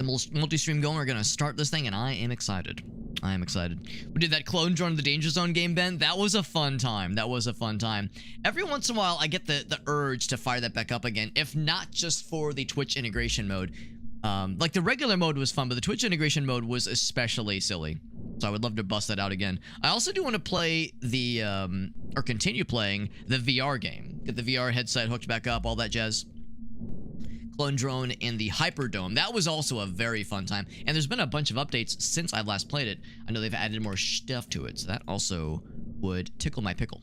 the multi-stream going. We're gonna start this thing, and I am excited. I am excited. We did that clone drone the Danger Zone game, Ben. That was a fun time. That was a fun time. Every once in a while, I get the urge to fire that back up again, if not just for the Twitch integration mode. Like, the regular mode was fun, but the Twitch integration mode was especially silly. So I would love to bust that out again. I also do want to play the, or continue playing the VR game. Get the VR headset hooked back up, all that jazz. Clone Drone in the Hyperdome. That was also a very fun time. And there's been a bunch of updates since I last played it. I know they've added more stuff to it, so that also would tickle my pickle.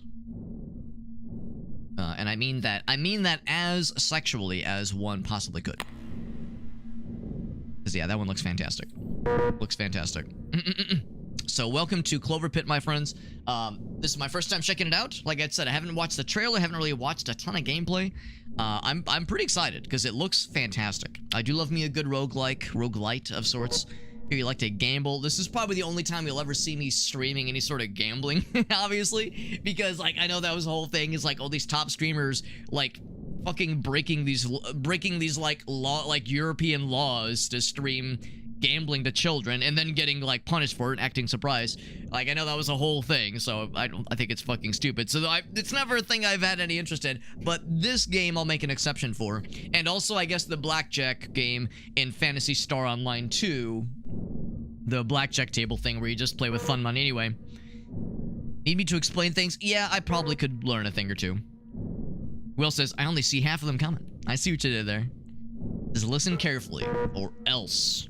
And I mean that as sexually as one possibly could. Because, yeah, that one looks fantastic. Looks fantastic. So, welcome to CloverPit, my friends. This is my first time checking it out. Like I said, I haven't watched the trailer, haven't really watched a ton of gameplay. I'm pretty excited, because it looks fantastic. I do love me a good roguelite of sorts. If you like to gamble, this is probably the only time you'll ever see me streaming any sort of gambling, obviously. Because, like, I know that was the whole thing, is, like, all these top streamers, like, fucking breaking these, like, European laws to stream gambling to children and then getting, like, punished for it and acting surprised. Like, I know that was a whole thing, so I think it's fucking stupid. So it's never a thing I've had any interest in, but this game I'll make an exception for. And also, I guess, the blackjack game in Phantasy Star Online 2, the blackjack table thing where you just play with fun money anyway. Need me to explain things? Yeah, I probably could learn a thing or two. Will says, I only see half of them coming. I see what you did there. Just listen carefully, or else.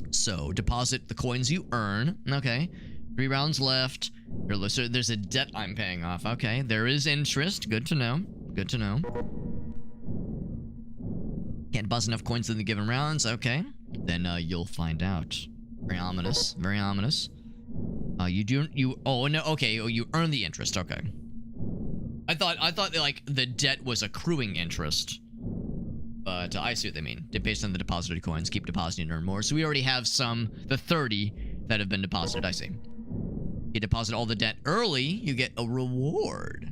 So, deposit the coins you earn. Okay. 3 rounds left. There's a debt I'm paying off. Okay. There is interest. Good to know. Good to know. Can't deposit enough coins in the given rounds. Okay. Then, you'll find out. Very ominous. Very ominous. Oh, no. Okay. Oh, you earn the interest. Okay. I thought, like, the debt was accruing interest. But I see what they mean. Based on the deposited coins, keep depositing and earn more. So we already have the 30 that have been deposited, I see. You deposit all the debt early, you get a reward.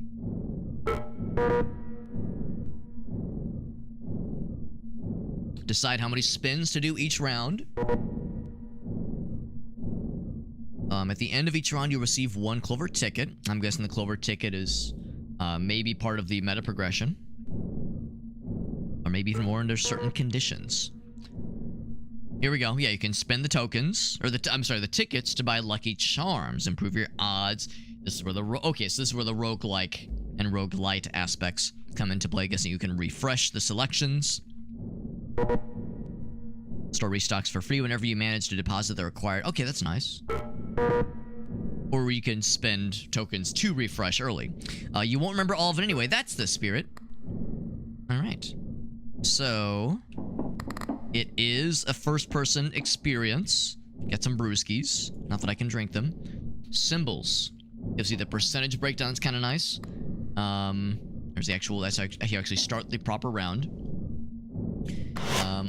Decide how many spins to do each round. At the end of each round, you'll receive 1 Clover ticket. I'm guessing the Clover ticket is maybe part of the meta progression. Or maybe even more under certain conditions. Here we go. Yeah, you can spend the tokens, or the tickets to buy lucky charms, improve your odds. This is where the this is where the roguelike and roguelite aspects come into play. Guessing you can refresh the selections. Store restocks for free whenever you manage to deposit the required. Okay, that's nice. Or you can spend tokens to refresh early. You won't remember all of it anyway. That's the spirit. All right. So, it is a first-person experience. Get some brewskis. Not that I can drink them. Symbols. Gives you the percentage breakdown. It's kind of nice. There's the actual... That's how you actually start the proper round.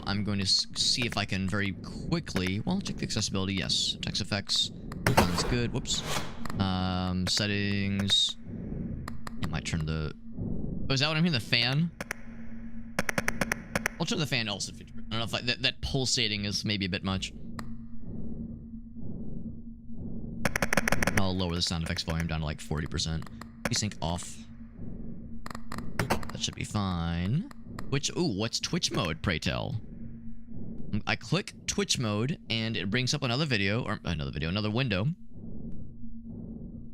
I'm going to see if I can very quickly... Well, check the accessibility. Yes. Text effects. Sounds good. Whoops. Settings. I might turn the... Oh, is that what I'm hearing? The fan? I'll turn the fan also. I don't know if that pulsating is maybe a bit much. I'll lower the sound effects volume down to like 40%. Desync off. That should be fine. What's Twitch mode, pray tell? I click Twitch mode and it brings up another window.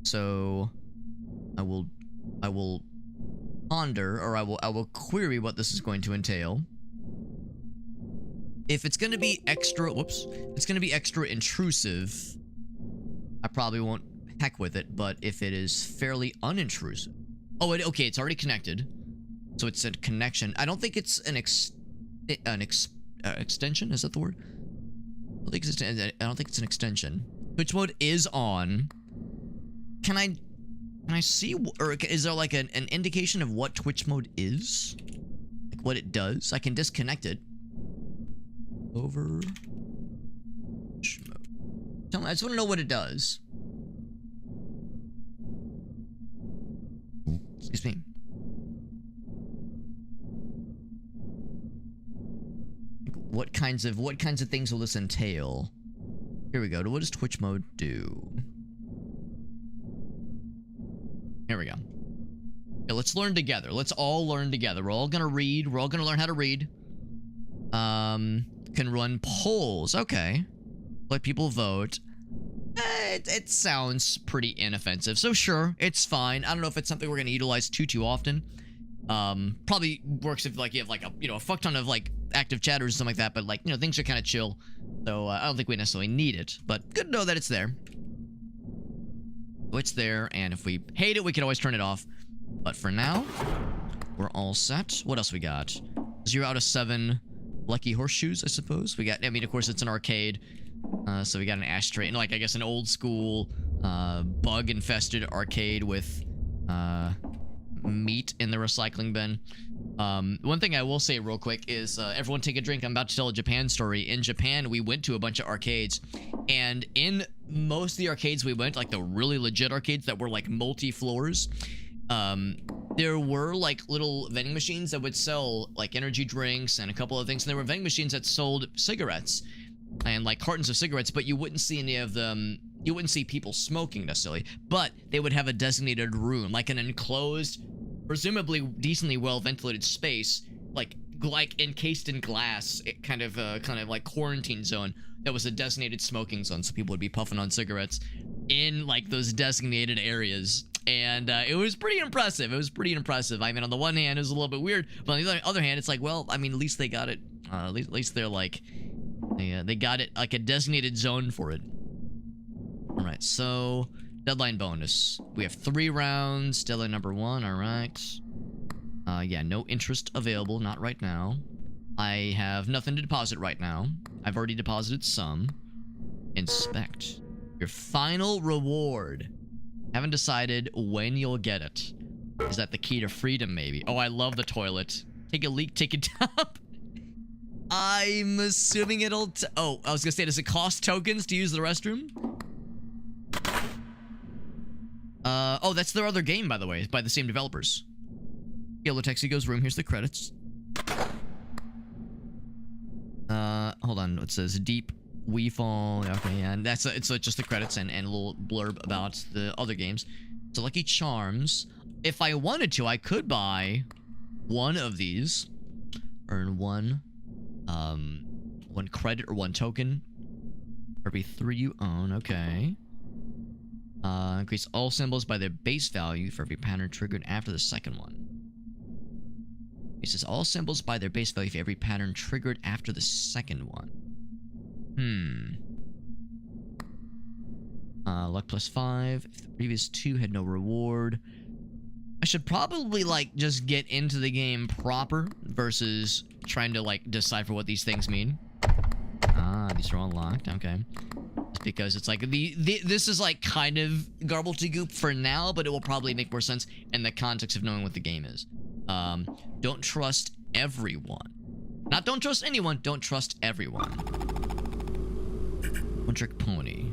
So I will ponder, or I will query what this is going to entail. If it's going to be extra, it's going to be extra intrusive, I probably won't heck with it, but if it is fairly unintrusive... Oh, okay, it's already connected. So it's a connection. I don't think it's an extension, is that the word? I don't think it's an extension. Twitch mode is on. Can I see, or is there like an indication of what Twitch mode is? Like what it does? I can disconnect it. Over. Tell me, I just want to know what it does. Excuse me. what kinds of things will this entail? Here we go. What does Twitch mode do? Here we go. Okay, let's learn together. Let's all learn together. We're all gonna read. We're all gonna learn how to read. Can run polls. Okay. Let people vote. It sounds pretty inoffensive. So sure, it's fine. I don't know if it's something we're gonna utilize too often. Probably works if like you have like a fuck ton of like active chatters or something like that. But like things are kind of chill. So I don't think we necessarily need it. But good to know that it's there. It's there, and if we hate it, we can always turn it off. But for now, we're all set. What else we got? 0 out of 7 lucky horseshoes, I suppose. We got, I mean, of course, it's an arcade. So we got an ashtray, and like, I guess an old school, bug-infested arcade with, meat in the recycling bin. One thing I will say real quick is, everyone take a drink. I'm about to tell a Japan story. In Japan, we went to a bunch of arcades, and in most of the arcades we went, like the really legit arcades that were like multi-floors, there were like little vending machines that would sell like energy drinks and a couple of things. And there were vending machines that sold cigarettes and like cartons of cigarettes, but you wouldn't see any of them. You wouldn't see people smoking necessarily, but they would have a designated room, like an enclosed, presumably decently well ventilated space, like encased in glass, kind of like quarantine zone that was a designated smoking zone, so people would be puffing on cigarettes in like those designated areas. And it was pretty impressive. It was pretty impressive. I mean, on the one hand, it was a little bit weird, but on the other hand, it's like, well, I mean, at least they got it. At least they're like, they got it like a designated zone for it. All right, so deadline bonus. We have 3 rounds. Deadline number 1. All right. Yeah, no interest available. Not right now. I have nothing to deposit right now. I've already deposited some. Inspect. Your final reward. Haven't decided when you'll get it. Is that the key to freedom, maybe? Oh, I love the toilet. Take a leak, take it up. I'm assuming it'll... oh, I was gonna say, does it cost tokens to use the restroom? Oh, that's their other game, by the way, by the same developers. Yellow Taxi Goes Room. Here's the credits. Hold on. It says Deep We Fall. Okay, and that's it's just the credits and a little blurb about the other games. So Lucky Charms. If I wanted to, I could buy one of these. Earn one credit or 1 token for every 3 you own. Okay. Increase all symbols by their base value for every pattern triggered after the second one. Increases all symbols by their base value for every pattern triggered after the second one. Luck +5. If the previous 2 had no reward. I should probably, like, just get into the game proper versus trying to, like, decipher what these things mean. Ah, these are unlocked. Okay. Just because it's like, this is, like, kind of gobbledygook for now, but it will probably make more sense in the context of knowing what the game is. Don't trust everyone. Not don't trust anyone, don't trust everyone. One Trick Pony.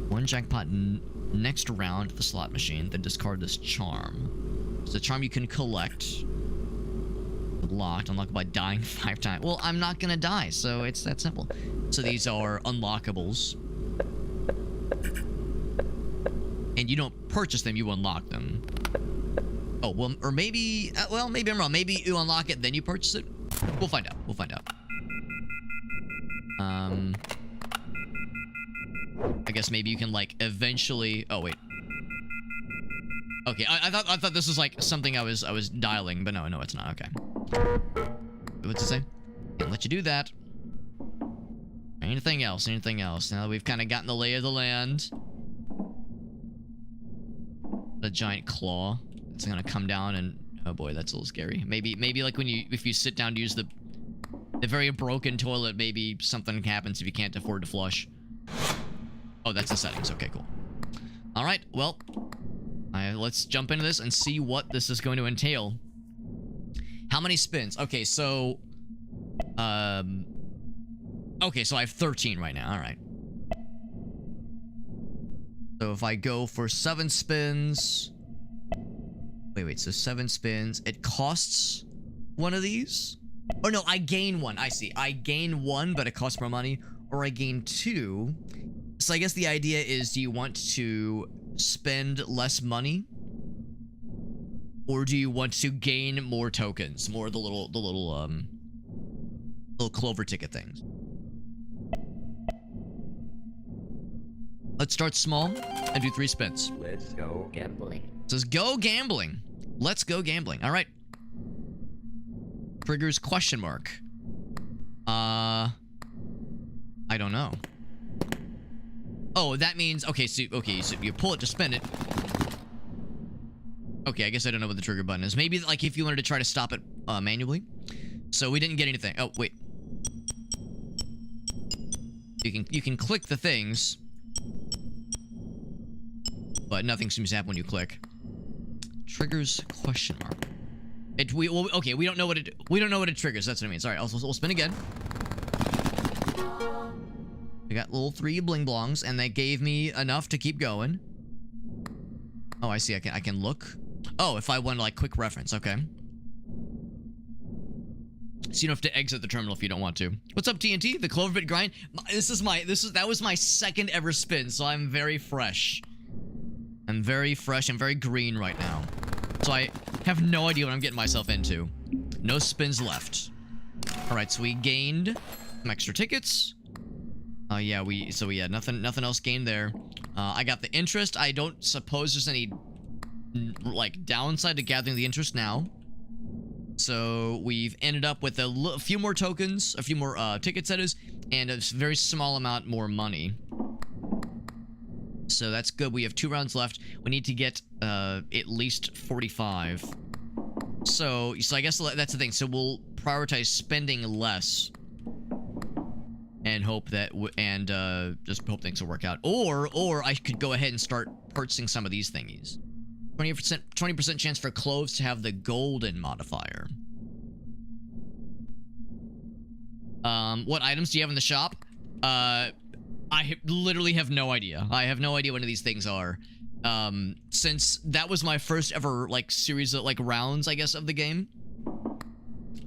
One jackpot next round at the slot machine, then discard this charm. It's a charm you can collect. Locked, unlocked by dying 5 times. Well, I'm not gonna die, so it's that simple. So these are unlockables. And you don't purchase them, you unlock them. Oh, well, or maybe, well, maybe I'm wrong. Maybe you unlock it, then you purchase it. We'll find out. We'll find out. I guess maybe you can, like, eventually... oh, wait. Okay, I thought this was, like, something I was dialing, but no, it's not. Okay. What's it say? Can't let you do that. Anything else? Anything else? Now that we've kind of gotten the lay of the land. The giant claw. It's gonna come down and... oh boy, that's a little scary. Maybe like when if you sit down to use the very broken toilet, maybe something happens if you can't afford to flush. Oh, that's the settings. Okay, cool. All right, well, let's jump into this and see what this is going to entail. How many spins? Okay, so... okay, so I have 13 right now. All right. So if I go for 7 spins... wait, so 7 spins. It costs one of these? Or no, I gain 1. I see. I gain 1, but it costs more money. Or I gain 2. So I guess the idea is, do you want to spend less money? Or do you want to gain more tokens? More of the little clover ticket things. Let's start small and do 3 spins. Let's go gambling. It says go gambling. Let's go gambling. All right. Triggers question mark. I don't know. Oh, that means okay. So you pull it to spin it. Okay, I guess I don't know what the trigger button is. Maybe like if you wanted to try to stop it manually. So we didn't get anything. Oh wait. You can click the things, but nothing seems to happen when you click. Triggers question mark. Okay, we don't know what it triggers. That's what it means. All right, we'll spin again. We got little 3 bling blongs, and they gave me enough to keep going. Oh, I see. I can look. Oh, if I want like quick reference, okay. So you don't have to exit the terminal if you don't want to. What's up, TNT? The CloverPit grind. That was my second ever spin, so I'm very fresh. I'm very fresh. I'm very green right now. So I have no idea what I'm getting myself into. No spins left. All right, so we gained some extra tickets. Yeah, nothing else gained there. I got the interest. I don't suppose there's any like downside to gathering the interest now. So we've ended up with a few more tokens, a few more tickets, that is, and a very small amount more money. So that's good. We have 2 rounds left. We need to get at least 45. So I guess that's the thing. So we'll prioritize spending less and hope that just hope things will work out. Or I could go ahead and start purchasing some of these thingies. 20% chance for cloves to have the golden modifier. What items do you have in the shop? I literally have no idea. I have no idea what any of these things are. Since that was my first ever like series of like rounds, I guess, of the game.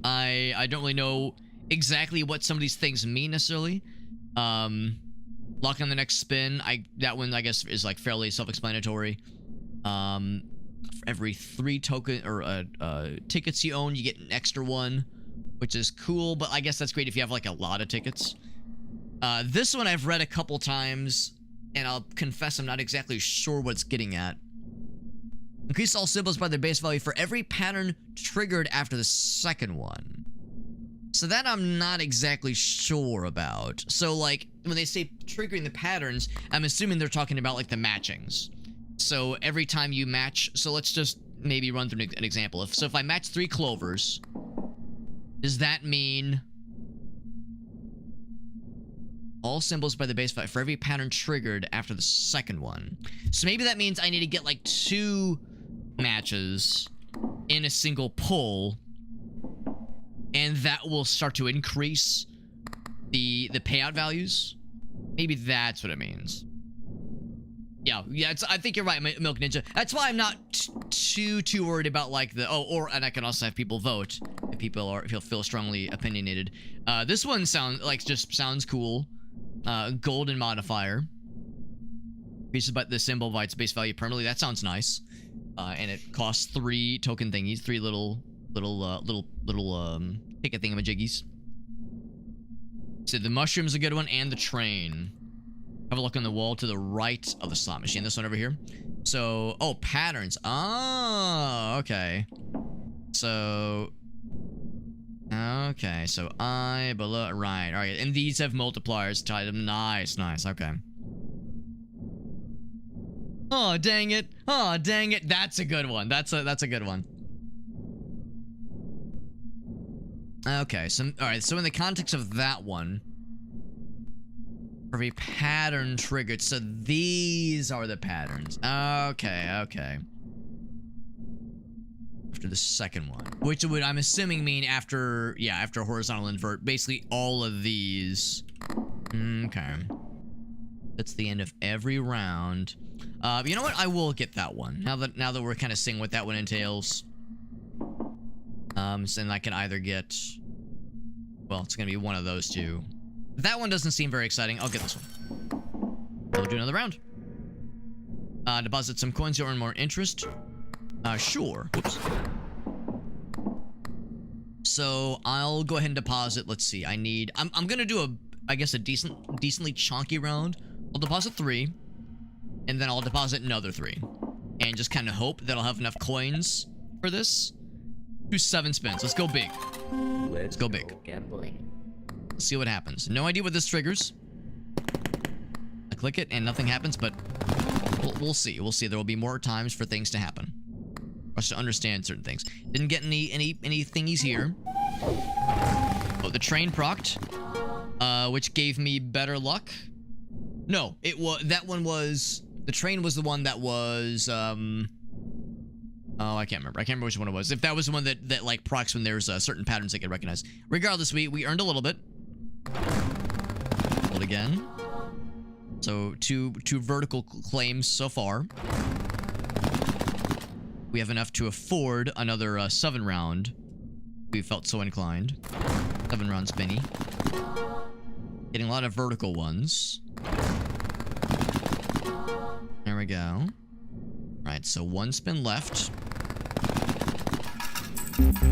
I don't really know exactly what some of these things mean necessarily. Lock on the next spin. That one I guess is like fairly self-explanatory. For every 3 token or tickets you own, you get an extra 1, which is cool, but I guess that's great if you have like a lot of tickets. This one I've read a couple times, and I'll confess I'm not exactly sure what it's getting at. Increase all symbols by their base value for every pattern triggered after the second one. So that I'm not exactly sure about. So like when they say triggering the patterns, I'm assuming they're talking about like the matchings. So every time you match, so let's just maybe run through an example. If I match 3 clovers, does that mean all symbols by the base value for every pattern triggered after the second one? So maybe that means I need to get like 2 matches in a single pull, and that will start to increase the payout values. Maybe that's what it means. Yeah, I think you're right, Milk Ninja. That's why I'm not too worried about like the and I can also have people vote if people feel strongly opinionated. This one just sounds cool. Golden modifier. Increases by the symbol by its base value permanently. That sounds nice. And it costs 3 token thingies, 3 little ticket thingamajiggies. So the mushroom's a good one, and the train. Have a look on the wall to the right of the slot machine. This one over here. So, patterns. Oh, okay. So, I below, right. All right, and these have multipliers tied them. Nice, okay. Oh, dang it. That's a good one. That's a good one. Okay, so, all right, so in the context of that one, for every pattern triggered, so these are the patterns. Okay. After the second one, which would, I'm assuming, mean after horizontal invert, basically all of these. Okay. That's the end of every round. You know what? I will get that one. Now that we're kind of seeing what that one entails. So then I can either get Well, it's gonna be one of those two. That one doesn't seem very exciting. I'll get this one. We'll do another round. Deposit some coins to earn more interest. Sure. Whoops. So I'll go ahead and deposit. Let's see. I'm gonna do I guess a decently chunky round. I'll deposit 3, and then I'll deposit another 3, and just kind of hope that I'll have enough coins for this. Do 7 spins. Let's go big. Let's go big. Gambling. Let's see what happens. No idea what this triggers. I click it and nothing happens, but we'll see. We'll see. There will be more times for things to happen. For us to understand certain things. Didn't get any thingies here. Oh, the train procced, which gave me better luck. No, the train was the one that was, oh, I can't remember. I can't remember which one it was. If that was the one that like procs when there's certain patterns I could recognize. Regardless, we earned a little bit. Hold again. So two vertical claims so far. We have enough to afford another 7 round. We felt so inclined. 7 round spinny. Getting a lot of vertical ones. There we go. Right, so 1 spin left.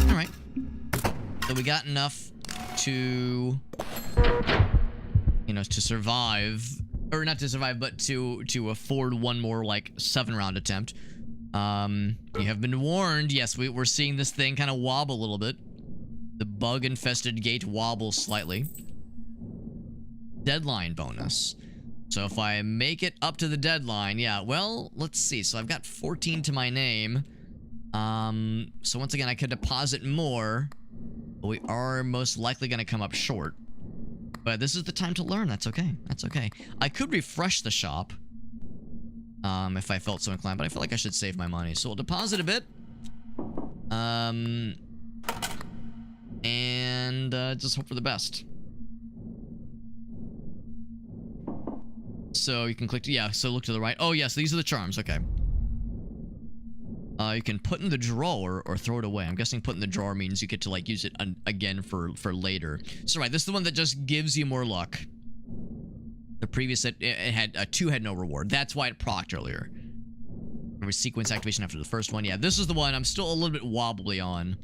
Alright. So we got enough to, you know, to survive. Or not to survive, but to afford one more, like, 7 round attempt. You have been warned. Yes, we're seeing this thing kind of wobble a little bit. The bug-infested gate wobbles slightly. Deadline bonus. So if I make it up to the deadline, yeah, well, let's see. So I've got 14 to my name. So once again, I could deposit more, but we are most likely going to come up short. But this is the time to learn. That's okay. That's okay. I could refresh the shop, if I felt so inclined, but I feel like I should save my money. So we'll deposit a bit. And just hope for the best. So you can click to, yeah, so look to the right. Oh, yes, these are the charms. Okay. You can put in the drawer or throw it away. I'm guessing put in the drawer means you get to, like, use it again for later. So, right, this is the one that just gives you more luck. The previous, it had, 2 had no reward. That's why it procced earlier. There was sequence activation after the first one. Yeah, this is the one I'm still a little bit wobbly on.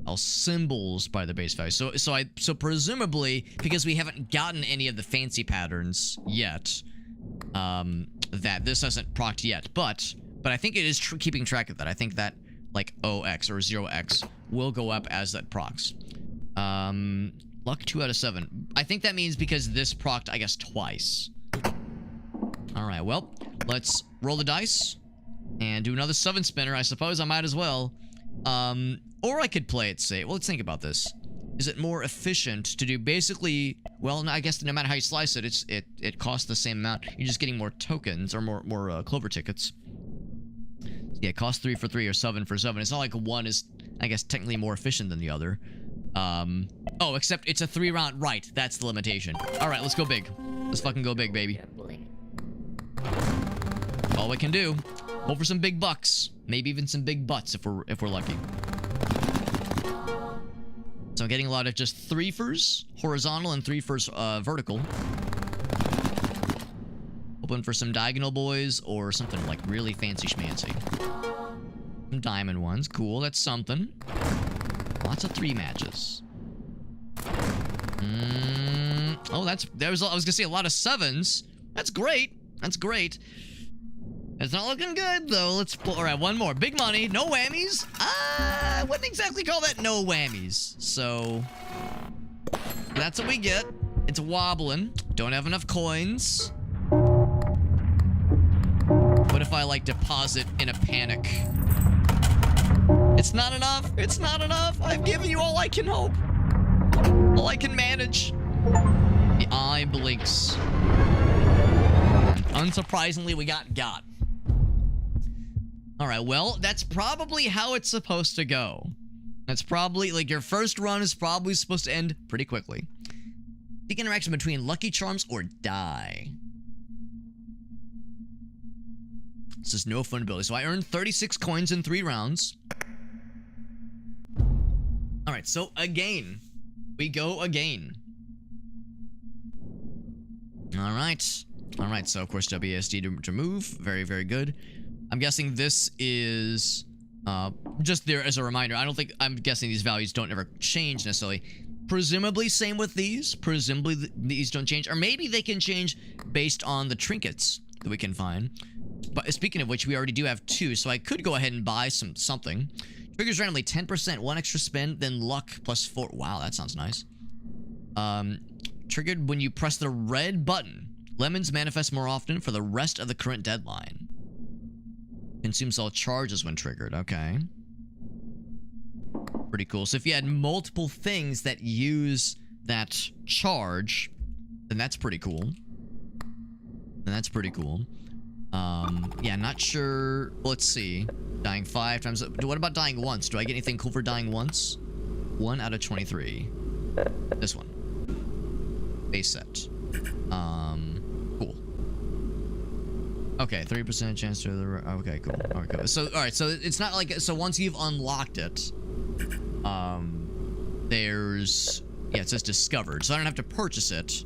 All symbols by the base value. So presumably, because we haven't gotten any of the fancy patterns yet, that this hasn't procced yet. But I think it is keeping track of that. I think that, like, 0x or 0x will go up as that procs. Luck 2 out of 7. I think that means because this procced, I guess, twice. Alright, well, let's roll the dice and do another 7 spinner. I suppose I might as well. Or I could play it safe. Well, let's think about this. Is it more efficient to do basically... Well, I guess no matter how you slice it, it costs the same amount. You're just getting more tokens or more Clover tickets. Yeah, it costs 3 for 3 or 7 for 7. It's not like one is, I guess, technically more efficient than the other. Oh, except it's a 3 round. Right, that's the limitation. All right, let's go big. Let's fucking go big, baby. All we can do. Hope for some big bucks. Maybe even some big butts if we're lucky. So I'm getting a lot of just 3-fers horizontal and 3-fers vertical. Hoping for some diagonal boys or something like really fancy schmancy. Some diamond ones. Cool, that's something. Lots of 3 matches. Oh, I was gonna say a lot of 7s. That's great. That's great. It's not looking good, though. Let's pull. All right, one more. Big money. No whammies. I wouldn't exactly call that no whammies. So, that's what we get. It's wobbling. Don't have enough coins. What if I, like, deposit in a panic? It's not enough. It's not enough. I've given you all I can hope. All I can manage. The eye blinks. Unsurprisingly, we got. Alright, well, that's probably how it's supposed to go. That's probably, like, your first run is probably supposed to end pretty quickly. Seek interaction between Lucky Charms or die. This is no fun ability. So I earned 36 coins in 3 rounds. All right, so again, we go again. All right. All right, so of course WSD to move. Very, very good. I'm guessing this is just there as a reminder. I'm guessing these values don't ever change necessarily. Presumably same with these. Presumably these don't change. Or maybe they can change based on the trinkets that we can find. But speaking of which, we already do have 2, so I could go ahead and buy something. Triggers randomly 10%, 1 extra spin, then luck plus 4. Wow, that sounds nice. Triggered when you press the red button. Lemons manifest more often for the rest of the current deadline. Consumes all charges when triggered. Okay. Pretty cool. So if you had multiple things that use that charge, then that's pretty cool. Yeah, not sure. Let's see. Dying 5 times. What about dying once? Do I get anything cool for dying once? 1 out of 23. This one. Base set. Cool. Okay, 30% chance to the... Okay, cool. All right, cool. So, all right, so it's not like... So once you've unlocked it, there's... Yeah, it says discovered, so I don't have to purchase it.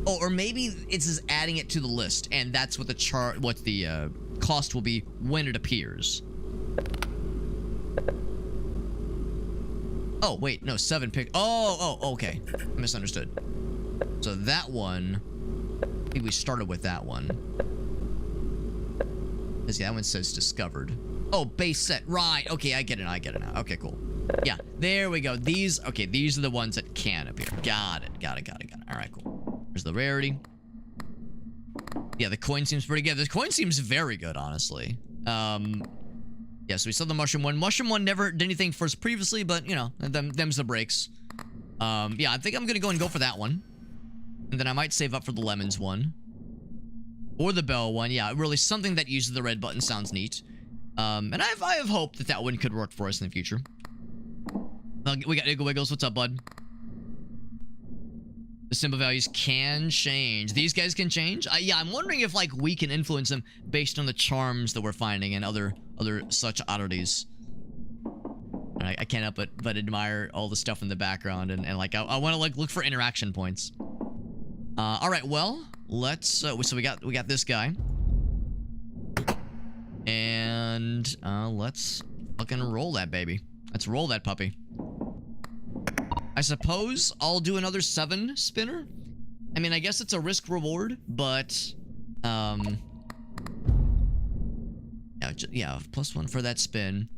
Oh, or maybe it's just adding it to the list, and that's what the cost will be when it appears. Oh, wait, no, 7 pick... Oh, okay. I misunderstood. So that one... I think we started with that one. Because yeah, that one says discovered. Oh, base set. Right. Okay, I get it now. Okay, cool. Yeah, there we go. These are the ones that can appear. Got it. All right, cool. There's the rarity. Yeah, the coin seems pretty good. The coin seems very good, honestly. Yeah, so we saw the mushroom one. Mushroom one never did anything for us previously, but, you know, them's the breaks. Yeah, I think I'm gonna go for that one. And then I might save up for the lemons one. Or the bell one. Yeah, really something that uses the red button sounds neat. And I have hope that one could work for us in the future. We got Iggle Wiggles. What's up, bud? The symbol values can change. These guys can change? Yeah, I'm wondering if, like, we can influence them based on the charms that we're finding and other such oddities. And I can't help but admire all the stuff in the background and like, I want to, like, look for interaction points. All right, well, let's, so we got this guy. And, let's fucking roll that baby. Let's roll that puppy. I suppose I'll do another 7 spinner. I mean, I guess it's a risk reward, but, yeah, +1 for that spin.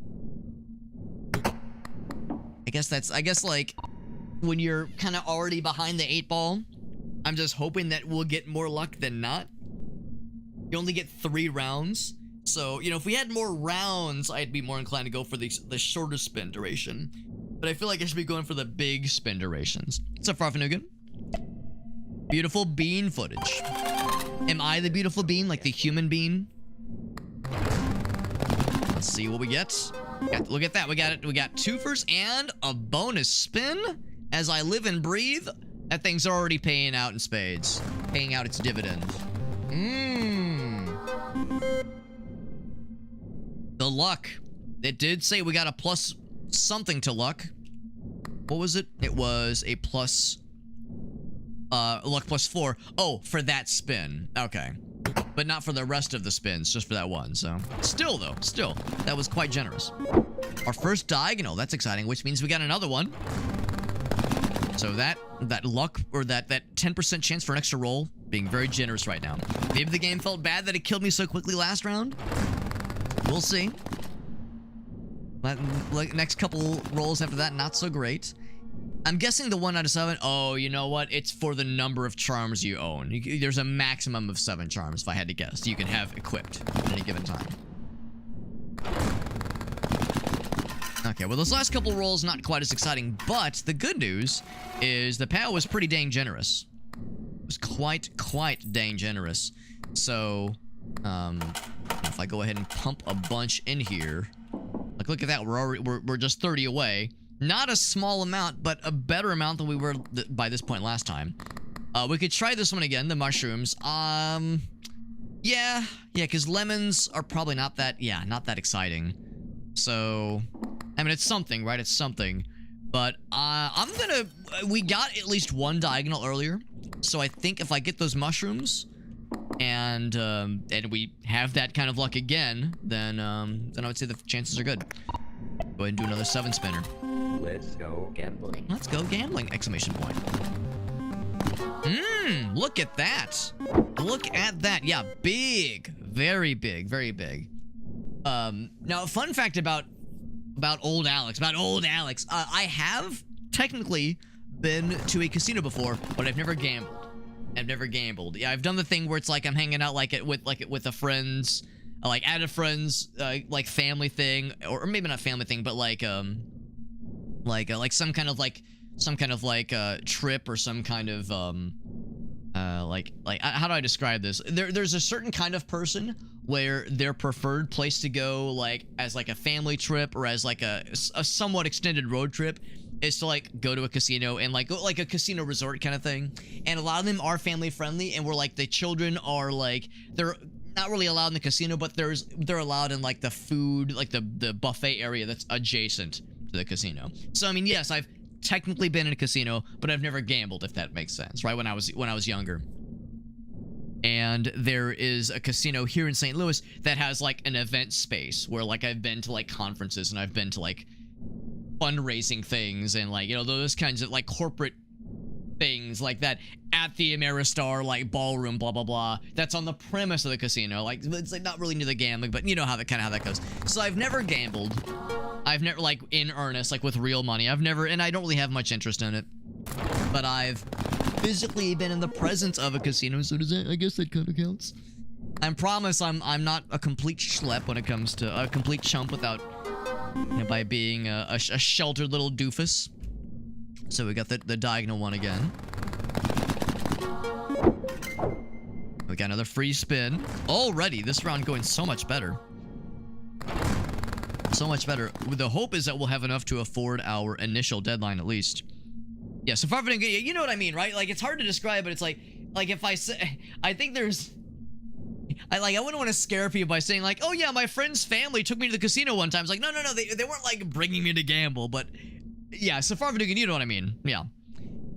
I guess, like, when you're kind of already behind the 8 ball, I'm just hoping that we'll get more luck than not. You only get 3 rounds. So, you know, if we had more rounds, I'd be more inclined to go for the shorter spin duration. But I feel like I should be going for the big spin durations. What's up, Farfanugan? Beautiful bean footage. Am I the beautiful bean, like the human bean? Let's see what we get. Look at that. We got 2 first and a bonus spin. As I live and breathe, that thing's already paying out in spades. Paying out its dividend. The luck. It did say we got a plus something to luck. What was it? It was a plus... luck +4. Oh, for that spin. Okay. But not for the rest of the spins, just for that one, so... Still, though. Still. That was quite generous. Our first diagonal. That's exciting, which means we got another one. So that luck, or that 10% chance for an extra roll, being very generous right now. Maybe the game felt bad that it killed me so quickly last round. We'll see. Like, next couple rolls after that, not so great. I'm guessing the 1 out of 7. Oh, you know what? It's for the number of charms you own. There's a maximum of 7 charms, if I had to guess, you can have equipped at any given time. Okay, well, those last couple rolls, not quite as exciting, but the good news is the POW was pretty dang generous. It was quite dang generous. So, if I go ahead and pump a bunch in here, like, look at that, we're just 30 away. Not a small amount, but a better amount than we were by this point last time. We could try this one again, the mushrooms. Yeah, because lemons are probably not that exciting. So, I mean, it's something, right? It's something. But we got at least one diagonal earlier. So I think if I get those mushrooms and we have that kind of luck again, then I would say the chances are good. Go ahead and do another 7 spinner. Let's go gambling. Let's go gambling! Exclamation point. Look at that. Look at that. Yeah, big. Very big. Very big. Now, a fun fact about old Alex. I have technically been to a casino before, but I've never gambled. Yeah, I've done the thing where it's like I'm hanging out with a friend's, at a friend's like family thing, or maybe not family thing, but like some kind of trip or some kind of how do I describe this? There's a certain kind of person where their preferred place to go, like as like a family trip or as like a somewhat extended road trip, is to like go to a casino and like go like a casino resort kind of thing. And a lot of them are family friendly, and we're like the children are like they're not really allowed in the casino, but they're allowed in like the food, like the buffet area that's adjacent to the casino. So I mean, yes, I've technically been in a casino, but I've never gambled, if that makes sense, right? When I was younger. And there is a casino here in St. Louis that has like an event space where like I've been to like conferences and I've been to like fundraising things and like, you know, those kinds of like corporate things like that at the Ameristar like ballroom, blah blah blah. That's on the premise of the casino. Like it's like not really near the gambling, but you know how that goes. So I've never gambled. I've never like in earnest, like with real money. I've never, and I don't really have much interest in it. But I've physically been in the presence of a casino, so does that, I guess that kind of counts. I promise I'm not a complete schlep when it comes to a complete chump without, you know, by being a sheltered little doofus. So we got the diagonal one again. We got another free spin. Already, this round going so much better. So much better. The hope is that we'll have enough to afford our initial deadline at least. Yeah, so far, you know what I mean, right? Like, it's hard to describe, but it's like if I say, I think there's, I wouldn't want to scare people by saying like, oh yeah, my friend's family took me to the casino one time. It's like, no, they weren't like bringing me to gamble, but yeah, so far, you know what I mean?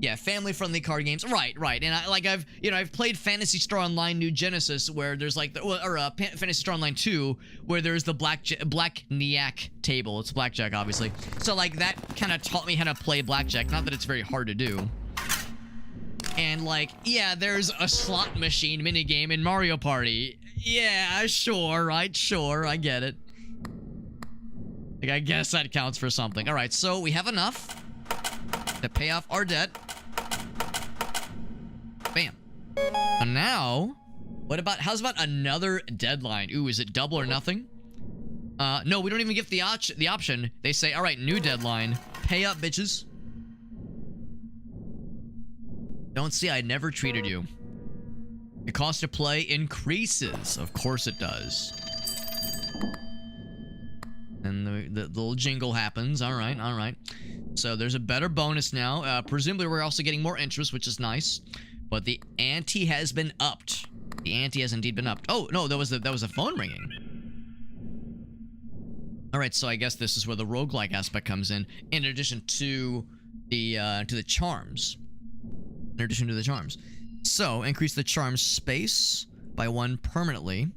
Yeah, family-friendly card games. Right. And I've played Phantasy Star Online New Genesis, where there's like Phantasy Star Online 2, where there's the black Niac table. It's blackjack, obviously. So like that kind of taught me how to play blackjack. Not that it's very hard to do. And like, yeah, there's a slot machine minigame in Mario Party. Yeah, sure, right? Sure, I get it. Like, I guess that counts for something. All right, so we have enough to pay off our debt. Bam. And now, how's about another deadline? Ooh, is it double or nothing? No, we don't even get the option. They say, all right, new deadline. Pay up, bitches. Don't see, I never treated you. The cost to play increases. Of course it does. And the little jingle happens. All right. So there's a better bonus now. Presumably we're also getting more interest, which is nice. But the ante has been upped. The ante has indeed been upped. Oh no, that was a phone ringing. All right, so I guess this is where the roguelike aspect comes in addition to the charms. In addition to the charms. So increase the charm space by 1 permanently.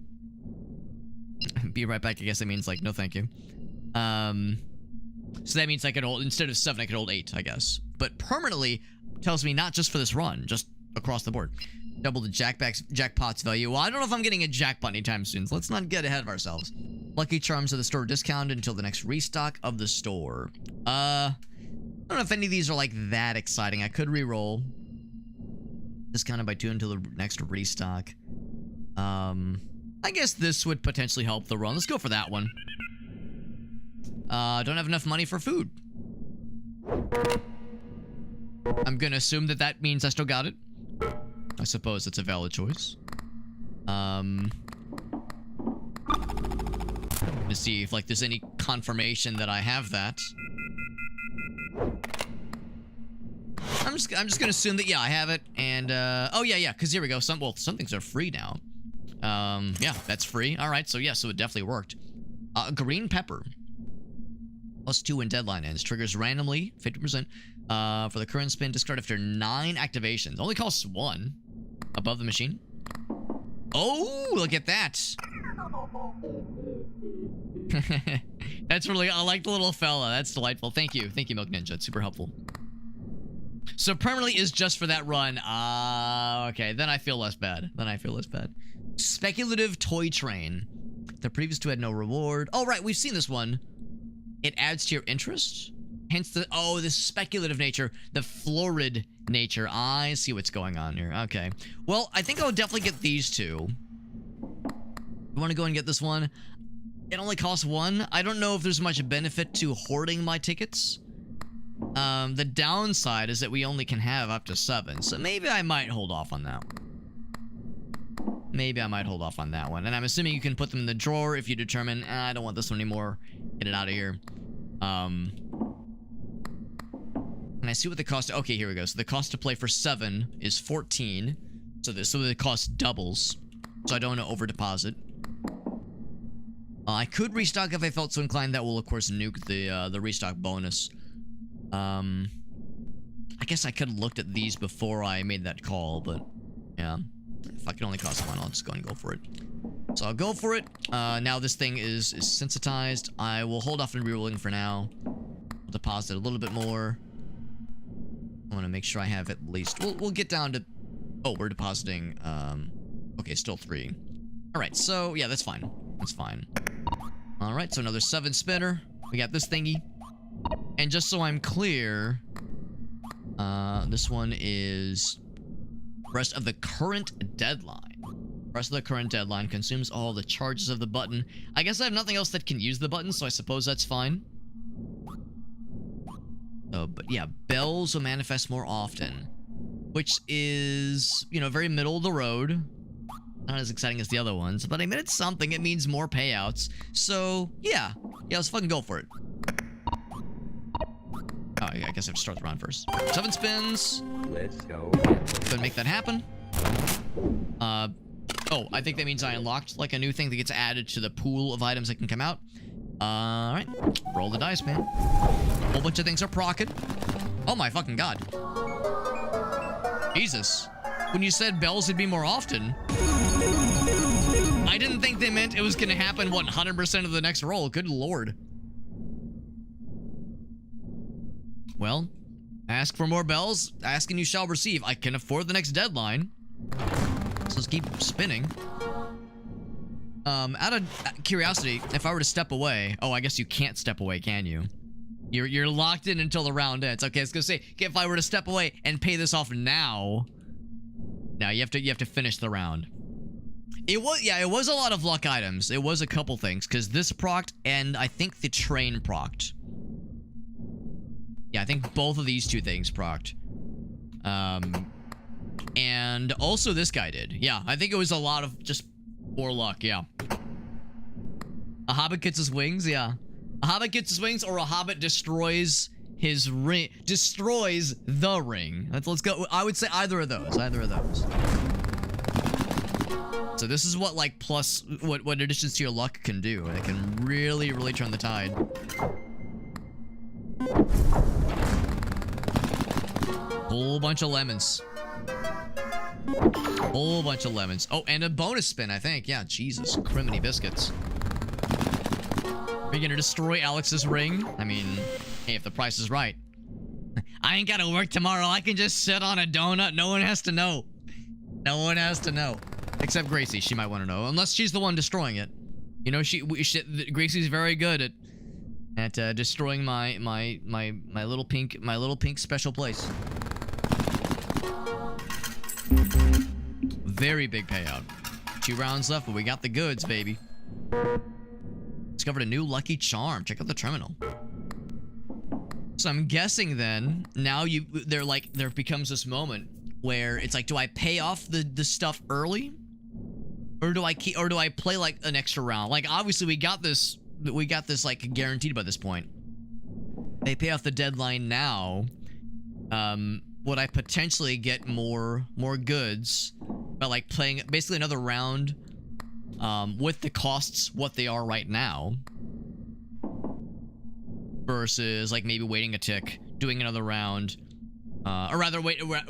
Be right back. I guess that means like no thank you. So that means I could hold, instead of 7, I could hold 8, I guess. But permanently tells me not just for this run, just across the board. Double the jackpot's value. Well, I don't know if I'm getting a jackpot anytime soon, so let's not get ahead of ourselves. Lucky charms of the store discounted until the next restock of the store. I don't know if any of these are like that exciting. I could re-roll. Discounted by 2 until the next restock. I guess this would potentially help the run. Let's go for that one. Don't have enough money for food. I'm gonna assume that means I still got it. I suppose it's a valid choice. To see if like there's any confirmation that I have that. I'm just gonna assume that, yeah, I have it. And oh yeah, because here we go. Some things are free now. Yeah, that's free. All right, so yeah, so it definitely worked. Green pepper. +2 when deadline ends. Triggers randomly, 50%. For the current spin, discard after 9 activations. Only costs 1. Above the machine. Oh, look at that. That's really, I like the little fella. That's delightful. Thank you, Milk Ninja. It's super helpful. So permanently is just for that run. Okay. Then I feel less bad. Speculative toy train. The previous two had no reward. Oh, right. We've seen this one. It adds to your interest. Hence the, oh, the speculative nature, the florid nature. I see what's going on here. Okay. Well, I think I'll definitely get these two. You want to go and get this one? It only costs 1. I don't know if there's much benefit to hoarding my tickets. The downside is that we only can have up to 7, so maybe I might hold off on that one. And I'm assuming you can put them in the drawer if you determine, I don't want this one anymore. Get it out of here. And I see what the cost, okay, here we go. So the cost to play for 7 is 14. So the cost doubles. So I don't want to over deposit. I could restock if I felt so inclined. That will, of course, nuke the restock bonus. I guess I could have looked at these before I made that call, but yeah. If I can only cost 1, I'll just go and go for it. So I'll go for it. Now this thing is sensitized. I will hold off on rerolling for now. I'll deposit a little bit more. I want to make sure I have at least... We'll get down to... Oh, we're depositing... Okay, still 3. Alright, so yeah, that's fine. That's fine. Alright, so another 7 spinner. We got this thingy. And just so I'm clear... this one is... Rest of the current deadline. Rest of the current deadline consumes all the charges of the button. I guess I have nothing else that can use the button, so I suppose that's fine. Oh, but yeah, bells will manifest more often. Which is, you know, very middle of the road. Not as exciting as the other ones, but I mean, it's something. It means more payouts. So, yeah. Yeah, let's fucking go for it. Oh, I guess I have to start the round first. 7 spins. Let's go. Go and make that happen. Oh, I think that means I unlocked, like, a new thing that gets added to the pool of items that can come out. Alright. Roll the dice, man. A whole bunch of things are procced. Oh my fucking god. Jesus. When you said bells would be more often, I didn't think they meant it was gonna happen 100% of the next roll. Good lord. Well, ask for more bells. Ask and you shall receive. I can afford the next deadline. So let's keep spinning. Out of curiosity, if I were to step away... Oh, I guess you can't step away, can you? You're locked in until the round ends. Okay, I was gonna say, if I were to step away and pay this off now... Now, you have to finish the round. It was a lot of luck items. It was a couple things, because this procced, and I think the train procced. Yeah, I think both of these two things procced. And also this guy did. Yeah, I think it was a lot of just poor luck, yeah. A hobbit gets his wings, yeah. A hobbit gets his wings, or a hobbit destroys his ring. Destroys the ring. Let's go. I would say either of those. So this is what, like, plus, what additions to your luck can do. It can really, really turn the tide. Whole bunch of lemons. Whole bunch of lemons. Oh, and a bonus spin, I think. Yeah, Jesus. Criminy biscuits. Are you gonna destroy Alex's ring? I mean, hey, if the price is right. I ain't gotta work tomorrow. I can just sit on a donut. No one has to know. No one has to know. Except Gracie. She might want to know. Unless she's the one destroying it. You know, Gracie's very good at destroying my little pink special place. Very big payout. 2 rounds left, but we got the goods, baby. Discovered a new lucky charm. Check out the terminal. So I'm guessing then, now there becomes this moment where it's like, do I pay off the stuff early? Or do I play like an extra round? Like, obviously we got this like guaranteed by this point. They pay off the deadline now. Would I potentially get more goods by like playing basically another round with the costs what they are right now? versus like maybe waiting a tick, doing another round, or rather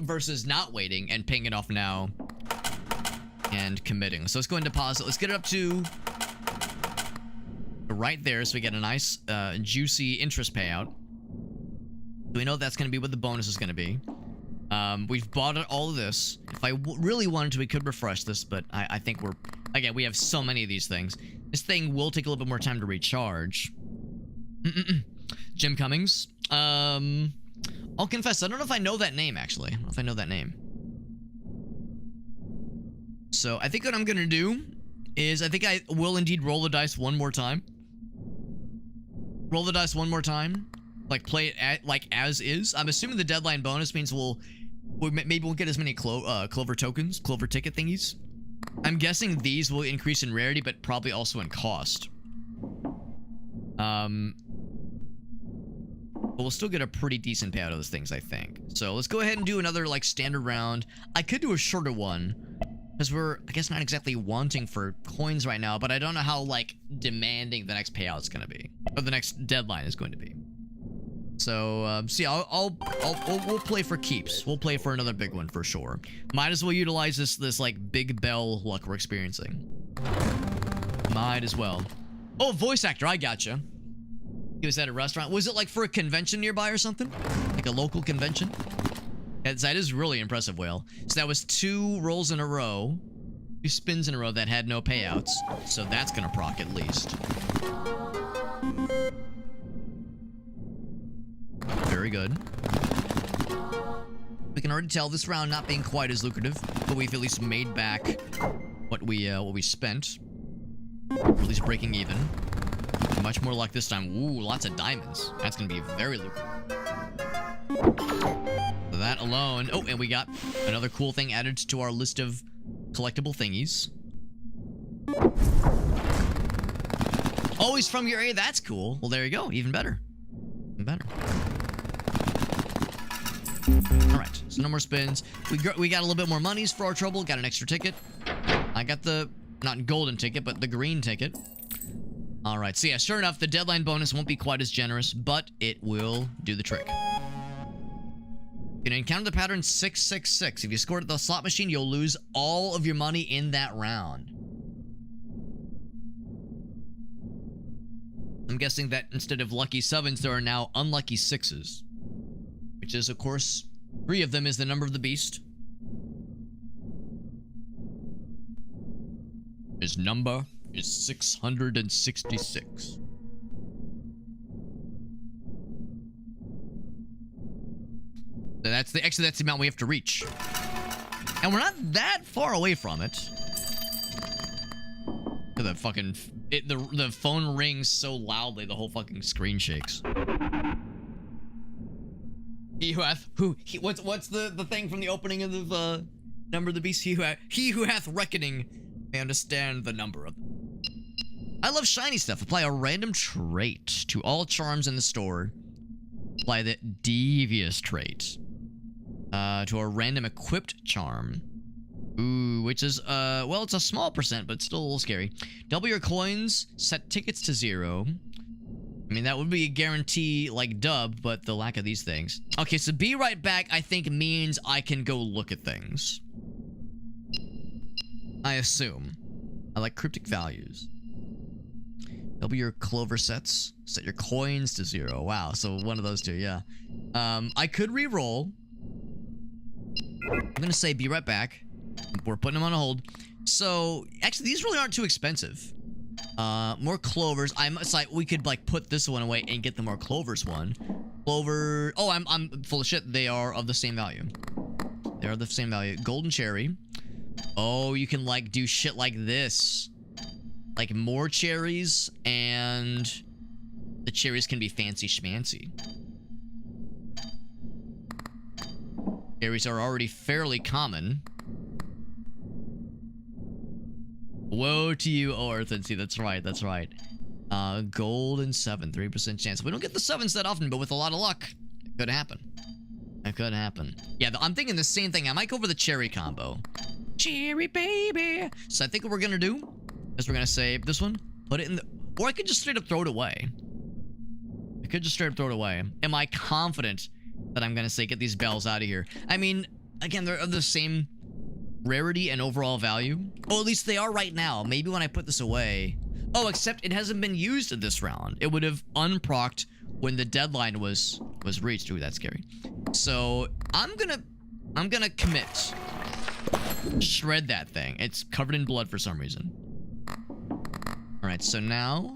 versus not waiting and paying it off now and committing. So let's go and deposit. Let's get it up to right there so we get a nice juicy interest payout. We know that's going to be what the bonus is going to be. We've bought all of this. If I really wanted to, we could refresh this, but I think we're... Again, we have so many of these things. This thing will take a little bit more time to recharge. Jim Cummings. I'll confess, I don't know if I know that name, actually. I don't know if I know that name. So, I think what I'm gonna do is I think I will indeed roll the dice one more time. Roll the dice one more time. Like, play it like as is. I'm assuming the deadline bonus means maybe we'll get as many Clover tokens, Clover ticket thingies. I'm guessing these will increase in rarity, but probably also in cost. But we'll still get a pretty decent payout of those things, I think. So let's go ahead and do another, like, standard round. I could do a shorter one, because we're, I guess, not exactly wanting for coins right now, but I don't know how, like, demanding the next payout is going to be. Or the next deadline is going to be. So, see, we'll play for keeps. We'll play for another big one for sure. Might as well utilize this like, big bell luck we're experiencing. Might as well. Oh, voice actor, I gotcha. He was at a restaurant. Was it, like, for a convention nearby or something? Like a local convention? That is really impressive, Whale. So that was 2 rolls in a row. 2 spins in a row that had no payouts. So that's gonna proc at least. Very good. We can already tell this round not being quite as lucrative, but we've at least made back what we spent. Or at least breaking even. Much more luck this time. Ooh, lots of diamonds. That's gonna be very lucrative. That alone. Oh, and we got another cool thing added to our list of collectible thingies. Always from your area. That's cool. Well, there you go. Even better. Even better. Alright, so no more spins. We got a little bit more monies for our trouble. Got an extra ticket. I got the, not golden ticket, but the green ticket. Alright, so yeah, sure enough, the deadline bonus won't be quite as generous, but it will do the trick. You can encounter the pattern 666. If you score it at the slot machine, you'll lose all of your money in that round. I'm guessing that instead of lucky 7s, there are now unlucky 6s. Which is, of course, 3 of them is the number of the beast. His number is 666. Actually, that's the amount we have to reach. And we're not that far away from it. The fucking... the phone rings so loudly, the whole fucking screen shakes. He who hath what's the thing from the opening of the number of the beast? He who hath reckoning may understand the number of them. I love shiny stuff. Apply a random trait to all charms in the store. Apply the devious trait to a random equipped charm. Ooh, which is well, it's a small percent, but still a little scary. Double your coins. Set tickets to 0. I mean, that would be a guarantee, like, dub, but the lack of these things. Okay, so be right back, I think, means I can go look at things. I assume. I like cryptic values. Double your clover sets. Set your coins to 0. Wow, so one of those two, yeah. I could re-roll. I'm gonna say be right back. We're putting them on hold. So, actually, these really aren't too expensive. More clovers. We could, like, put this one away and get the more clovers one. Clover... Oh, I'm full of shit. They are of the same value. They are the same value. Golden cherry. Oh, you can, like, do shit like this. Like, more cherries, and the cherries can be fancy schmancy. Cherries are already fairly common. Woe to you, O Earth and Sea. That's right, that's right. Golden 7, 3% chance. We don't get the 7s that often, but with a lot of luck, it could happen. It could happen. Yeah, I'm thinking the same thing. I might go for the cherry combo. Cherry baby. So I think what we're gonna do is we're gonna save this one, put it in the... Or I could just straight up throw it away. could just straight up throw it away. Am I confident that I'm gonna say get these bells out of here? I mean, again, they're of the same rarity and overall value. Or at least they are right now. Maybe when I put this away. Oh, except it hasn't been used in this round. It would have unprocced when the deadline was reached. Ooh, that's scary. So I'm gonna commit. Shred that thing. It's covered in blood for some reason. Alright, so now...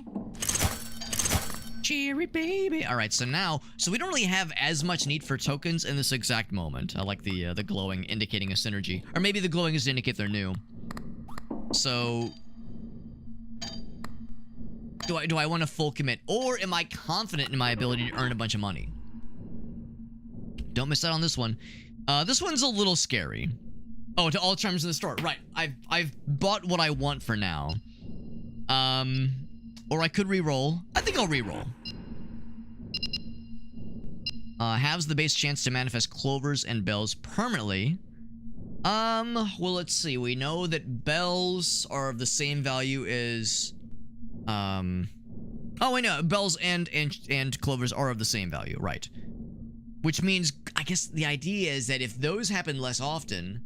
Cherry baby. Alright, so now... So we don't really have as much need for tokens in this exact moment. I like the glowing indicating a synergy. Or maybe the glowing is to indicate they're new. So... Do I want to full commit? Or am I confident in my ability to earn a bunch of money? Don't miss out on this one. This one's a little scary. Oh, to all charms in the store. Right. I've bought what I want for now. Or I could re-roll. I think I'll re-roll. Halves the base chance to manifest clovers and bells permanently. Well, let's see. We know that bells are of the same value as... Oh, wait, no. Bells and clovers are of the same value. Right. Which means, I guess the idea is that if those happen less often...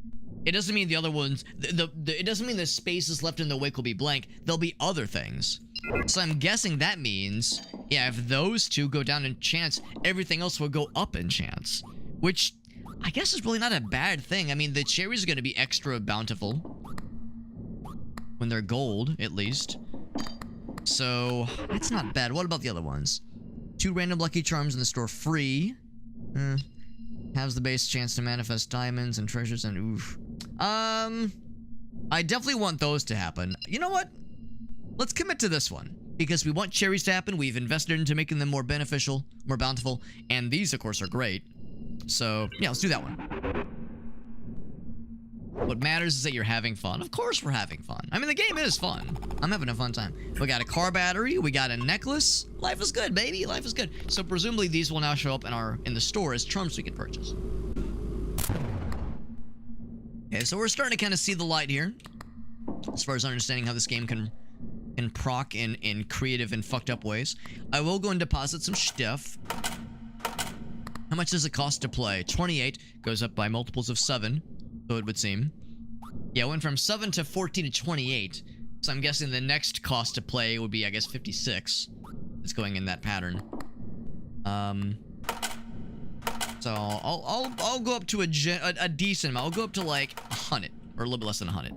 It doesn't mean the other ones... it doesn't mean the spaces left in the wake will be blank. There'll be other things. So I'm guessing that means... Yeah, if those two go down in chance, everything else will go up in chance. Which, I guess is really not a bad thing. I mean, the cherries are going to be extra bountiful. When they're gold, at least. So, that's not bad. What about the other ones? 2 random lucky charms in the store free. Has the base chance to manifest diamonds and treasures and oof. I definitely want those to happen. You know what? Let's commit to this one. Because we want cherries to happen. We've invested into making them more beneficial, more bountiful. And these, of course, are great. So, yeah, let's do that one. What matters is that you're having fun. Of course we're having fun. I mean, the game is fun. I'm having a fun time. We got a car battery. We got a necklace. Life is good, baby. Life is good. So presumably these will now show up in the store as charms we can purchase. Okay, so we're starting to kind of see the light here. As far as understanding how this game can proc in creative and fucked up ways. I will go and deposit some stuff. How much does it cost to play? 28. Goes up by multiples of 7. So it would seem. Yeah, it went from 7 to 14 to 28. So I'm guessing the next cost to play would be, I guess, 56. It's going in that pattern. So I'll go up to a decent amount. I'll go up to like 100 or a little bit less than 100.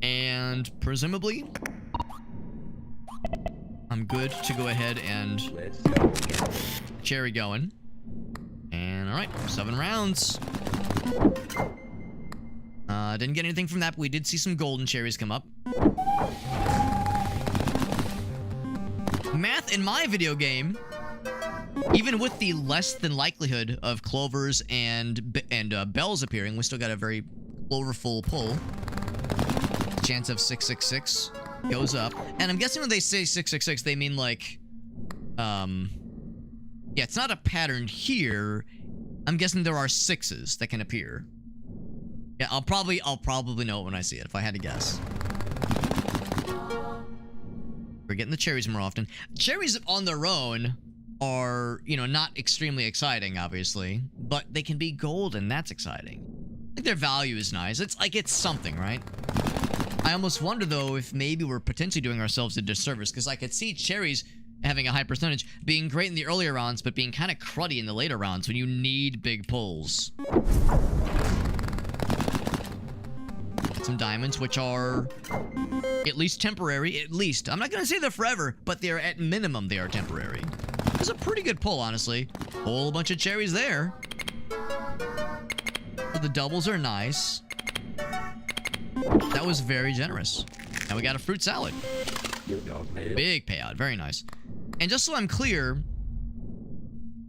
And presumably, I'm good to go ahead and cherry going. And all right, 7 rounds. Didn't get anything from that, but we did see some golden cherries come up. Math in my video game, even with the less than likelihood of clovers and bells appearing, we still got a very cloverful pull. Chance of 666 goes up. And I'm guessing when they say 666, they mean like, yeah, it's not a pattern here. I'm guessing there are 6s that can appear. Yeah, I'll probably know it when I see it, if I had to guess. We're getting the cherries more often. Cherries on their own are, you know, not extremely exciting, obviously, but they can be golden. That's exciting. I think their value is nice. It's like it's something, right? I almost wonder, though, if maybe we're potentially doing ourselves a disservice, because I could see cherries having a high percentage, being great in the earlier rounds, but being kind of cruddy in the later rounds when you need big pulls. Some diamonds, which are at least temporary. At least. I'm not going to say they're forever, but they're at minimum, they are temporary. It's a pretty good pull, honestly. Whole bunch of cherries there. The doubles are nice. That was very generous. And we got a fruit salad. Big payout. Very nice. And just so I'm clear,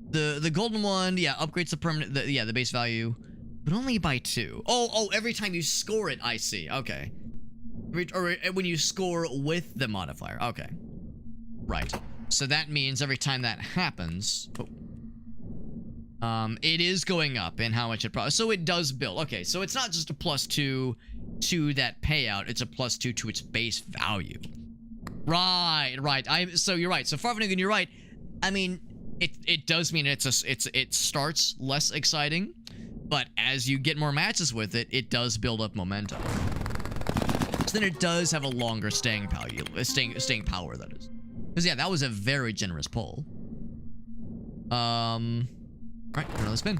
the golden one, yeah, upgrades the permanent, the base value, but only by 2. Oh, every time you score it, I see. Okay. Or when you score with the modifier. Okay. Right. So that means every time that happens, it is going up in how much it probably, so it does build. Okay, so it's not just a +2 to that payout, it's a +2 to its base value. Right. So you're right. So Farvanugan, you're right. I mean, it does mean it starts less exciting, but as you get more matches with it, it does build up momentum. So then it does have a longer staying power, staying power, that is. Because yeah, that was a very generous pull. All right, another spin.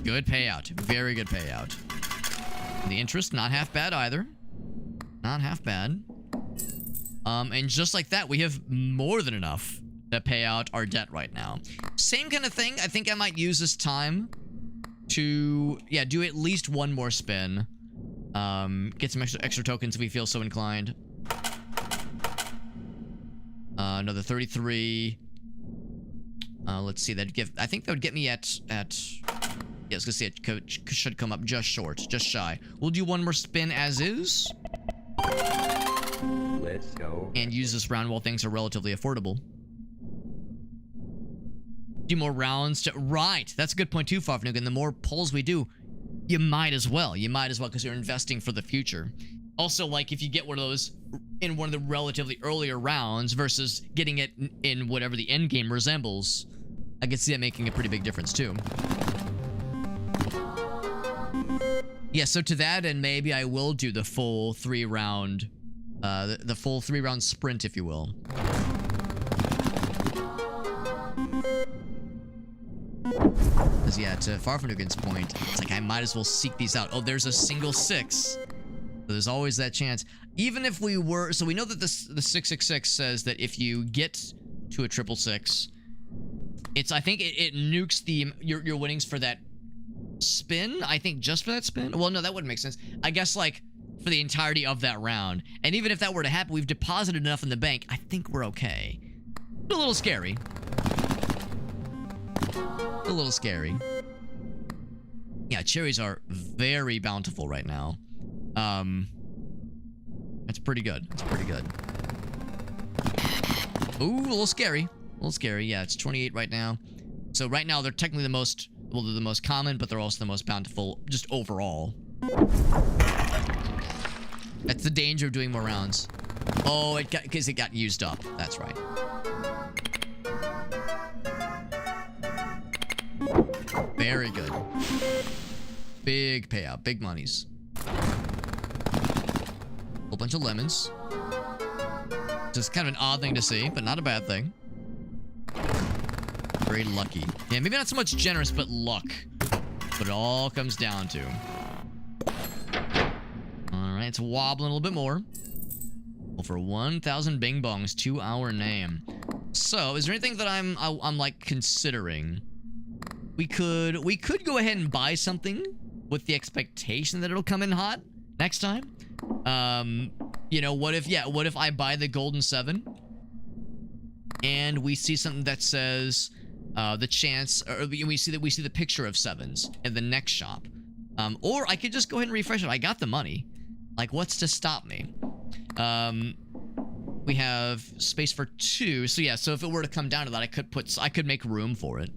Good payout, very good payout. The interest, not half bad either. Not half bad. And just like that, we have more than enough to pay out our debt right now. Same kind of thing. I think I might use this time to, yeah, do at least one more spin. Get some extra tokens if we feel so inclined. Another 33. Let's see. I think that would get me at. Yeah, I was gonna say it should come up just short, just shy. We'll do one more spin as is. Let's go. And use this round while things are relatively affordable. Do more rounds to... Right, that's a good point too, Farfnugan. The more pulls we do, you might as well. You might as well, because you're investing for the future. Also, like, if you get one of those in one of the relatively earlier rounds versus getting it in whatever the end game resembles, I can see it making a pretty big difference too. Yeah, so to that, and maybe I will do the full 3-round, the full 3-round sprint, if you will. Because yeah, to Farfnugan's point, it's like I might as well seek these out. Oh, there's a single 6. So there's always that chance. Even if we were, so we know that the 666 says that if you get to a 666, it's, I think it nukes your winnings for that spin. I think just for that spin. Well, no, that wouldn't make sense. I guess like for the entirety of that round. And even if that were to happen, we've deposited enough in the bank. I think we're okay. A little scary. A little scary. Yeah, cherries are very bountiful right now. That's pretty good. That's pretty good. Ooh, a little scary. A little scary. Yeah, it's 28 right now. So right now they're technically the most, well, they're the most common, but they're also the most bountiful just overall. That's the danger of doing more rounds. Oh, because it got used up. That's right. Very good. Big payout. Big monies. Whole bunch of lemons. Just kind of an odd thing to see, but not a bad thing. Very lucky. Yeah, maybe not so much generous, but luck. But it all comes down to. Alright, it's wobbling a little bit more. Well, for 1,000 bing bongs, 2-hour name. So, is there anything that I'm like considering? We could go ahead and buy something with the expectation that it'll come in hot next time. You know, what if I buy the golden 7 and we see something that says the chance, or we see the picture of 7s in the next shop. Or I could just go ahead and refresh it. I got the money. Like, what's to stop me? We have space for 2. So yeah, so if it were to come down to that, I could make room for it.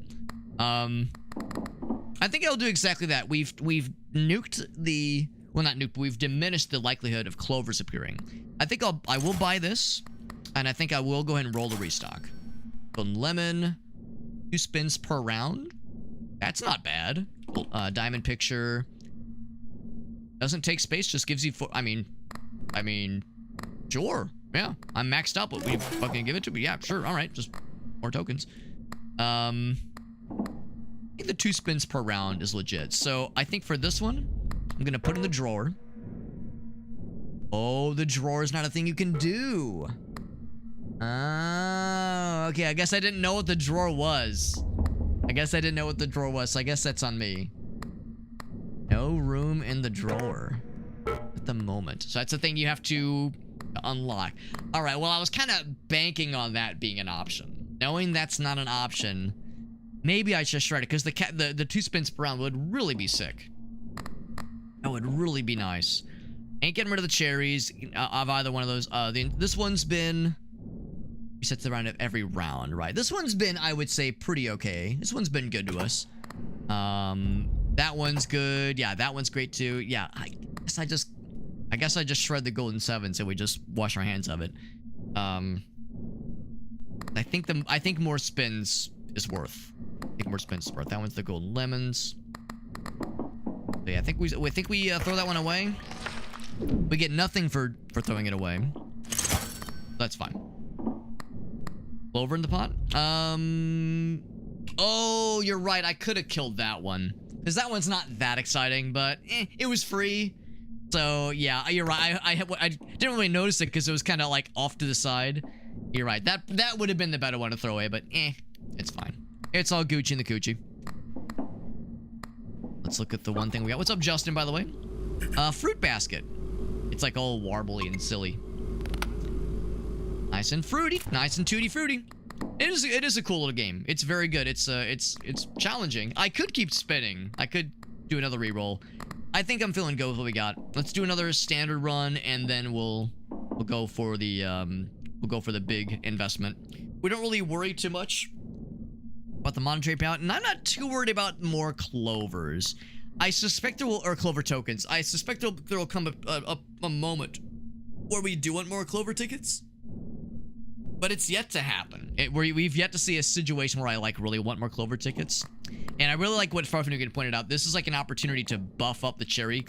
I think I'll do exactly that. We've nuked the, well, not nuked, but we've diminished the likelihood of clovers appearing. I think I will buy this, and I think I will go ahead and roll the restock. Golden lemon, 2 spins per round. That's not bad. Diamond picture. Doesn't take space, just gives you I mean, sure. Yeah, I'm maxed out, but we fucking give it to me. Yeah, sure. All right, just more tokens. I think the 2 spins per round is legit. So I think for this one, I'm gonna put in the drawer. Oh, the drawer is not a thing you can do. Okay, I guess I didn't know what the drawer was. So I guess that's on me. No room in the drawer at the moment. So that's the thing you have to unlock. All right, well, I was kind of banking on that being an option. Knowing that's not an option, maybe I should shred it, because the 2 spins per round would really be sick. That would really be nice. Ain't getting rid of the cherries of either one of those. This one's been... resets the round of every round, right? This one's been, I would say, pretty okay. This one's been good to us. That one's good. Yeah, that one's great too. Yeah, I guess I just shred the golden 7 so we just wash our hands of it. I think more spins is worth. I think more spins is worth. That one's the golden lemons. So yeah, I think we throw that one away. We get nothing for throwing it away. That's fine. Clover in the pot. Oh, you're right. I could have killed that one because that one's not that exciting, but it was free. So yeah, you're right. I didn't really notice it because it was kind of like off to the side. You're right. That would have been the better one to throw away, but it's fine. It's all Gucci in the coochie. Let's look at the one thing we got. What's up, Justin, by the way? Fruit basket. It's like all warbly and silly. Nice and fruity. Nice and tutti fruity. It is a cool little game. It's very good. It's challenging. I could keep spinning. I could do another reroll. I think I'm feeling good with what we got. Let's do another standard run, and then we'll go for the big investment. We don't really worry too much about the monetary payout, and I'm not too worried about more clovers. I suspect there will, or clover tokens. I suspect there will come a moment where we do want more clover tickets, but it's yet to happen. We've yet to see a situation where I like really want more clover tickets. And I really like what Farfanugan pointed out. This is like an opportunity to buff up the cherry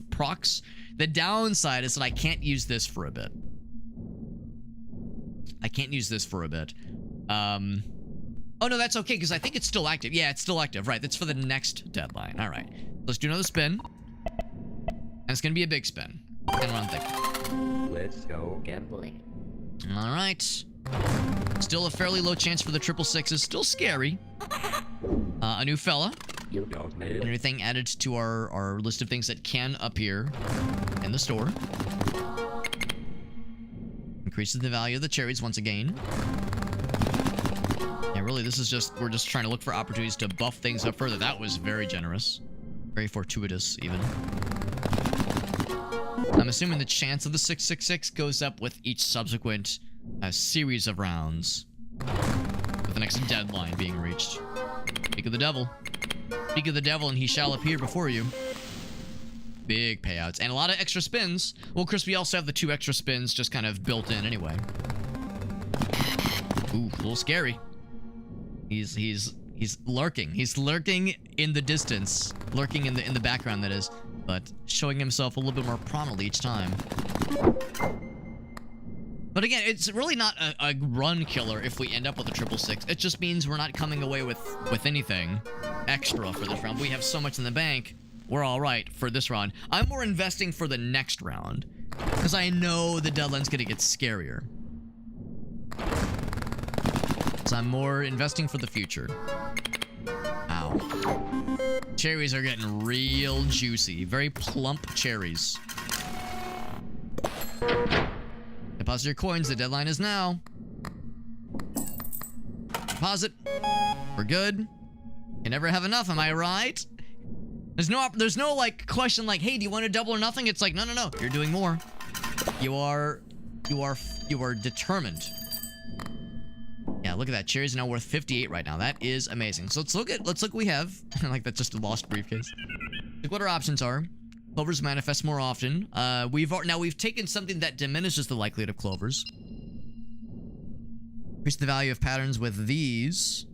procs. The downside is that I can't use this for a bit. Oh no, that's okay because I think it's still active. Yeah, it's still active. Right, that's for the next deadline. All right, let's do another spin, and it's gonna be a big spin. And run thick. Let's go gambling. All right. Still a fairly low chance for the triple sixes. Still scary. A new fella. You don't need it. Anything added to our list of things that can appear in the store. Increases the value of the cherries once again. Yeah, really, this is just, we're just trying to look for opportunities to buff things up further. That was very generous. Very fortuitous, even. I'm assuming the chance of the 666 goes up with each subsequent series of rounds, with the next deadline being reached. Speak of the devil. Speak of the devil and he shall appear before you. Big payouts. And a lot of extra spins. Well, Chris, we also have the 2 extra spins just kind of built in anyway. Ooh, a little scary. He's lurking. He's lurking in the distance. Lurking in the background, that is. But showing himself a little bit more prominently each time. But again, it's really not a run killer if we end up with a 666. It just means we're not coming away with anything extra for this round. We have so much in the bank, we're all right for this round. I'm more investing for the next round, because I know the deadline's gonna get scarier. So I'm more investing for the future. Ow. Cherries are getting real juicy. Very plump cherries. Deposit your coins. The deadline is now. Deposit. We're good. You never have enough, am I right? There's no like question like, hey, do you want to double or nothing? It's like, no. You're doing more. You are determined. Yeah, look at that. Cherries are now worth 58 right now. That is amazing. So let's look what we have. Like that's just a lost briefcase. Look what our options are. Clovers manifest more often. We've taken something that diminishes the likelihood of clovers. Increase the value of patterns with these.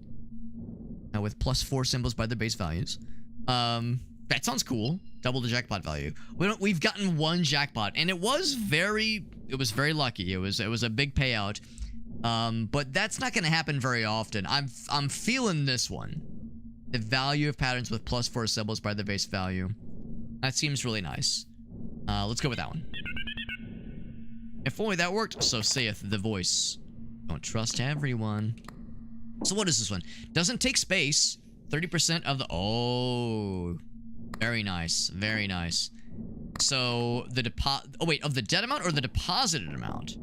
Now with +4 symbols by their base values. That sounds cool. Double the jackpot value. We've gotten 1 jackpot, and it was very lucky. It was a big payout. But that's not gonna happen very often. I'm feeling this one. The value of patterns with +4 symbols by the base value. That seems really nice. Let's go with that one. If only that worked, so saith the voice. Don't trust everyone. So what is this one? Doesn't take space. 30% of the... Oh. Very nice. Very nice. So the of the debt amount or the deposited amount?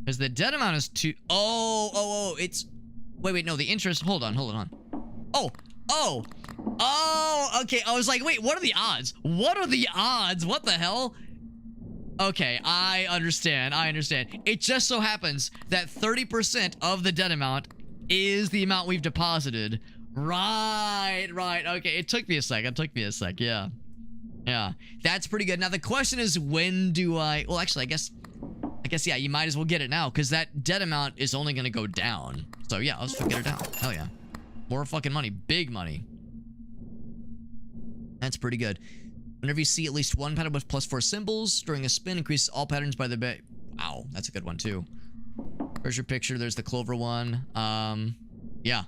Because the debt amount is two... Oh, it's... Wait, no, the interest... Hold on. Oh, okay. I was like, wait, what are the odds? What the hell? Okay, I understand. It just so happens that 30% of the debt amount is the amount we've deposited. Right. Okay, it took me a sec. Yeah. That's pretty good. Now, the question is, when do I... Well, actually, I guess I guess, yeah, you might as well get it now, because that debt amount is only going to go down. So, yeah, let's get it down. Hell yeah. More fucking money. Big money. That's pretty good. Whenever you see at least one pattern with +4 symbols during a spin, increases all patterns by the bay. Wow, that's a good one, too. There's your picture. There's the Clover one. Yeah.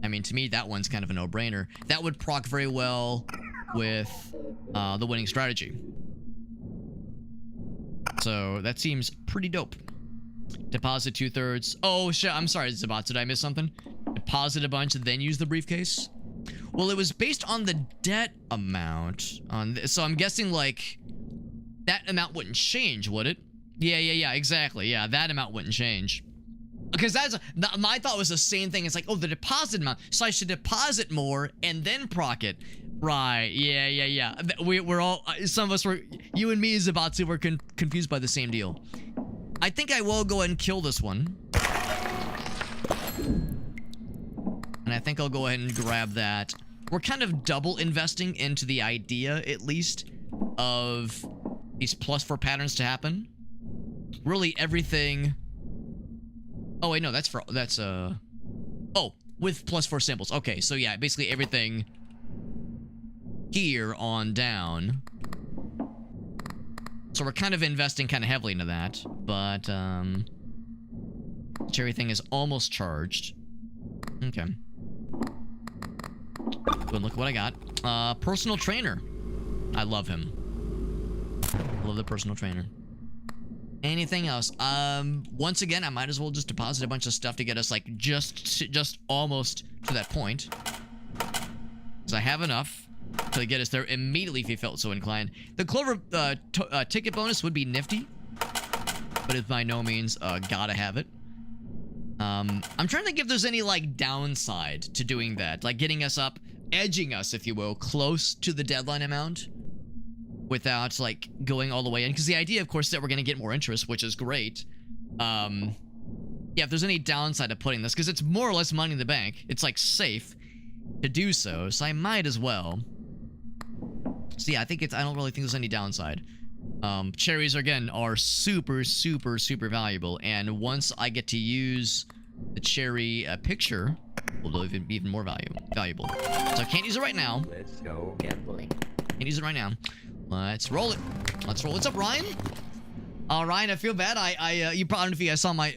I mean, to me, that one's kind of a no-brainer. That would proc very well with the winning strategy. So that seems pretty dope. Deposit 2/3. Oh shit, I'm sorry, Zabat, did I miss something? Deposit a bunch and then use the briefcase? Well, it was based on the debt amount. So I'm guessing, like, that amount wouldn't change, would it? Yeah, exactly. Yeah, that amount wouldn't change. Because my thought was the same thing. It's like, oh, the deposit amount. So I should deposit more and then proc it. Right, yeah. We're all, some of us were, you and me, Zabatsu, were confused by the same deal. I think I will go ahead and kill this one. And I think I'll go ahead and grab that. We're kind of double investing into the idea, at least, of these +4 patterns to happen. Really everything... Oh, wait, no, oh, with +4 symbols. Okay, so yeah, basically everything here on down. So we're kind of investing kind of heavily into that, but, everything is almost charged. Okay. Go and look at what I got. Personal trainer. I love him. I love the personal trainer. Anything else? Once again, I might as well just deposit a bunch of stuff to get us, like, just almost to that point. Because I have enough to get us there immediately if you felt so inclined. The Clover ticket bonus would be nifty, but it's by no means gotta have it. I'm trying to think if there's any, like, downside to doing that. Like, getting us up, edging us, if you will, close to the deadline amount without, like, going all the way in. Because the idea, of course, is that we're going to get more interest, which is great. Yeah, if there's any downside to putting this, because it's more or less money in the bank. It's, like, safe to do so, so I might as well. So, yeah, I don't really think there's any downside. Cherries, again, are super valuable, and once I get to use the cherry picture, will be even more valuable. So I can't use it right now. Let's go gambling. Can't use it right now. Let's roll it. Let's roll. What's up, Ryan? Ryan, I feel bad. You probably, I don't know if you guys saw my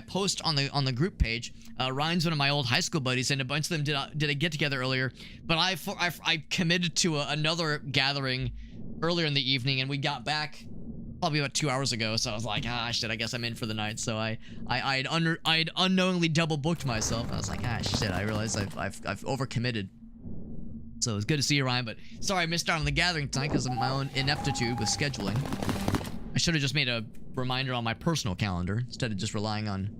post on the group page. Ryan's one of my old high school buddies, and a bunch of them did a get together earlier. But I committed to another gathering earlier in the evening, and we got back probably about 2 hours ago. So I was like, shit, I guess I'm in for the night. So I'd unknowingly double booked myself. I was like, shit, I realized I've overcommitted. So it's good to see you, Ryan. But sorry I missed out on the gathering tonight because of my own ineptitude with scheduling. I should have just made a reminder on my personal calendar instead of just relying on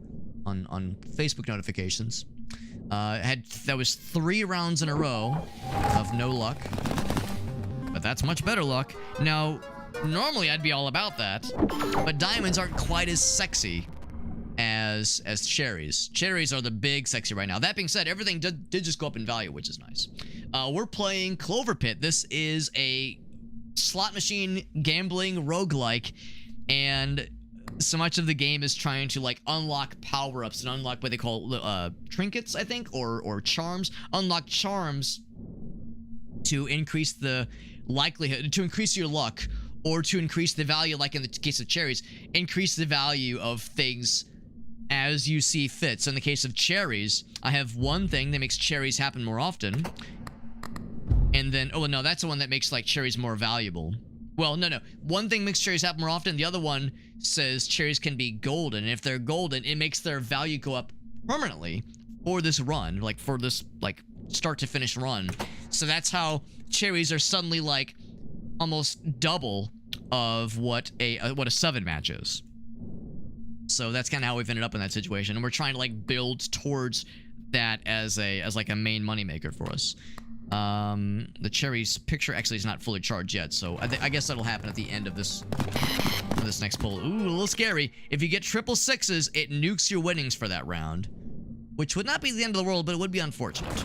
Facebook notifications. That was 3 rounds in a row of no luck. But that's much better luck. Now, normally I'd be all about that, but diamonds aren't quite as sexy as cherries. Cherries are the big sexy right now. That being said, everything did just go up in value, which is nice. We're playing CloverPit. This is a slot machine gambling roguelike, and so much of the game is trying to, like, unlock power-ups and unlock what they call trinkets, I think, or charms. Unlock charms to increase the likelihood, to increase your luck, or to increase the value, like in the case of cherries, increase the value of things as you see fit. So in the case of cherries, I have one thing that makes cherries happen more often, and then, oh no, that's the one that makes, like, cherries more valuable. Well, no. One thing makes cherries happen more often, the other one says cherries can be golden, and if they're golden, it makes their value go up permanently for this run, like, for this, like, start to finish run. So that's how cherries are suddenly, like, almost double of what a 7 match is. So that's kind of how we've ended up in that situation, and we're trying to, like, build towards that as like a main moneymaker for us. The cherries picture actually is not fully charged yet, so I guess that'll happen at the end of this next pull. Ooh, a little scary. If you get 666s, it nukes your winnings for that round, which would not be the end of the world, but it would be unfortunate.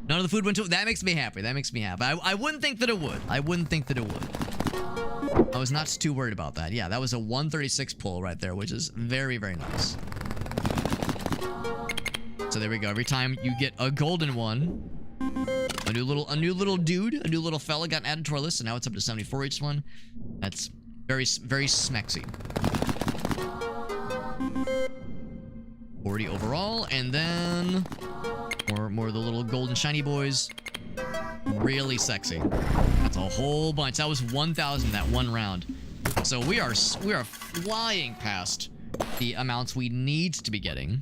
None of the food went to... That makes me happy. That makes me happy. I wouldn't think that it would. I wouldn't think that it would. I was not too worried about that. Yeah, that was a 136 pull right there, which is very, very nice. So there we go. Every time you get a golden one, a new little dude, a new little fella got added to our list, and now it's up to 74 each one. That's very, very smexy. 40 overall, and then more of the little golden shiny boys. Really sexy. That's a whole bunch. That was 1,000 that one round. So we are flying past the amounts we need to be getting.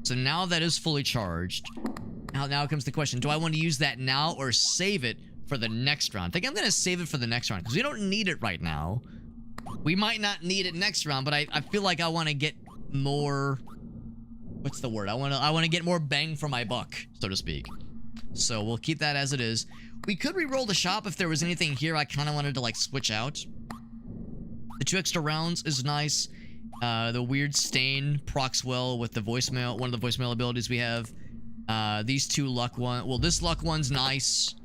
So now that is fully charged. Now comes the question: do I want to use that now or save it for the next round? I think I'm gonna save it for the next round because we don't need it right now. We might not need it next round, but I feel like I want to get more. What's the word? I want to get more bang for my buck, so to speak. So we'll keep that as it is. We could re-roll the shop if there was anything here I kind of wanted to like switch out. The 2 extra rounds is nice. The weird stain procs well with the voicemail, one of the voicemail abilities we have. These 2 luck one. Well, this luck one's nice.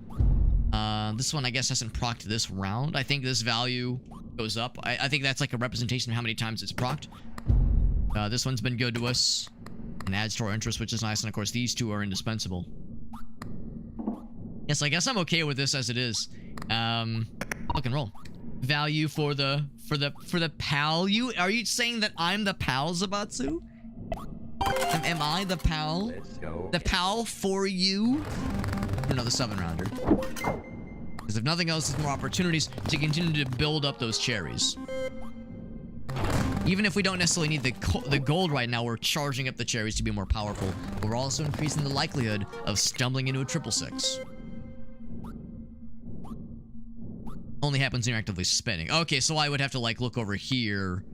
This one I guess hasn't procced this round. I think this value goes up. I think that's like a representation of how many times it's procced. This one's been good to us and adds to our interest, which is nice. And of course, these 2 are indispensable. Yes, I guess I'm okay with this as it is. Look and roll. Value for the pal. Are you saying that I'm the pal, Zabatsu? Am I the pal? Let's go. The pal for you? Another 7-rounder. Because if nothing else, there's more opportunities to continue to build up those cherries. Even if we don't necessarily need the gold right now, we're charging up the cherries to be more powerful. But we're also increasing the likelihood of stumbling into a 666. Only happens when you're actively spending. Okay, so I would have to like look over here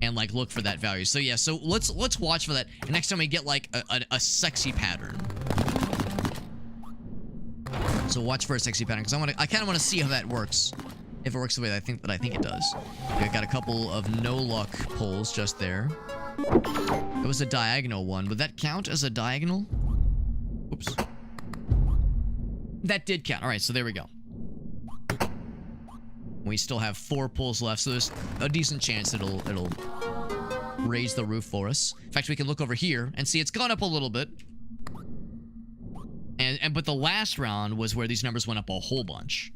and like look for that value. So yeah, so let's watch for that. And next time we get like a sexy pattern. So watch for a sexy pattern because I kind of want to see how that works. If it works the way that I think it does. We got a couple of no luck pulls just there. It was a diagonal one. Would that count as a diagonal? Oops. That did count. All right, so there we go. We still have 4 pulls left, so there's a decent chance it'll raise the roof for us. In fact, we can look over here and see it's gone up a little bit. But the last round was where these numbers went up a whole bunch.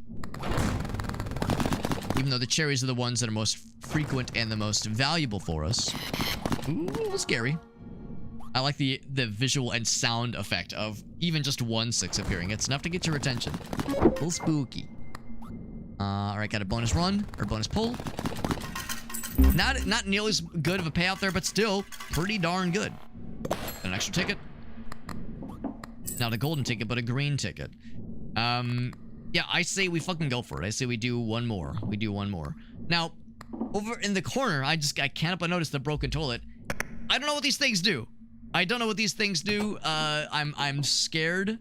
Even though the cherries are the ones that are most frequent and the most valuable for us. Ooh, a little scary. I like the visual and sound effect of even just 1 6 appearing. It's enough to get your attention. A little spooky. Alright, got a bonus run, or bonus pull. Not nearly as good of a payout there, but still pretty darn good. An extra ticket. Not a golden ticket, but a green ticket. Yeah, I say we fucking go for it. I say we do one more. We do one more. Now, over in the corner, I can't help but notice the broken toilet. I don't know what these things do. I don't know what these things do. I'm scared.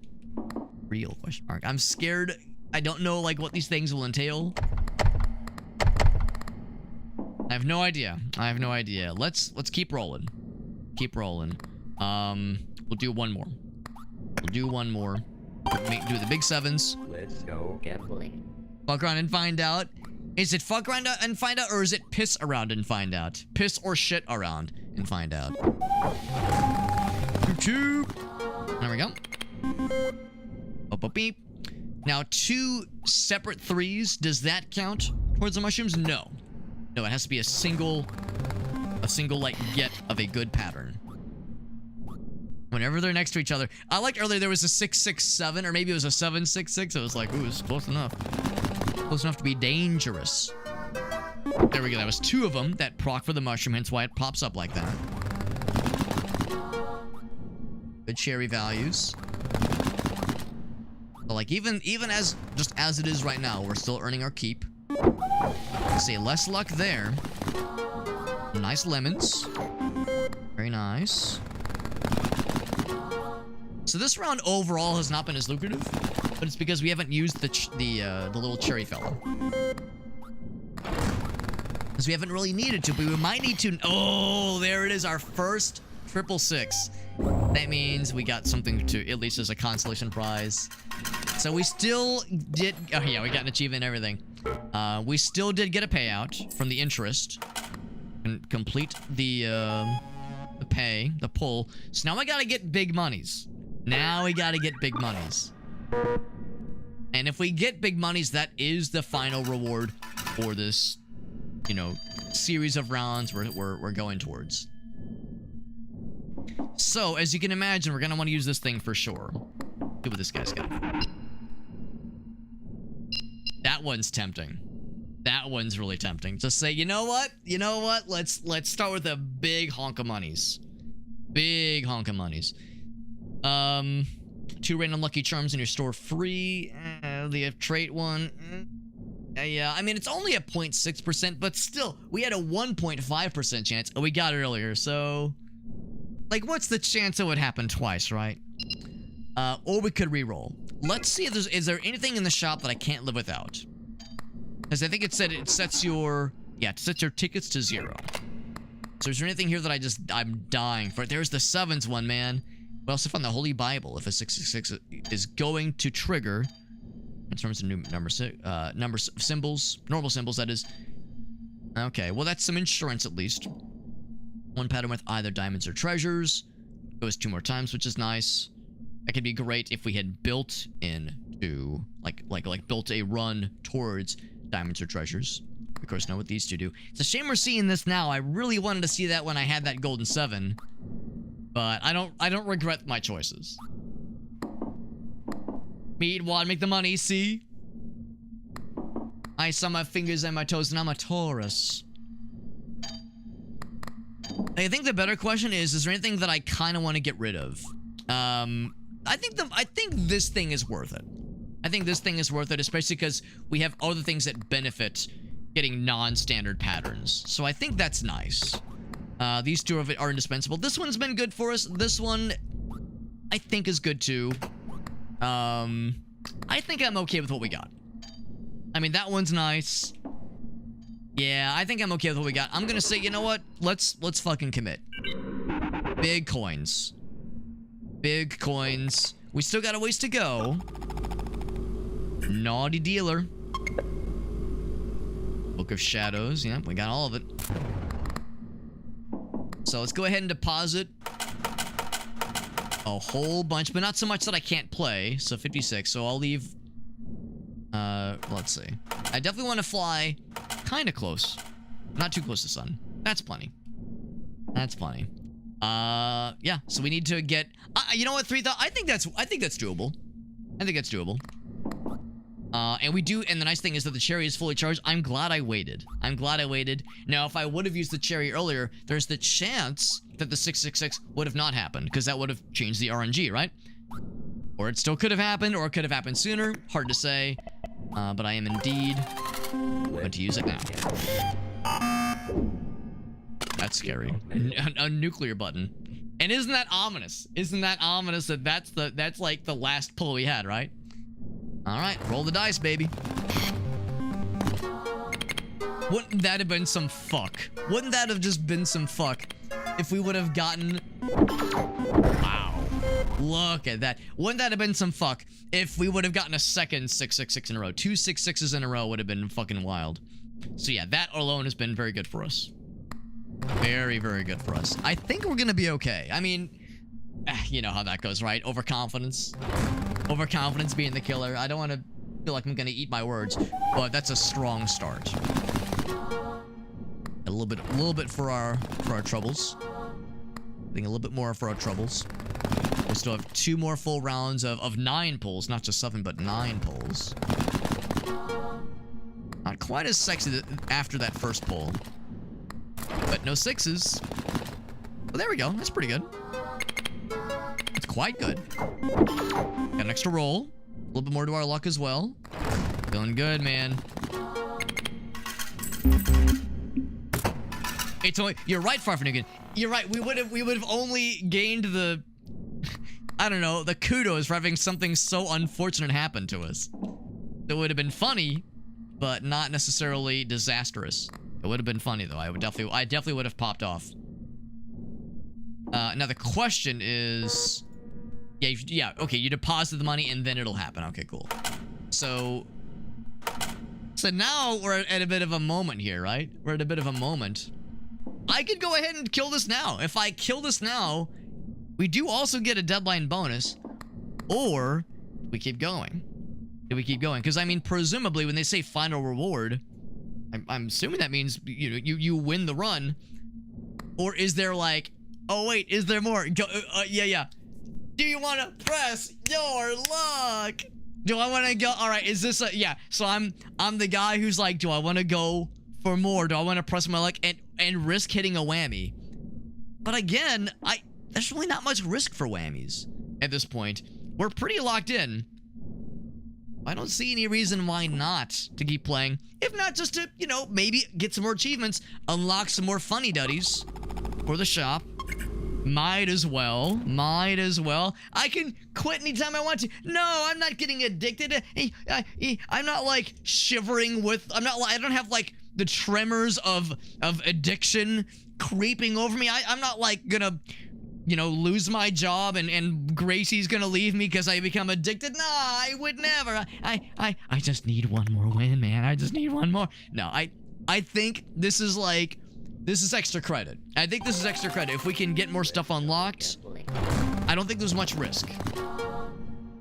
Real question mark. I'm scared. I don't know like what these things will entail. I have no idea. I have no idea. Let's keep rolling. Keep rolling. We'll do one more. We'll do one more. Do the big 7s. Let's go gambling. Fuck around and find out. Is it fuck around and find out, or is it piss around and find out? Piss or shit around and find out. There we go. Beep. Now, 2 separate 3s. Does that count towards the mushrooms? No. No, it has to be a single like get of a good pattern. Whenever they're next to each other. I like earlier there was a 667, or maybe it was a 766. It was like, ooh, it's close enough. Close enough to be dangerous. There we go. That was 2 of them that proc for the mushroom, hence why it pops up like that. Good cherry values. But like even as just as it is right now, we're still earning our keep. See, less luck there. Nice lemons. Very nice. So this round overall has not been as lucrative, but it's because we haven't used the little cherry fella. Because we haven't really needed to, but we might need to. Oh, there it is, our first Triple six. That means we got something to, at least as a consolation prize. So we still did, oh yeah, we got an achievement and everything. We still did get a payout from the interest. And complete the pull. So now I gotta get big monies. Now we gotta get big monies. And if we get big monies, that is the final reward for this, you know, series of rounds we're going towards. So, as you can imagine, we're gonna want to use this thing for sure. See what this guy's got. That one's tempting. That one's really tempting. Just say, you know what? You know what? Let's start with a big honk of monies. Big honk of monies. 2 random lucky charms in your store free. The trait one. Yeah, I mean, it's only a 0.6%, but still, we had a 1.5% chance. Oh, we got it earlier, so... Like, what's the chance it would happen twice, right? Or we could re-roll. Let's see if there's... Is there anything in the shop that I can't live without? Because I think it said it sets your... Yeah, it sets your tickets to 0. So is there anything here that I'm dying for? There's the 7s one, man. We also found the Holy Bible. If a 666 is going to trigger... In terms of number symbols, normal symbols, that is. Okay, well, that's some insurance at least. 1 pattern with either diamonds or treasures. Goes 2 more times, which is nice. That could be great if we had built into, like built a run towards diamonds or treasures. Of course, know what these two do. It's a shame we're seeing this now. I really wanted to see that when I had that golden 7, but I don't regret my choices. Meat, wad, make the money, see? Ice on my fingers and my toes, and I'm a Taurus. I think the better question is there anything that I kind of want to get rid of? I think this thing is worth it. I think this thing is worth it, especially because we have other things that benefit getting non-standard patterns. So I think that's nice. These two are indispensable. This one's been good for us. This one, I think, is good too. I think I'm okay with what we got. I mean, that one's nice. Yeah, I think I'm okay with what we got. I'm gonna say, you know what? Let's fucking commit. Big coins. Big coins. We still got a ways to go. Naughty dealer. Book of Shadows. Yeah, we got all of it. So let's go ahead and deposit a whole bunch, but not so much that I can't play. So 56. So I'll leave. Let's see. I definitely want to fly kind of close. Not too close to sun. That's plenty. That's plenty. Yeah. So we need to get. You know what? 3,000. I think that's doable. I think that's doable. And we do. And the nice thing is that the cherry is fully charged. I'm glad I waited. I'm glad I waited. Now, if I would have used the cherry earlier, there's the chance that the 666 would have not happened, because that would have changed the RNG, right? Or it still could have happened, or it could have happened sooner. Hard to say. But I am indeed going to use it now. That's scary. A nuclear button. And isn't that ominous? Isn't that ominous that that's like the last pull we had, right? All right, roll the dice, baby. Wouldn't that have been some fuck? Wouldn't that have just been some fuck if we would have gotten... Wow. Look at that. Wouldn't that have been some fuck if we would have gotten a second 666 in a row? 2 666s in a row would have been fucking wild. So yeah, that alone has been very good for us. Very, very good for us. I think we're gonna be okay. I mean, you know how that goes, right? Overconfidence. Overconfidence being the killer. I don't want to feel like I'm gonna eat my words, but that's a strong start. A little bit for our troubles. I think a little bit more for our troubles. We still have 2 more full rounds of 9 pulls, not just 7, but 9 pulls. Not quite as sexy after that first pull, but no 6s. Well, there we go. That's pretty good. It's quite good. Got an extra roll. A little bit more to our luck as well. Feeling good, man. It's only, you're right, Farfanugan. You're right. We would have only gained the, I don't know, the kudos for having something so unfortunate happen to us. It would have been funny, but not necessarily disastrous. It would have been funny though. I definitely would have popped off. Now the question is, yeah, okay, you deposit the money and then it'll happen. Okay, cool. So now we're at a bit of a moment here, right? We're at a bit of a moment. I could go ahead and kill this now. If I kill this now, we do also get a deadline bonus, or we keep going. Do we keep going? Because I mean, presumably when they say final reward, I'm assuming that means you win the run. Or is there like, oh wait, is there more? Go, yeah. Do you want to press your luck? Do I want to go? All right, is this a, yeah. So I'm the guy who's like, do I want to go for more? Do I want to press my luck and risk hitting a whammy? But again, there's really not much risk for whammies at this point. We're pretty locked in. I don't see any reason why not to keep playing. If not just to, maybe get some more achievements, unlock some more funny duddies for the shop. Might as well. I can quit anytime I want to. No, I'm not getting addicted. I'm not like shivering with, I don't have like the tremors of addiction creeping over me. I'm not like gonna, lose my job and Gracie's gonna leave me because I become addicted. Nah, I would never. I just need one more win, man. I just need one more. No, I think this is extra credit. I think this is extra credit. If we can get more stuff unlocked, I don't think there's much risk.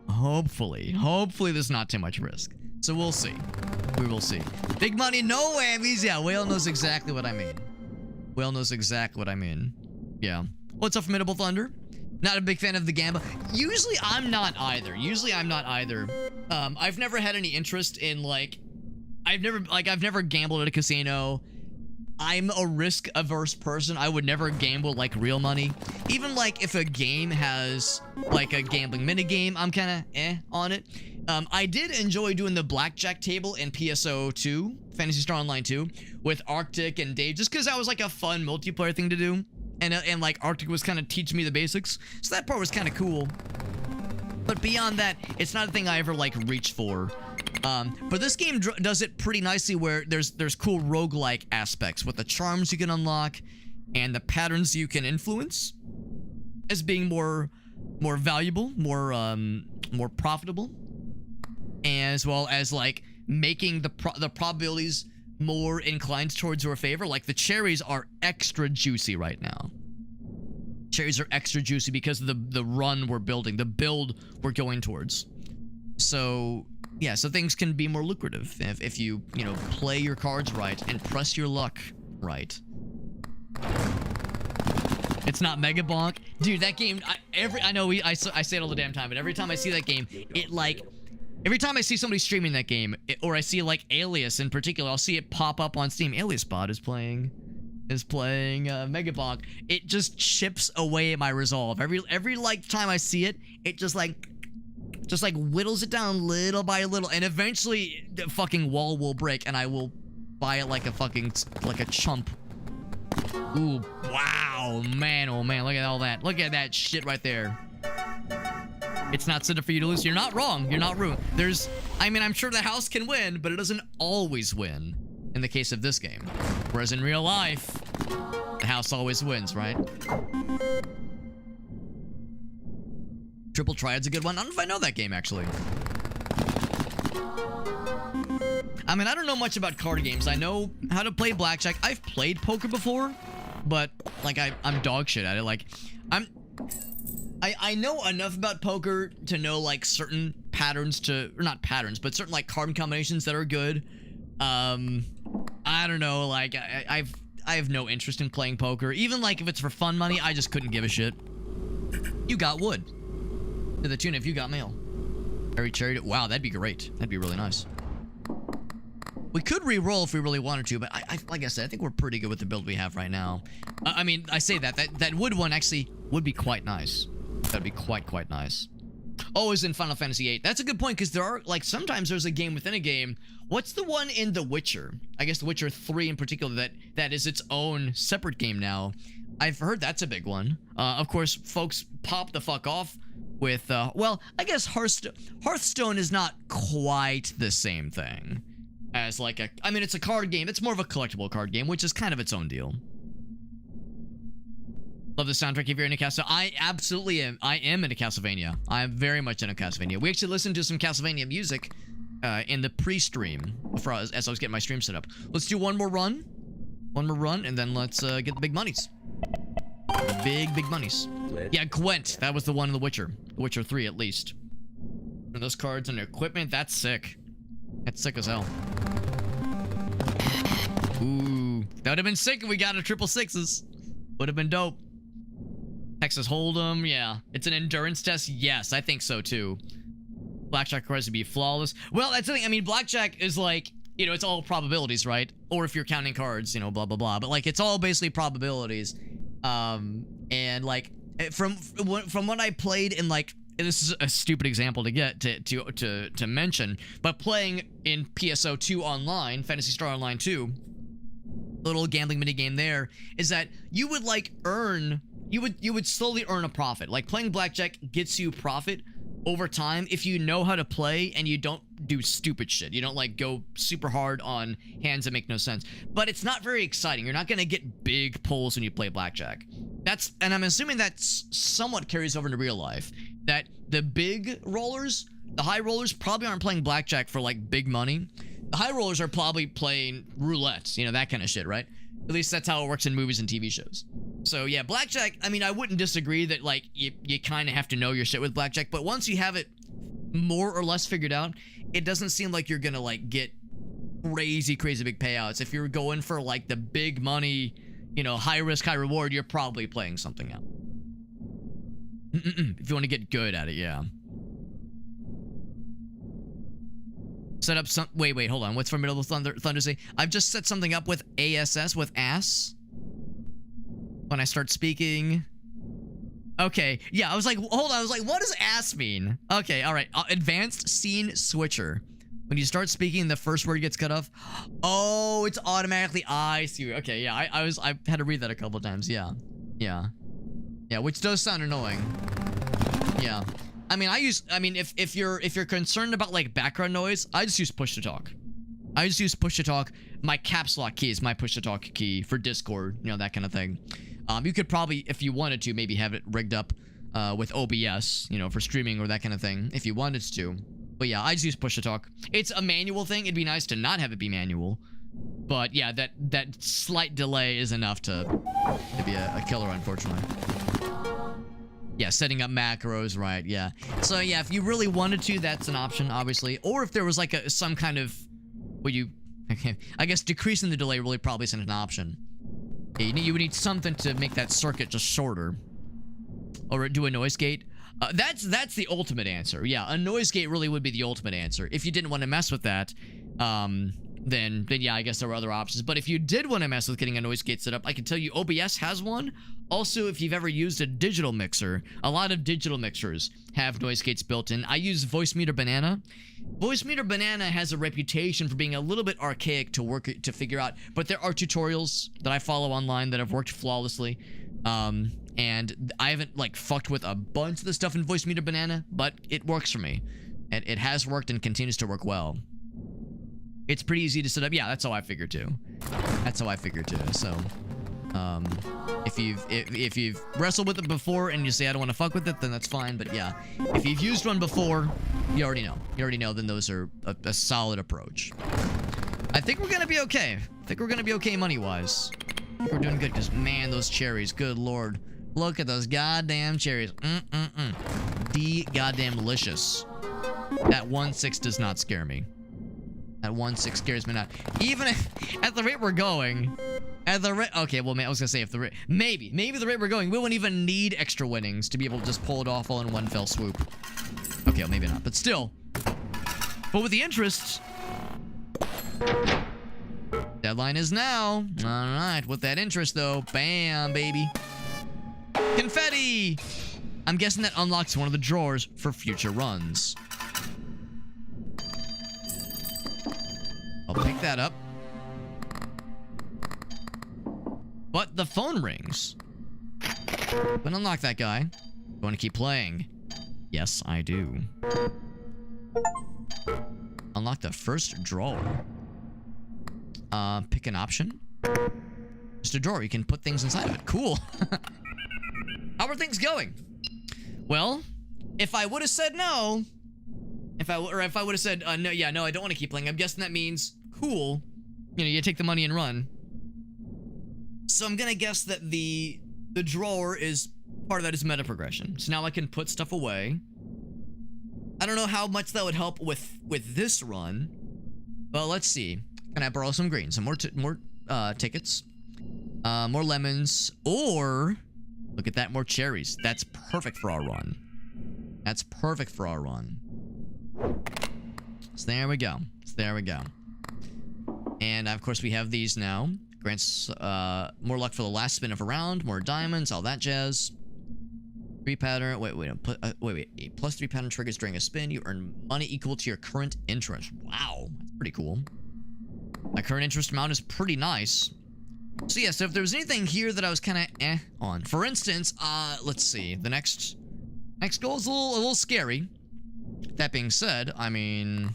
Hopefully there's not too much risk. So we'll see. We will see. Big money, no whammies. Yeah, Whale knows exactly what I mean. Yeah. What's up, Formidable Thunder? Not a big fan of the gamble. Usually I'm not either. I've never had any interest in I've never gambled at a casino. I'm a risk-averse person. I would never gamble real money. Even if a game has a gambling minigame, I'm kind of on it. I did enjoy doing the blackjack table in PSO 2, Phantasy Star Online 2, with Arctic and Dave, just because that was a fun multiplayer thing to do. And Arctic was kind of teaching me the basics, so that part was kind of cool. But beyond that, it's not a thing I ever reach for. But this game does it pretty nicely, where there's cool roguelike aspects with the charms you can unlock and the patterns you can influence as being more valuable, more profitable, as well as making the probabilities more inclined towards your favor. The cherries are extra juicy right now. Cherries are extra juicy because of the run we're building, the build we're going towards. So yeah, so things can be more lucrative if you play your cards right and press your luck right. It's not Mega Bonk, dude. That game, I say it all the damn time, but every time I see that game, every time I see somebody streaming that game, or I see Alias in particular, I'll see it pop up on Steam. Alias Bot is playing Mega Bonk. It just chips away at my resolve. Every time I see it, it just whittles it down little by little, and eventually the fucking wall will break, and I will buy it like a chump. Ooh, wow, man, oh man, look at all that. Look at that shit right there. It's not set up for you to lose. You're not wrong. You're not ruined. I'm sure the house can win, but it doesn't always win in the case of this game. Whereas in real life, the house always wins, right? Triple Triad's a good one. I don't know if I know that game, actually. I don't know much about card games. I know how to play blackjack. I've played poker before, but I'm dog shit at it. I know enough about poker to know certain patterns or not patterns, but certain card combinations that are good. I don't know, I have no interest in playing poker. Even if it's for fun money, I just couldn't give a shit. You got wood. To the tune if you got mail. Harry Cherry. Wow, that'd be great. That'd be really nice. We could re-roll if we really wanted to, but like I said, I think we're pretty good with the build we have right now. I say that wood one actually would be quite nice. That'd be quite nice. Oh, is in Final Fantasy VIII. That's a good point, because there are sometimes there's a game within a game. What's the one in The Witcher? I guess The Witcher 3 in particular that is its own separate game now. I've heard that's a big one. Of course, folks pop the fuck off with well, I guess Hearthstone is not quite the same thing as it's a card game. It's more of a collectible card game, which is kind of its own deal. Love the soundtrack if you're into Castlevania. I absolutely am. I am into Castlevania. I am very much into Castlevania. We actually listened to some Castlevania music in the pre-stream as I was getting my stream set up. Let's do one more run. One more run, and then let's get the big monies. The big monies. Yeah, Gwent. That was the one in The Witcher. The Witcher 3, at least. And those cards and equipment, that's sick. That's sick as hell. Ooh. That would have been sick if we got a triple sixes. Would have been dope. Texas Hold'em, yeah. It's an endurance test? Yes, I think so too. Blackjack requires to be flawless. Well, that's the thing. I mean, blackjack is like, you know, it's all probabilities, right? Or if you're counting cards, you know, blah, blah, blah. But like, it's all basically probabilities. And like, from what I played in like, and this is a stupid example to get to mention, but playing in PSO 2 online, Phantasy Star Online 2, little gambling mini game there, is that you would like earn, you would slowly earn a profit. Like playing blackjack gets you profit over time if you know how to play and you don't do stupid shit. You don't like go super hard on hands that make no sense. But it's not very exciting. You're not gonna get big pulls when you play blackjack. And I'm assuming that somewhat carries over into real life. That the big rollers, the high rollers, probably aren't playing blackjack for like big money. The high rollers are probably playing roulette, you know, that kind of shit, right? At least that's how it works in movies and TV shows. So yeah, blackjack, I mean, I wouldn't disagree that like you kind of have to know your shit with blackjack, but once you have it more or less figured out, it doesn't seem like you're gonna like get crazy big payouts. If you're going for like the big money, you know, high risk, high reward, you're probably playing something out. If you want to get good at it, yeah. Set up some, wait, hold on. What's for Middle of Thunder say? I've just set something up with ASS, with ass. When I start speaking. Okay, yeah, I was like, hold on, I was like, what does ass mean? Okay, all right, advanced scene switcher. When you start speaking, the first word gets cut off. Oh, it's automatically, I see. Okay, yeah, I had to read that a couple times, yeah. Yeah, which does sound annoying. Yeah. I mean, if you're concerned about like background noise, I just use push to talk. I just use push to talk. My caps lock key is my push to talk key for Discord, you know, that kind of thing. You could probably, if you wanted to, maybe have it rigged up with OBS, you know, for streaming or that kind of thing, if you wanted to. But yeah, I just use push to talk. It's a manual thing. It'd be nice to not have it be manual. But yeah, that slight delay is enough to be a killer, unfortunately. Yeah, setting up macros, right, yeah. So yeah, if you really wanted to, that's an option, obviously. Or if there was like some kind of, I guess decreasing the delay really probably isn't an option. You would need something to make that circuit just shorter. Or do a noise gate. That's the ultimate answer. Yeah, a noise gate really would be the ultimate answer. If you didn't want to mess with that, then yeah, I guess there were other options. But if you did want to mess with getting a noise gate set up, I can tell you OBS has one. Also, if you've ever used a digital mixer, a lot of digital mixers have noise gates built in. I use Voicemeeter Banana. Voicemeeter Banana has a reputation for being a little bit archaic to figure out, but there are tutorials that I follow online that have worked flawlessly. And I haven't like fucked with a bunch of the stuff in Voicemeeter Banana, but it works for me. And it has worked and continues to work well. It's pretty easy to set up. Yeah, that's how I figured too. So, if you've wrestled with it before and you say I don't want to fuck with it, then that's fine. But yeah, if you've used one before, you already know. Then those are a solid approach. I think we're gonna be okay. Money-wise. I think we're doing good because man, those cherries. Good lord, look at those goddamn cherries. Goddamn delicious. That 1-6 does not scare me. That 1-6 scares me not. Even if, at the rate we're going, okay, well, I was gonna say if the rate, maybe the rate we're going, we won't even need extra winnings to be able to just pull it off all in one fell swoop. Okay, well, maybe not, but still. But with the interest, deadline is now. All right, with that interest though, bam, baby. Confetti! I'm guessing that unlocks one of the drawers for future runs. I'll pick that up. But the phone rings. I'm gonna unlock that guy. I want to keep playing. Yes, I do. Unlock the first drawer. Pick an option. Just a drawer. You can put things inside of it. Cool. how are things going? Well, if I would have said no, if I would have said no, yeah, no, I don't want to keep playing, I'm guessing that means cool. You know, you take the money and run. So I'm gonna guess that the drawer is part of that is meta progression. So now I can put stuff away. I don't know how much that would help with this run, but let's see. Can I borrow some green? Some more tickets, more lemons, or look at that, more cherries. That's perfect for our run. That's perfect for our run. So there we go. So there we go. And of course we have these now. Grants more luck for the last spin of a round, more diamonds, all that jazz. 3 pattern. Wait. A +3 pattern triggers during a spin. You earn money equal to your current interest. Wow, that's pretty cool. My current interest amount is pretty nice. So yeah, so if there was anything here that I was kind of on, for instance, let's see. The next goal is a little scary. That being said, I mean,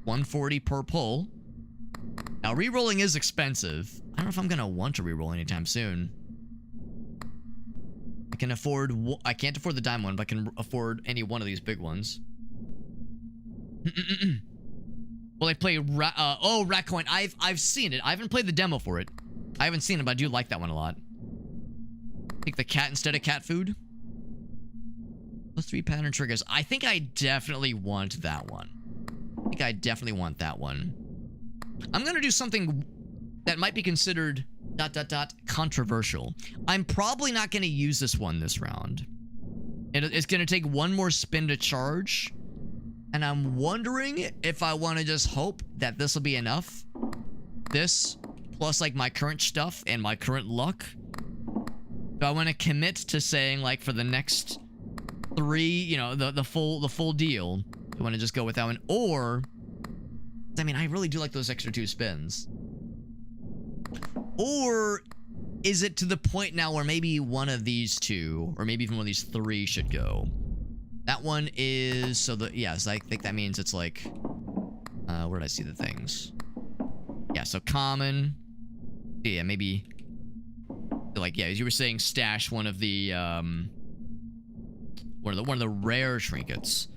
140 per pull. Now, rerolling is expensive. I don't know if I'm gonna want to reroll anytime soon. I can't afford the diamond one, but I can afford any one of these big ones. Well, I play Rat Coin. I've seen it. I haven't played the demo for it. I haven't seen it, but I do like that one a lot. Take the cat instead of cat food. +3 pattern triggers. I think I definitely want that one. I think I definitely want that one. I'm gonna do something that might be considered ... controversial. I'm probably not gonna use this one this round. It's gonna take one more spin to charge, and I'm wondering if I want to just hope that this will be enough. This plus like my current stuff and my current luck. Do I want to commit to saying like for the next 3, you know, the full deal? Do I want to just go with that one, or I mean, I really do like those extra 2 spins. Or is it to the point now where maybe one of these 2, or maybe even one of these 3 should go? That one is, so I think that means it's like, where did I see the things? Yeah, so common. Yeah, maybe, like, yeah, as you were saying, stash one of the, one of the rare trinkets.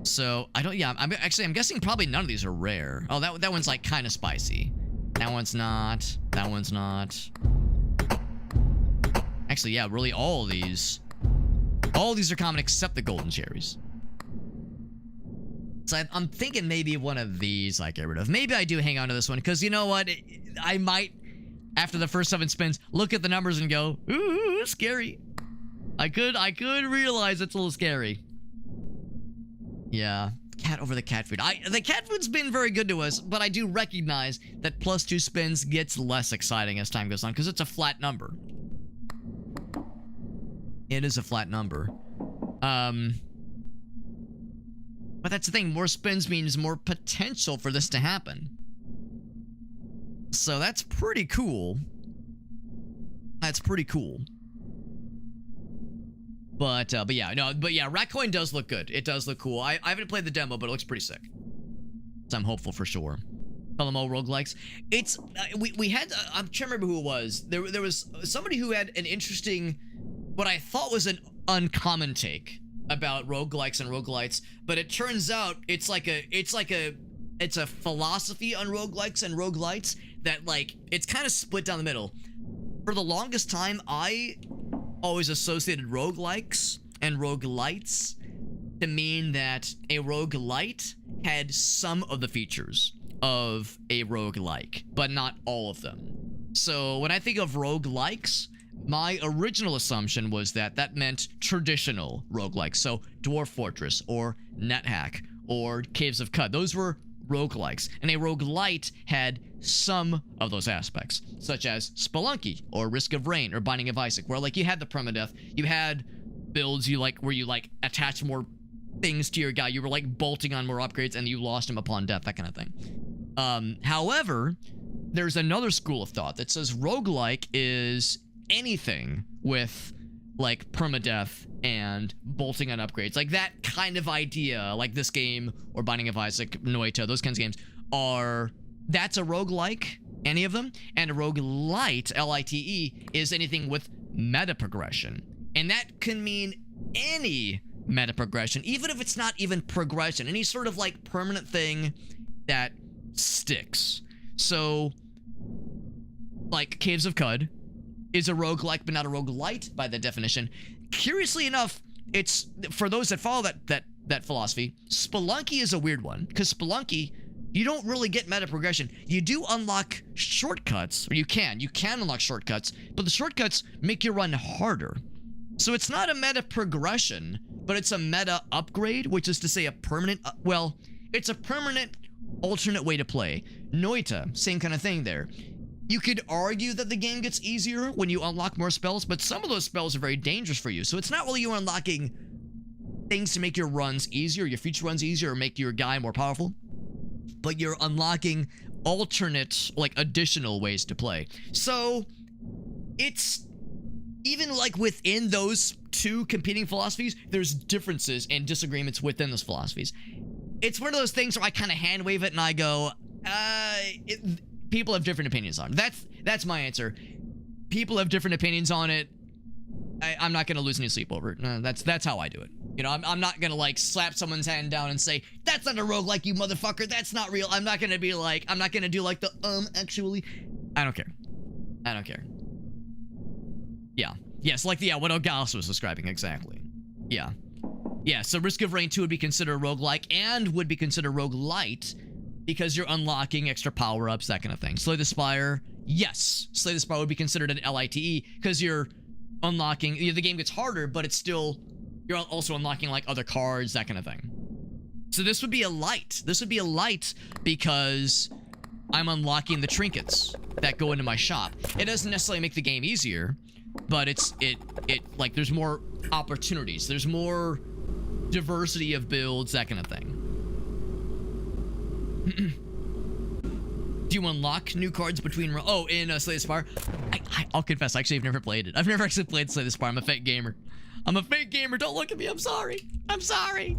So, I'm guessing probably none of these are rare. Oh, that one's like kind of spicy. That one's not. That one's not. Actually, yeah, really all of these are common except the golden cherries. So I'm thinking maybe one of these I get rid of. Maybe I do hang on to this one, because you know what? I might, after the first 7 spins, look at the numbers and go, ooh, scary. I could realize it's a little scary. Yeah, cat over the cat food. The cat food's been very good to us, but I do recognize that +2 spins gets less exciting as time goes on, because it's a flat number. It is a flat number. But that's the thing, more spins means more potential for this to happen. So that's pretty cool. That's pretty cool. But yeah, Rat Coin does look good. It does look cool. I haven't played the demo, but it looks pretty sick. So I'm hopeful for sure. LMO roguelikes. It's, we had, I'm trying to remember who it was. There was somebody who had an interesting, what I thought was an uncommon take about roguelikes and roguelites, but it turns out it's a philosophy on roguelikes and roguelites that, like, it's kind of split down the middle. For the longest time, I always associated roguelikes and roguelites to mean that a roguelite had some of the features of a roguelike, but not all of them. So when I think of roguelikes, my original assumption was that that meant traditional roguelikes. So Dwarf Fortress or NetHack or Caves of Cud. Those were roguelikes. And a roguelite had some of those aspects, such as Spelunky or Risk of Rain or Binding of Isaac, where, like, you had the permadeath, you had builds where you attach more things to your guy, you were like bolting on more upgrades and you lost him upon death, that kind of thing. However, there's another school of thought that says roguelike is anything with, like, permadeath and bolting on upgrades. Like, that kind of idea, like this game or Binding of Isaac, Noita, those kinds of games that's a roguelike, any of them. And a roguelite, L-I-T-E, is anything with meta progression. And that can mean any meta progression, even if it's not even progression, any sort of like permanent thing that sticks. So, like Caves of Cud is a roguelike, but not a roguelite by the definition. Curiously enough, it's for those that follow that philosophy, Spelunky is a weird one, because Spelunky, you don't really get meta progression. You do unlock shortcuts, or you can unlock shortcuts, but the shortcuts make you run harder. So it's not a meta progression, but it's a meta upgrade, which is to say a permanent, well, it's a permanent alternate way to play. Noita, same kind of thing there. You could argue that the game gets easier when you unlock more spells, but some of those spells are very dangerous for you. So it's not really you unlocking things to make your runs easier, your future runs easier, or make your guy more powerful, but you're unlocking alternate, like additional ways to play. So it's even like within those two competing philosophies, there's differences and disagreements within those philosophies. It's one of those things where I kind of hand wave it and I go, people have different opinions on it. That's my answer. People have different opinions on it. I'm not gonna lose any sleep over it. That's how I do it. You know, I'm not gonna like slap someone's hand down and say, that's not a roguelike, you motherfucker, that's not real. I'm not gonna be like, I'm not gonna do like the, actually. I don't care. I don't care. Yeah. Yes, like, yeah, what Ogalis was describing, exactly. Yeah. Yeah, so Risk of Rain 2 would be considered a roguelike and would be considered roguelite because you're unlocking extra power-ups, that kind of thing. Slay the Spire, yes. Slay the Spire would be considered an LITE because you're unlocking, the game gets harder, but it's still, you're also unlocking like other cards, that kind of thing. So this would be a light. This would be a light because I'm unlocking the trinkets that go into my shop. It doesn't necessarily make the game easier, but it like there's more opportunities. There's more diversity of builds, that kind of thing. Do you unlock new cards between... Oh, in Slay the Spire? I'll confess, actually, I've never played it. I've never actually played Slay the Spire. I'm a fake gamer. I'm a fake gamer. Don't look at me. I'm sorry. I'm sorry.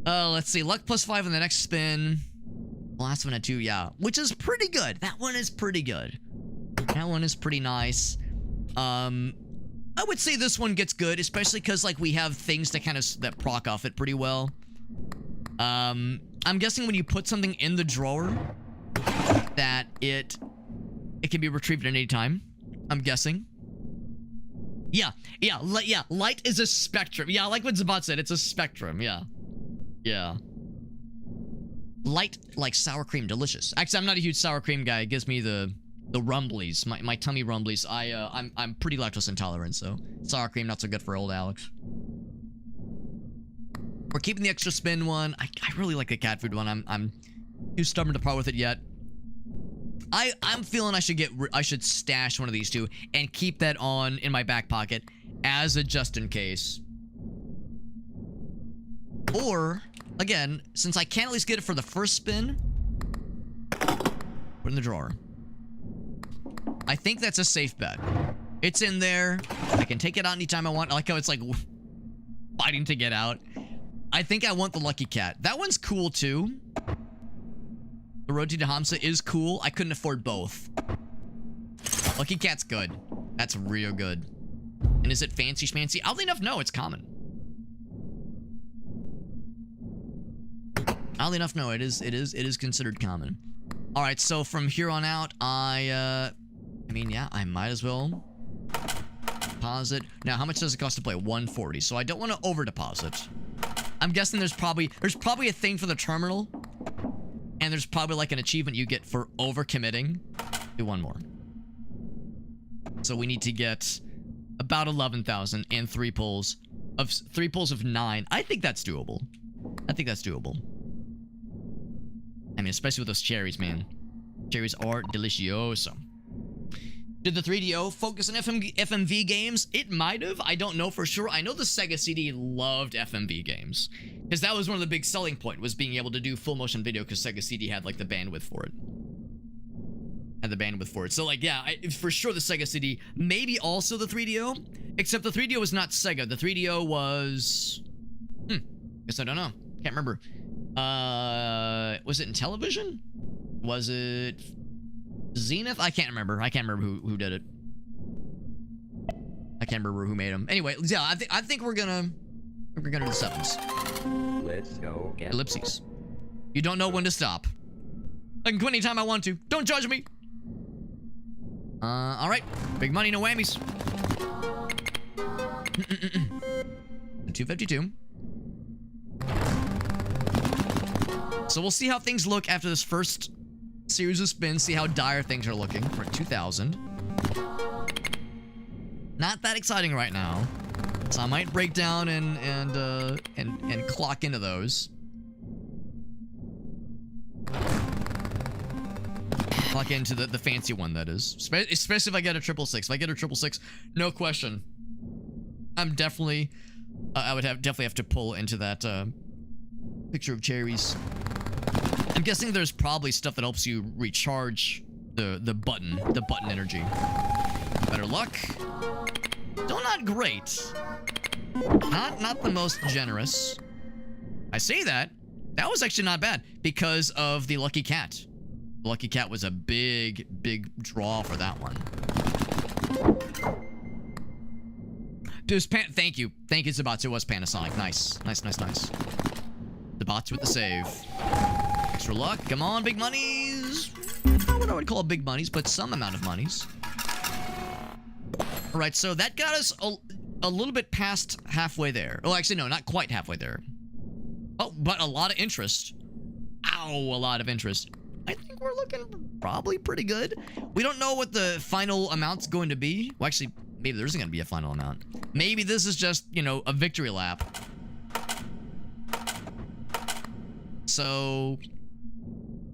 Let's see. Luck +5 on the next spin. Last one at 2, yeah. Which is pretty good. That one is pretty good. That one is pretty nice. I would say this one gets good, especially because, like, we have things that kind of... that proc off it pretty well. I'm guessing when you put something in the drawer, that it can be retrieved at any time. I'm guessing. Yeah, light is a spectrum. Yeah, like what Zabat said, it's a spectrum, yeah. Yeah. Light, like sour cream, delicious. Actually, I'm not a huge sour cream guy. It gives me the rumblies, my tummy rumblies. I'm pretty lactose intolerant, so sour cream not so good for old Alex. We're keeping the extra spin one. I really like the cat food one. I'm too stubborn to part with it yet. I'm feeling I should stash one of these two and keep that on in my back pocket as a just in case. Or again, since I can't at least get it for the first spin, put it in the drawer. I think that's a safe bet. It's in there. I can take it out anytime I want. I like how it's like fighting to get out. I think I want the Lucky Cat. That one's cool too. The Roti de Hamza is cool. I couldn't afford both. Lucky Cat's good. That's real good. And is it fancy schmancy? Oddly enough, no, it's common. Oddly enough, no, it is considered common. All right, so from here on out, I mean, yeah, I might as well deposit. Now, how much does it cost to play? 140. So I don't want to over deposit. I'm guessing there's probably a thing for the terminal, and there's probably like an achievement you get for overcommitting. Do one more. So we need to get about 11,000 and 3 pulls of 9. I think that's doable. I think that's doable. I mean, especially with those cherries, man. Cherries are delicioso. Did the 3DO focus on FMV games? It might have. I don't know for sure. I know the Sega CD loved FMV games, because that was one of the big selling point, was being able to do full motion video, because Sega CD had like the bandwidth for it. So like, yeah, for sure the Sega CD, maybe also the 3DO, except the 3DO was not Sega. The 3DO was, guess I don't know. Can't remember. Was it in television? Was it Zenith? I can't remember. Who did it. I can't remember who made them. Anyway, yeah, I think we're gonna do the 7s. Let's go gambling. Ellipses. You don't know when to stop. I can quit anytime I want to. Don't judge me. All right. Big money, no whammies. 252. So we'll see how things look after this first series of spins. See how dire things are looking. We're at 2,000. Not that exciting right now. So I might break down and clock into those. Clock into the fancy one, that is. Especially if I get a 666. If I get a 666, no question. I'm definitely... I would definitely have to pull into that picture of cherries. I'm guessing there's probably stuff that helps you recharge the button energy. Better luck. Still not great. Not the most generous. I say that. That was actually not bad because of the lucky cat. The lucky cat was a big draw for that one. Dude, thank you. Thank you, Zabatsu. It was Panasonic. Nice. Nice. Zabatsu with the save. Extra luck. Come on, big monies. Not what I would call big monies, but some amount of monies. All right, so that got us a little bit past halfway there. Oh, actually, no, not quite halfway there. Oh, but a lot of interest. Ow, a lot of interest. I think we're looking probably pretty good. We don't know what the final amount's going to be. Well, actually, maybe there isn't going to be a final amount. Maybe this is just, you know, a victory lap. So,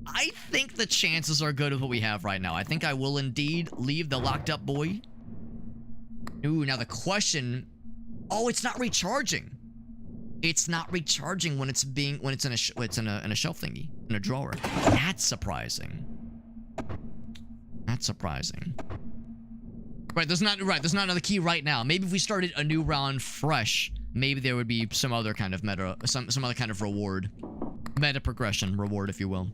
I think the chances are good with what we have right now. I think I will indeed leave the locked up boy. Ooh, now the question... Oh, it's not recharging. It's not recharging when it's in a shelf thingy, in a drawer. That's surprising. That's surprising. Right, there's not another key right now. Maybe if we started a new round fresh, maybe there would be some other kind of meta, some other kind of reward. Meta progression reward, if you will.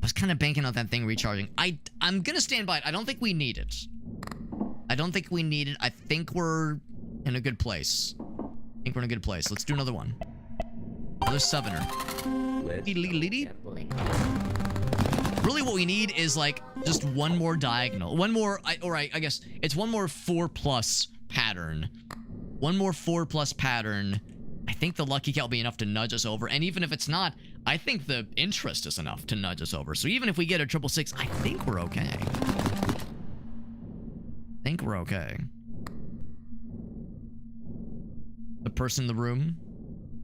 I was kind of banking on that thing recharging. I'm gonna stand by it. I don't think we need it. I don't think we need it. I think we're in a good place. I think we're in a good place. Let's do another one. Another 7er. Really what we need is like just one more diagonal. One more, I guess it's one more 4+ pattern. One more 4+ pattern. I think the lucky cat will be enough to nudge us over. And even if it's not, I think the interest is enough to nudge us over. So even if we get a 666, I think we're okay. I think we're okay. The person in the room?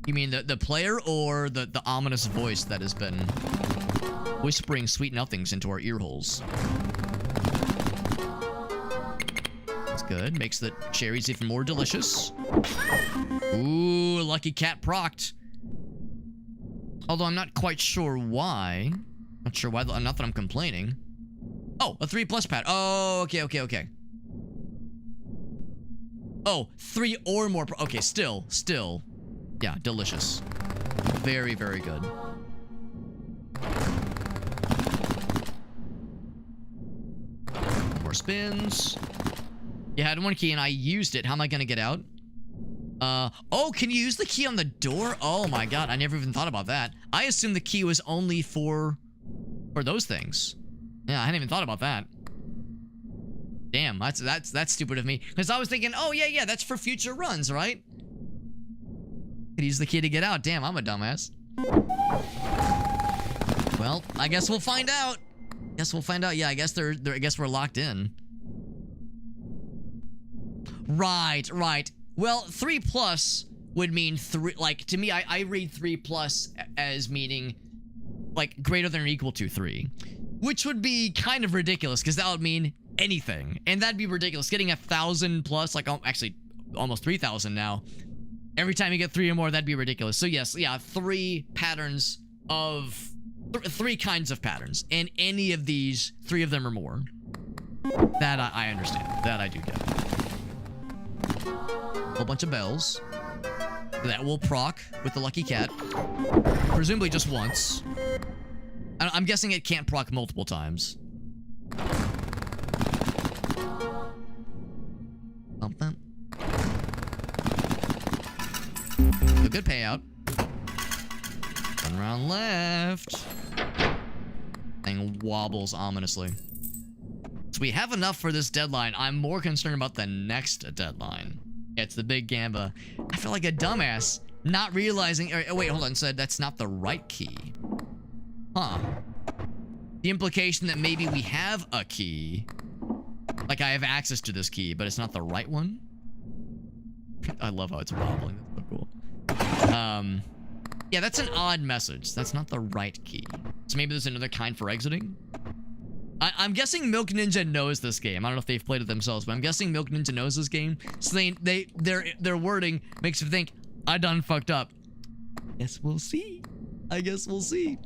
You mean the player or the ominous voice that has been whispering sweet nothings into our ear holes? That's good. Makes the cherries even more delicious. Ooh, lucky cat procced. Although I'm not quite sure why. Not sure why. Not that I'm complaining. Oh, a 3+ pad. Oh, okay. Oh, 3 or more. Okay, still. Yeah, delicious. Very, very good. More spins. You had one key and I used it. How am I gonna get out? Oh, can you use the key on the door? Oh my god, I never even thought about that. I assumed the key was only for those things. Yeah, I hadn't even thought about that. Damn, that's stupid of me. Because I was thinking, oh yeah, that's for future runs, right? Could use the key to get out. Damn, I'm a dumbass. Well, I guess we'll find out. Yeah, I guess we're locked in. Right. Well, 3+ would mean 3. Like to me, I read 3+ as meaning like greater than or equal to 3, which would be kind of ridiculous because that would mean anything, and that'd be ridiculous. Getting 1,000+, like actually almost 3,000 now. Every time you get 3 or more, that'd be ridiculous. So yes, yeah, 3 patterns of 3 kinds of patterns, and any of these, 3 of them or more. That I understand. That I do get. Whole bunch of bells. That will proc with the lucky cat. Presumably just once. I'm guessing it can't proc multiple times. Bump, bump. A good payout. One round left. Thing wobbles ominously. So we have enough for this deadline. I'm more concerned about the next deadline. It's the big gamba. I feel like a dumbass not realizing. Oh, wait, hold on. Said that's not the right key. Huh. The implication that maybe we have a key. Like I have access to this key, but it's not the right one. I love how it's wobbling. That's so cool. Yeah, that's an odd message. That's not the right key. So maybe there's another kind for exiting. I'm guessing Milk Ninja knows this game. I don't know if they've played it themselves, but I'm guessing Milk Ninja knows this game. So their wording makes you think I done fucked up. Guess we'll see. I guess we'll see.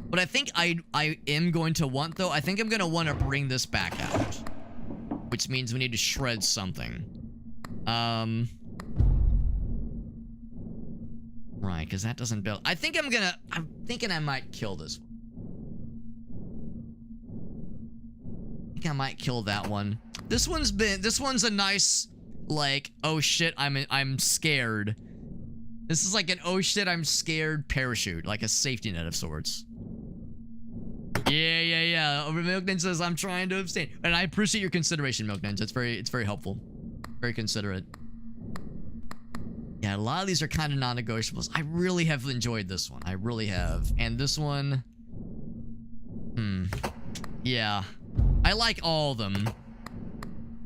What I think I am going to want though, I think I'm gonna want to bring this back out, which means we need to shred something. Right, because that doesn't build. I'm thinking I might kill this one. I think I might kill that one. This one's a nice, like, oh shit, I'm scared. This is like an oh shit, I'm scared parachute, like a safety net of sorts. Yeah. Milk Ninja says I'm trying to abstain, and I appreciate your consideration, Milk Ninja. It's very helpful, very considerate. Yeah, a lot of these are kind of non-negotiables. I really have enjoyed this one. I really have. And this one... Yeah. I like all of them.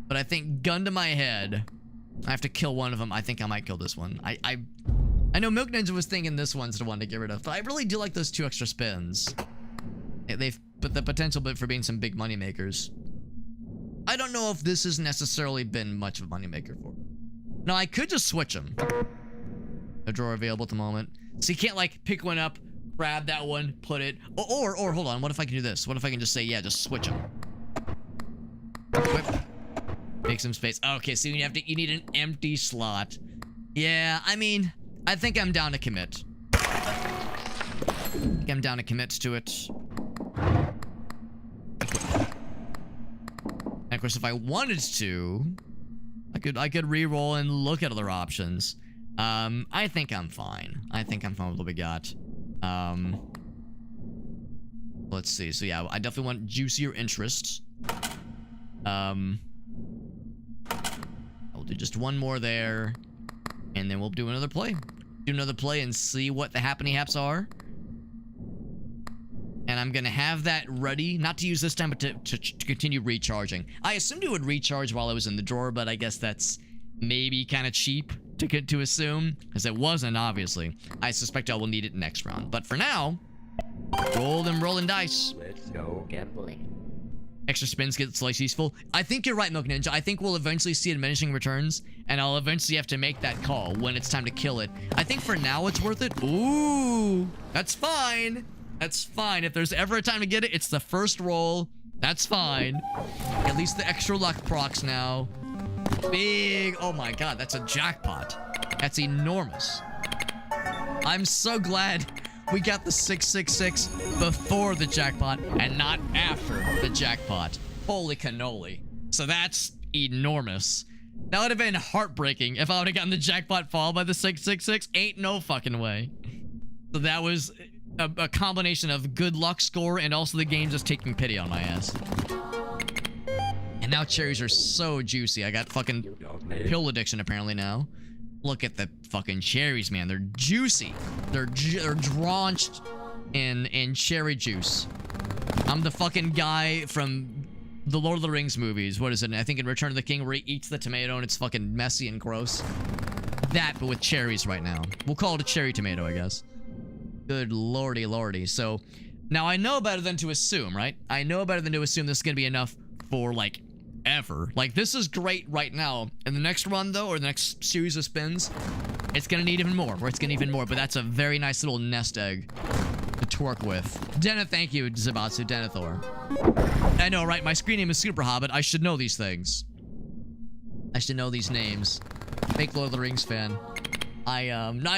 But I think gun to my head, I have to kill one of them. I think I might kill this one. I know Milk Ninja was thinking this one's the one to get rid of, but I really do like those 2 extra spins. They've put the potential bit for being some big money makers. I don't know if this has necessarily been much of a money maker for me. No, I could just switch them. No drawer available at the moment. So you can't like pick one up, grab that one, put it. Or hold on, what if I can do this? What if I can just say, yeah, just switch them. Equip. Make some space. Okay, so you need an empty slot. Yeah, I mean, I think I'm down to commit. I'm down to commit to it. And of course, if I wanted to, I could re-roll and look at other options. I think I'm fine. I think I'm fine with what we got. Let's see. So yeah, I definitely want juicier interest. I'll do just one more there, and then we'll do another play. Do another play and see what the happy haps are. And I'm gonna have that ready, not to use this time, but to continue recharging. I assumed it would recharge while I was in the drawer, but I guess that's maybe kind of cheap to assume, because it wasn't, obviously. I suspect I will need it next round. But for now, roll them rolling dice. Let's go gambling. Extra spins get slightly useful. I think you're right, Milk Ninja. I think we'll eventually see diminishing returns, and I'll eventually have to make that call when it's time to kill it. I think for now it's worth it. Ooh, that's fine. That's fine. If there's ever a time to get it, it's the first roll. That's fine. At least the extra luck procs now. Big. Oh my god, that's a jackpot. That's enormous. I'm so glad we got the 666 before the jackpot and not after the jackpot. Holy cannoli. So that's enormous. That would have been heartbreaking if I would have gotten the jackpot followed by the 666. Ain't no fucking way. So that was a combination of good luck score and also the game just taking pity on my ass. And now cherries are so juicy. I got fucking pill addiction apparently now. Look at the fucking cherries, man. They're juicy. They're drenched in cherry juice. I'm the fucking guy from the Lord of the Rings movies. What is it? I think in Return of the King where he eats the tomato and it's fucking messy and gross. That, but with cherries right now. We'll call it a cherry tomato, I guess. Good lordy lordy. So now I know better than to assume, right? I know better than to assume this is gonna be enough for like ever. Like this is great right now. In the next run though, or the next series of spins, it's gonna need even more, or it's gonna need even more, but that's a very nice little nest egg to twerk with. Deneth, thank you, Zabatsu, Denethor. I know, right? My screen name is Super Hobbit. I should know these things. I should know these names. Fake Lord of the Rings fan. I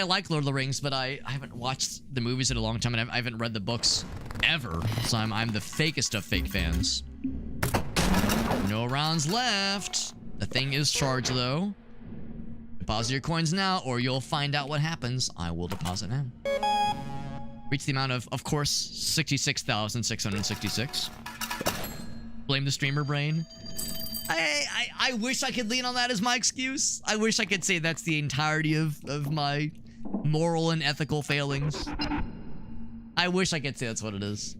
like Lord of the Rings, but I haven't watched the movies in a long time, and I haven't read the books ever. So I'm the fakest of fake fans. No rounds left. The thing is charged, though. Deposit your coins now, or you'll find out what happens. I will deposit now. Reach the amount of course, 66,666. Blame the streamer brain. I wish I could lean on that as my excuse. I wish I could say that's the entirety of my moral and ethical failings. I wish I could say that's what it is.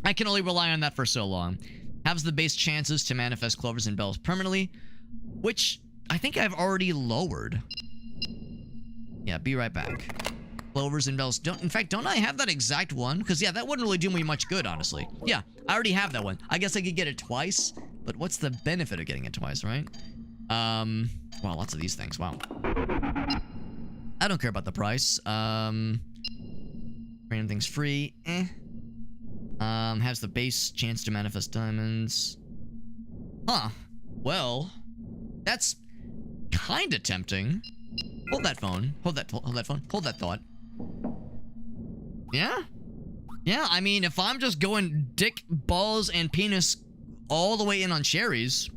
I can only rely on that for so long. Has the base chances to manifest clovers and bells permanently, which I think I've already lowered. Yeah, be right back. Clovers and bells don't, in fact, don't I have that exact one? Because yeah, that wouldn't really do me much good, honestly. Yeah, I already have that one. I guess I could get it twice, but what's the benefit of getting it twice, right? Wow, lots of these things, wow. I don't care about the price. Random things free, has the base chance to manifest diamonds. Huh. Well, that's kind of tempting. Hold that phone. Hold that phone. Hold that thought. Yeah? Yeah, I mean, if I'm just going dick, balls, and penis all the way in on cherries,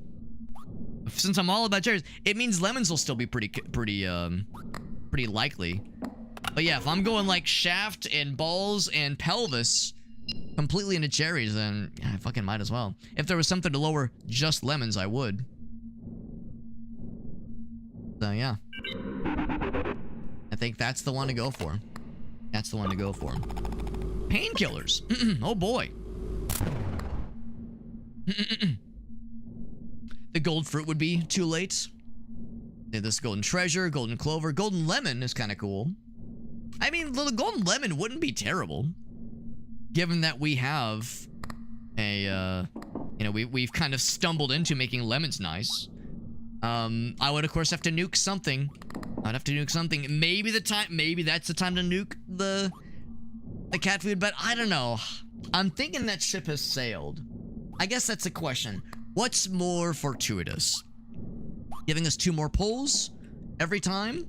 since I'm all about cherries, it means lemons will still be pretty likely. But yeah, if I'm going like shaft and balls and pelvis completely into cherries, then yeah, I fucking might as well. If there was something to lower just lemons, I would. So yeah. I think that's the one to go for. That's the one to go for. Painkillers. Oh boy. The gold fruit would be too late. This golden treasure, golden clover, golden lemon is kind of cool. I mean, the golden lemon wouldn't be terrible, given that we have a, you know, we've kind of stumbled into making lemons nice. I would of course have to nuke something. I'd have to nuke something. Maybe that's the time to nuke the cat food, but I don't know. I'm thinking that ship has sailed. I guess that's the question. What's more fortuitous? Giving us 2 more pulls every time?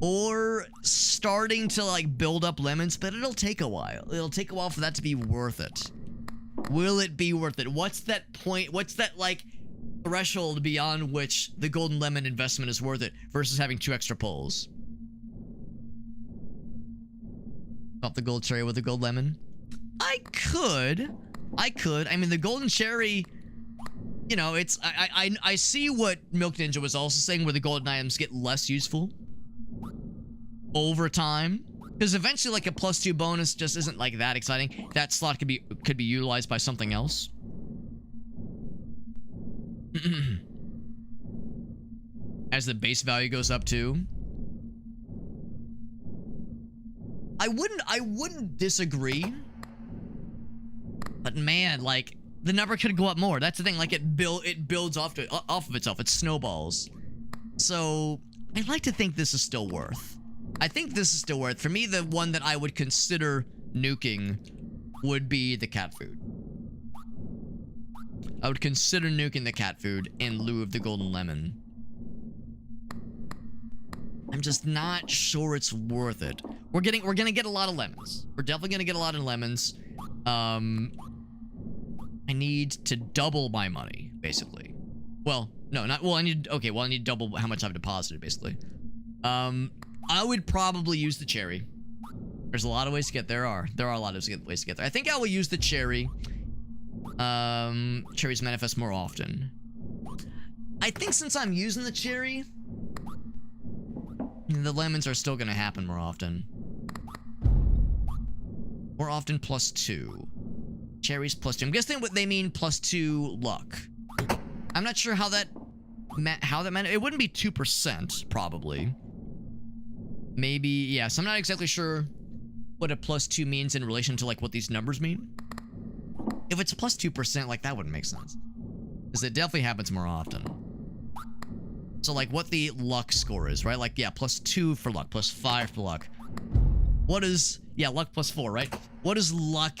Or starting to like build up lemons, but it'll take a while. It'll take a while for that to be worth it. Will it be worth it? What's that point? What's that like threshold beyond which the golden lemon investment is worth it versus having 2 extra pulls? Pop the gold cherry with the gold lemon. I could. I mean, the golden cherry, you know, it's I see what Milk Ninja was also saying, where the golden items get less useful over time, because eventually like a +2 bonus just isn't like that exciting. That slot could be utilized by something else. As the base value goes up too. I wouldn't disagree, but man, like the number could go up more. That's the thing. Like it builds off of itself. It snowballs. So I like to think this is still worth. I think this is still worth. For me, the one that I would consider nuking would be the cat food. I would consider nuking the cat food in lieu of the golden lemon. I'm just not sure it's worth it. We're gonna get a lot of lemons. We're definitely gonna get a lot of lemons. I need to double my money, basically. Well, no, not well. I need double how much I've deposited, basically. I would probably use the cherry. There's a lot of ways to get there. There are a lot of ways to get there. I think I will use the cherry. Cherries manifest more often. I think since I'm using the cherry, the lemons are still gonna happen more often. More often +2. Cherries +2. I'm guessing what they mean +2 luck. I'm not sure how that meant. It wouldn't be 2%, probably. Maybe, yeah, so I'm not exactly sure what a +2 means in relation to like what these numbers mean. If it's +2%, like that wouldn't make sense, because it definitely happens more often. So like what the luck score is, right? Like, yeah, +2 for luck, +5 for luck. What is, yeah, luck +4, right? What does luck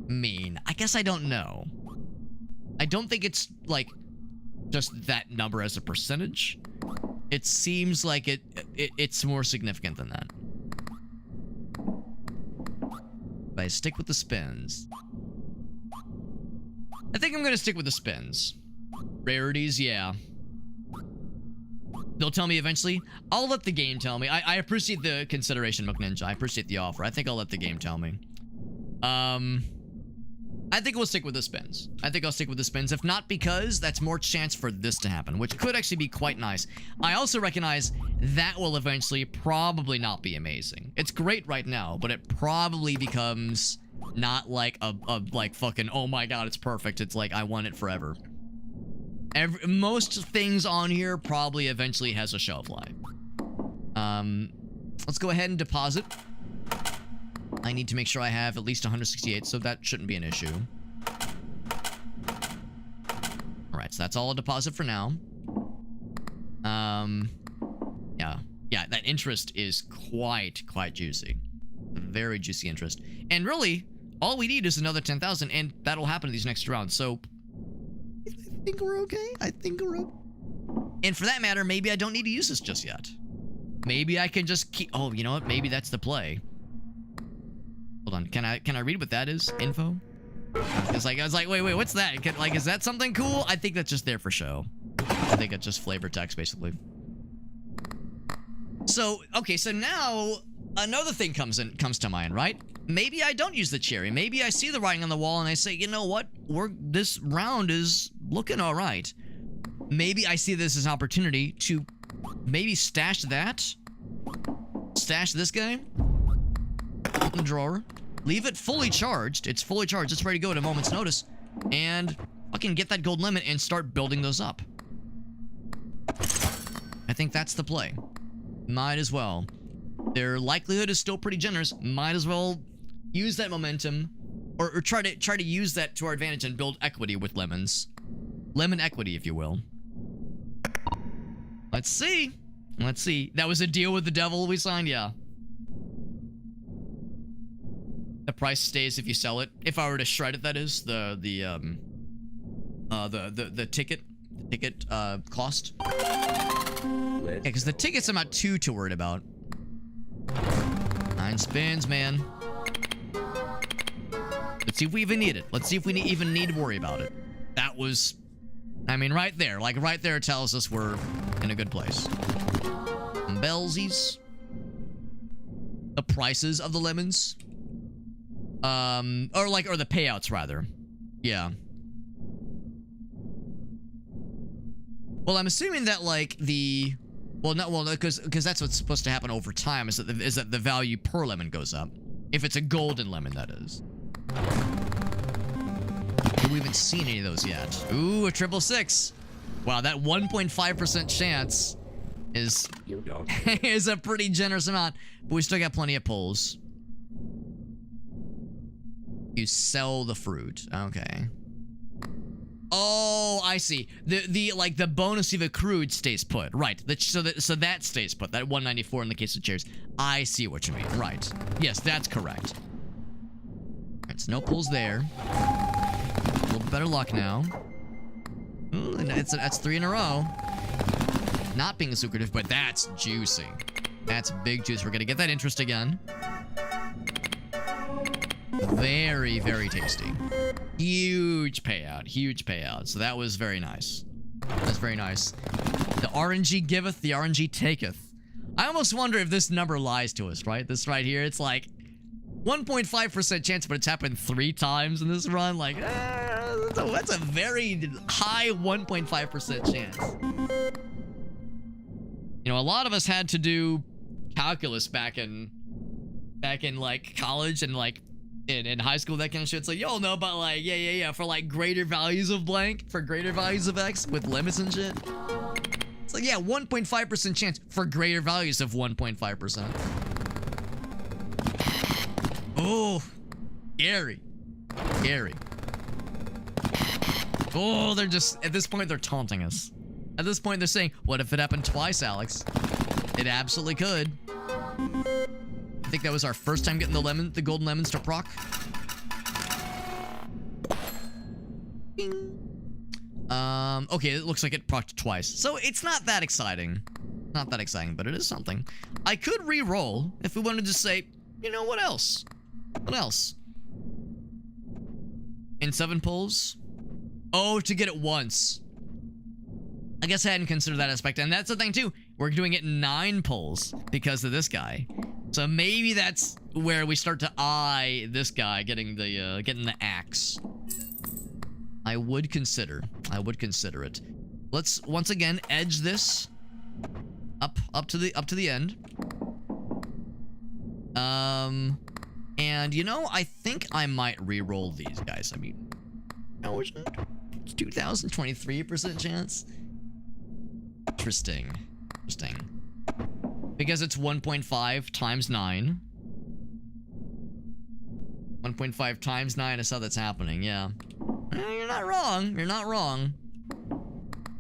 mean? I guess I don't know. I don't think it's like just that number as a percentage. It seems like it's more significant than that. But I stick with the spins. I think I'm gonna stick with the spins. Rarities, yeah. They'll tell me eventually. I'll let the game tell me. I appreciate the consideration, Milk Ninja. I appreciate the offer. I think I'll let the game tell me. I think we'll stick with the spins. I think I'll stick with the spins. If not, because that's more chance for this to happen, which could actually be quite nice. I also recognize that will eventually probably not be amazing. It's great right now, but it probably becomes not like a like fucking, oh my god, it's perfect. It's like, I want it forever. Most things on here probably eventually has a shelf life. Let's go ahead and deposit. I need to make sure I have at least 168, so that shouldn't be an issue. Alright, so that's all a deposit for now. Yeah, that interest is quite juicy. Very juicy interest. And really, all we need is another 10,000, and that'll happen in these next rounds, so I think we're okay. I think we're okay. And for that matter, maybe I don't need to use this just yet. Maybe I can just keep... Oh, you know what? Maybe that's the play. Hold on. Can I read what that is? Info? It's like, I was like, wait, what's that? Like, is that something cool? I think that's just there for show. I think it's just flavor text, basically. So, okay, so now another thing comes to mind, right? Maybe I don't use the cherry. Maybe I see the writing on the wall and I say, you know what? This round is looking all right. Maybe I see this as an opportunity to maybe stash that. Stash this guy. Open the drawer. Leave it fully charged. It's fully charged. It's ready to go at a moment's notice. And fucking get that gold lemon and start building those up. I think that's the play. Might as well. Their likelihood is still pretty generous. Might as well use that momentum, or try to use that to our advantage and build equity with lemons. Lemon equity, if you will. Let's see. Let's see. That was a deal with the devil we signed, yeah. The price stays if you sell it. If I were to shred it, that is the ticket cost. Yeah, because the tickets I'm not too worried about. 9 spins, man. Let's see if we even need it. Let's see if we even need to worry about it. That was, I mean, right there. Like, right there tells us we're in a good place. Bellsies. The prices of the lemons. Or the payouts, rather. Yeah. Well, I'm assuming that, like, because that's what's supposed to happen over time, is that the value per lemon goes up. If it's a golden lemon, that is. We haven't seen any of those yet. Ooh, a 666. Wow, that 1.5% chance is is a pretty generous amount, but we still got plenty of pulls. You sell the fruit. Okay. Oh, I see. The bonus you've accrued stays put. Right. So that stays put. That 194 in the case of chairs. I see what you mean. Right. Yes, that's correct. Alright, so no pulls there. A little bit better luck now. Ooh, that's 3 in a row. Not being lucrative, but that's juicy. That's big juice. We're gonna get that interest again. Very, very tasty. Huge payout. Huge payout. So that was very nice. That's very nice. The RNG giveth, the RNG taketh. I almost wonder if this number lies to us, right? This right here, it's like 1.5% chance, but it's happened 3 times in this run. Like, that's a very high 1.5% chance. You know, a lot of us had to do calculus back in like college and like in high school, that kind of shit. It's like, y'all know about like, yeah, for like greater values of blank, for greater values of X with limits and shit. It's like, yeah, 1.5% chance for greater values of 1.5%. Oh, scary. Scary. Oh, they're just, at this point, they're taunting us. At this point, they're saying, what if it happened twice, Alex? It absolutely could. I think that was our first time getting the golden lemons to proc. Bing. Okay, it looks like it procced twice. So it's not that exciting. Not that exciting, but it is something. I could re-roll if we wanted to say, you know, what else? What else? In 7 pulls? Oh, to get it once. I guess I hadn't considered that aspect. And that's the thing, too. We're doing it 9 pulls because of this guy. So maybe that's where we start to eye this guy getting the axe. I would consider it. Let's once again edge this up to the end. And you know, I think I might re-roll these guys. I mean, no, it's 2023% chance. Interesting. Because it's 1.5 times 9. 1.5 times 9 is how that's happening, yeah. You're not wrong.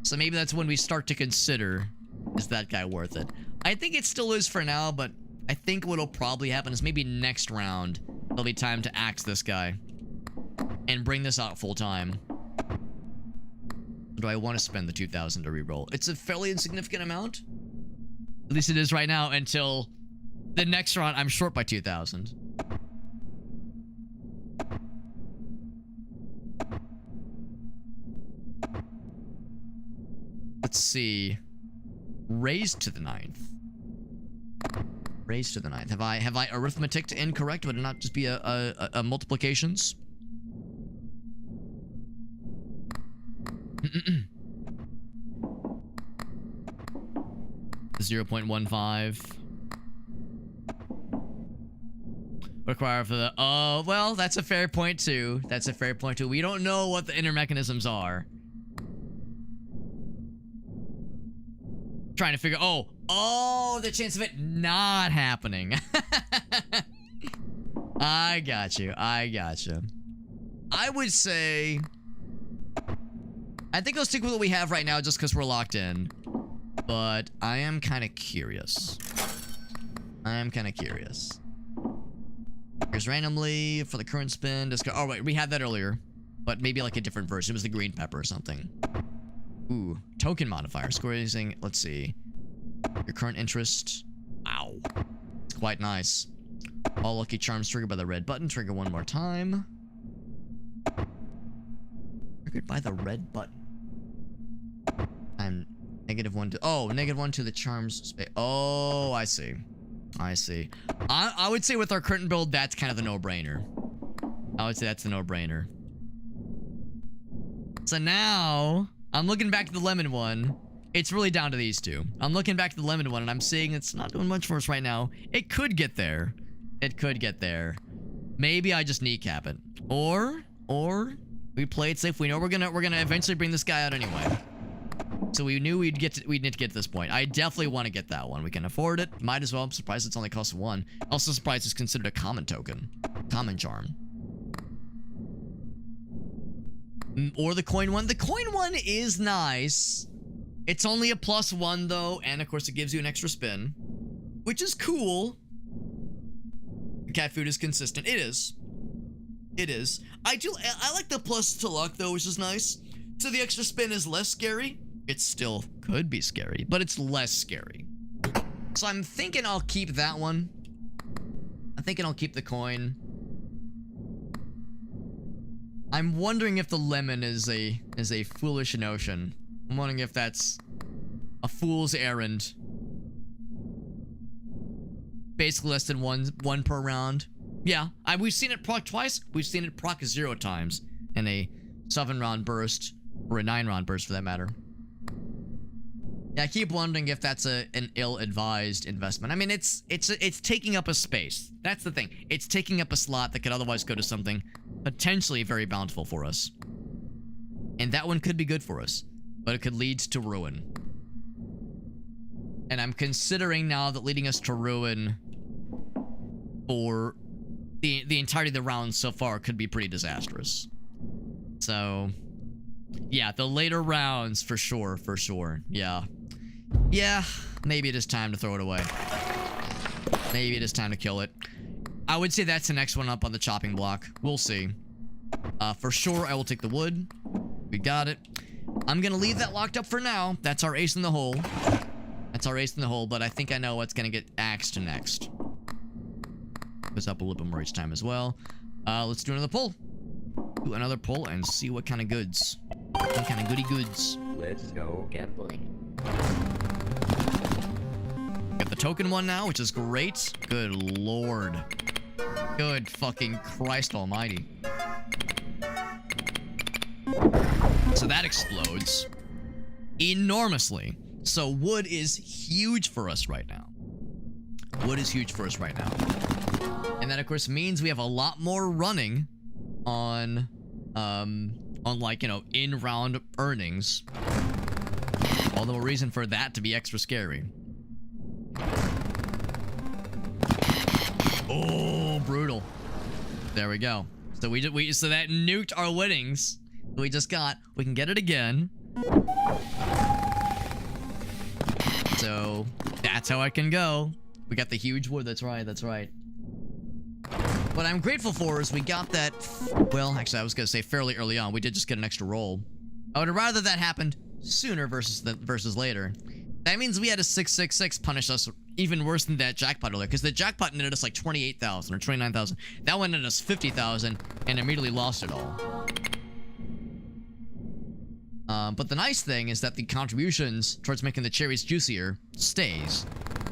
So maybe that's when we start to consider, is that guy worth it? I think it still is for now, but I think what'll probably happen is maybe next round, there'll be time to axe this guy. And bring this out full time. Or do I want to spend the 2,000 to reroll? It's a fairly insignificant amount. At least it is right now until the next round I'm short by 2,000. Let's see. Raised to the 9th. Raised to the 9th. Have I arithmetic incorrect? Would it not just be a multiplications? 0.15. Require for the... Oh, well, that's a fair point, too. We don't know what the inner mechanisms are. Trying to figure... Oh, the chance of it not happening. I got you. I would say... I think I'll stick with what we have right now just because we're locked in. But I am kind of curious. Here's randomly for the current spin. Oh, wait, we had that earlier. But maybe like a different version. It was the green pepper or something. Ooh, token modifier. Score using, let's see. Your current interest. Wow. It's quite nice. All lucky charms triggered by the red button. Trigger one more time. Triggered by the red button. I'm -1 to... Oh, -1 to the charms space. Oh, I see. I would say with our current build, that's kind of the no-brainer. So now, I'm looking back to the lemon one. It's really down to these two. I'm looking back to the lemon one, and I'm seeing it's not doing much for us right now. It could get there. Maybe I just kneecap it. Or we play it safe. We know we're gonna eventually bring this guy out anyway. So we knew we'd need to get to this point. I definitely want to get that one. We can afford it. Might as well. I'm surprised it's only cost 1. Also surprised it's considered a common token. Common charm. Or the coin one. The coin one is nice. It's only a +1 though, and of course it gives you an extra spin, which is cool. Cat food is consistent. It is. I like the plus to luck though, which is nice. So the extra spin is less scary. It still could be scary, but it's less scary. So I'm thinking I'll keep that one. I'm thinking I'll keep the coin. I'm wondering if the lemon is a foolish notion. I'm wondering if that's a fool's errand. Basically less than one per round. Yeah, we've seen it proc twice. We've seen it proc 0 times in a 7-round burst, or a 9-round burst for that matter. Yeah, I keep wondering if that's an ill-advised investment. I mean, it's taking up a space. That's the thing. It's taking up a slot that could otherwise go to something potentially very bountiful for us. And that one could be good for us, but it could lead to ruin. And I'm considering now that leading us to ruin for the entirety of the round so far could be pretty disastrous. So, yeah, the later rounds for sure. Yeah, maybe it is time to throw it away. Maybe it is time to kill it. I would say that's the next one up on the chopping block. We'll see. For sure, I will take the wood. We got it. I'm gonna leave that locked up for now. That's our ace in the hole. But I think I know what's gonna get axed next. Goes up a little bit more each time as well. Let's do another pull. Do another pull and see what kind of goods. What kind of goody goods. Let's go gambling. a token one now, which is great. Good lord. Good fucking Christ almighty. So that explodes enormously. So wood is huge for us right now. Wood is huge for us right now. And that, of course, means we have a lot more running on like, you know, in-round earnings. All the more reason for that to be extra scary. Oh, brutal. There we go. So so that nuked our winnings. We just got. We can get it again. So that's how it can go. We got the huge wood. That's right. That's right. What I'm grateful for is we got that. Well, actually, I was gonna say fairly early on. We did just get an extra roll. I would have rather that happened sooner versus later. That means we had a 666 punish us even worse than that jackpot earlier, because the jackpot netted us like 28,000 or 29,000. That one netted us 50,000 and immediately lost it all. But the nice thing is that the contributions towards making the cherries juicier stays.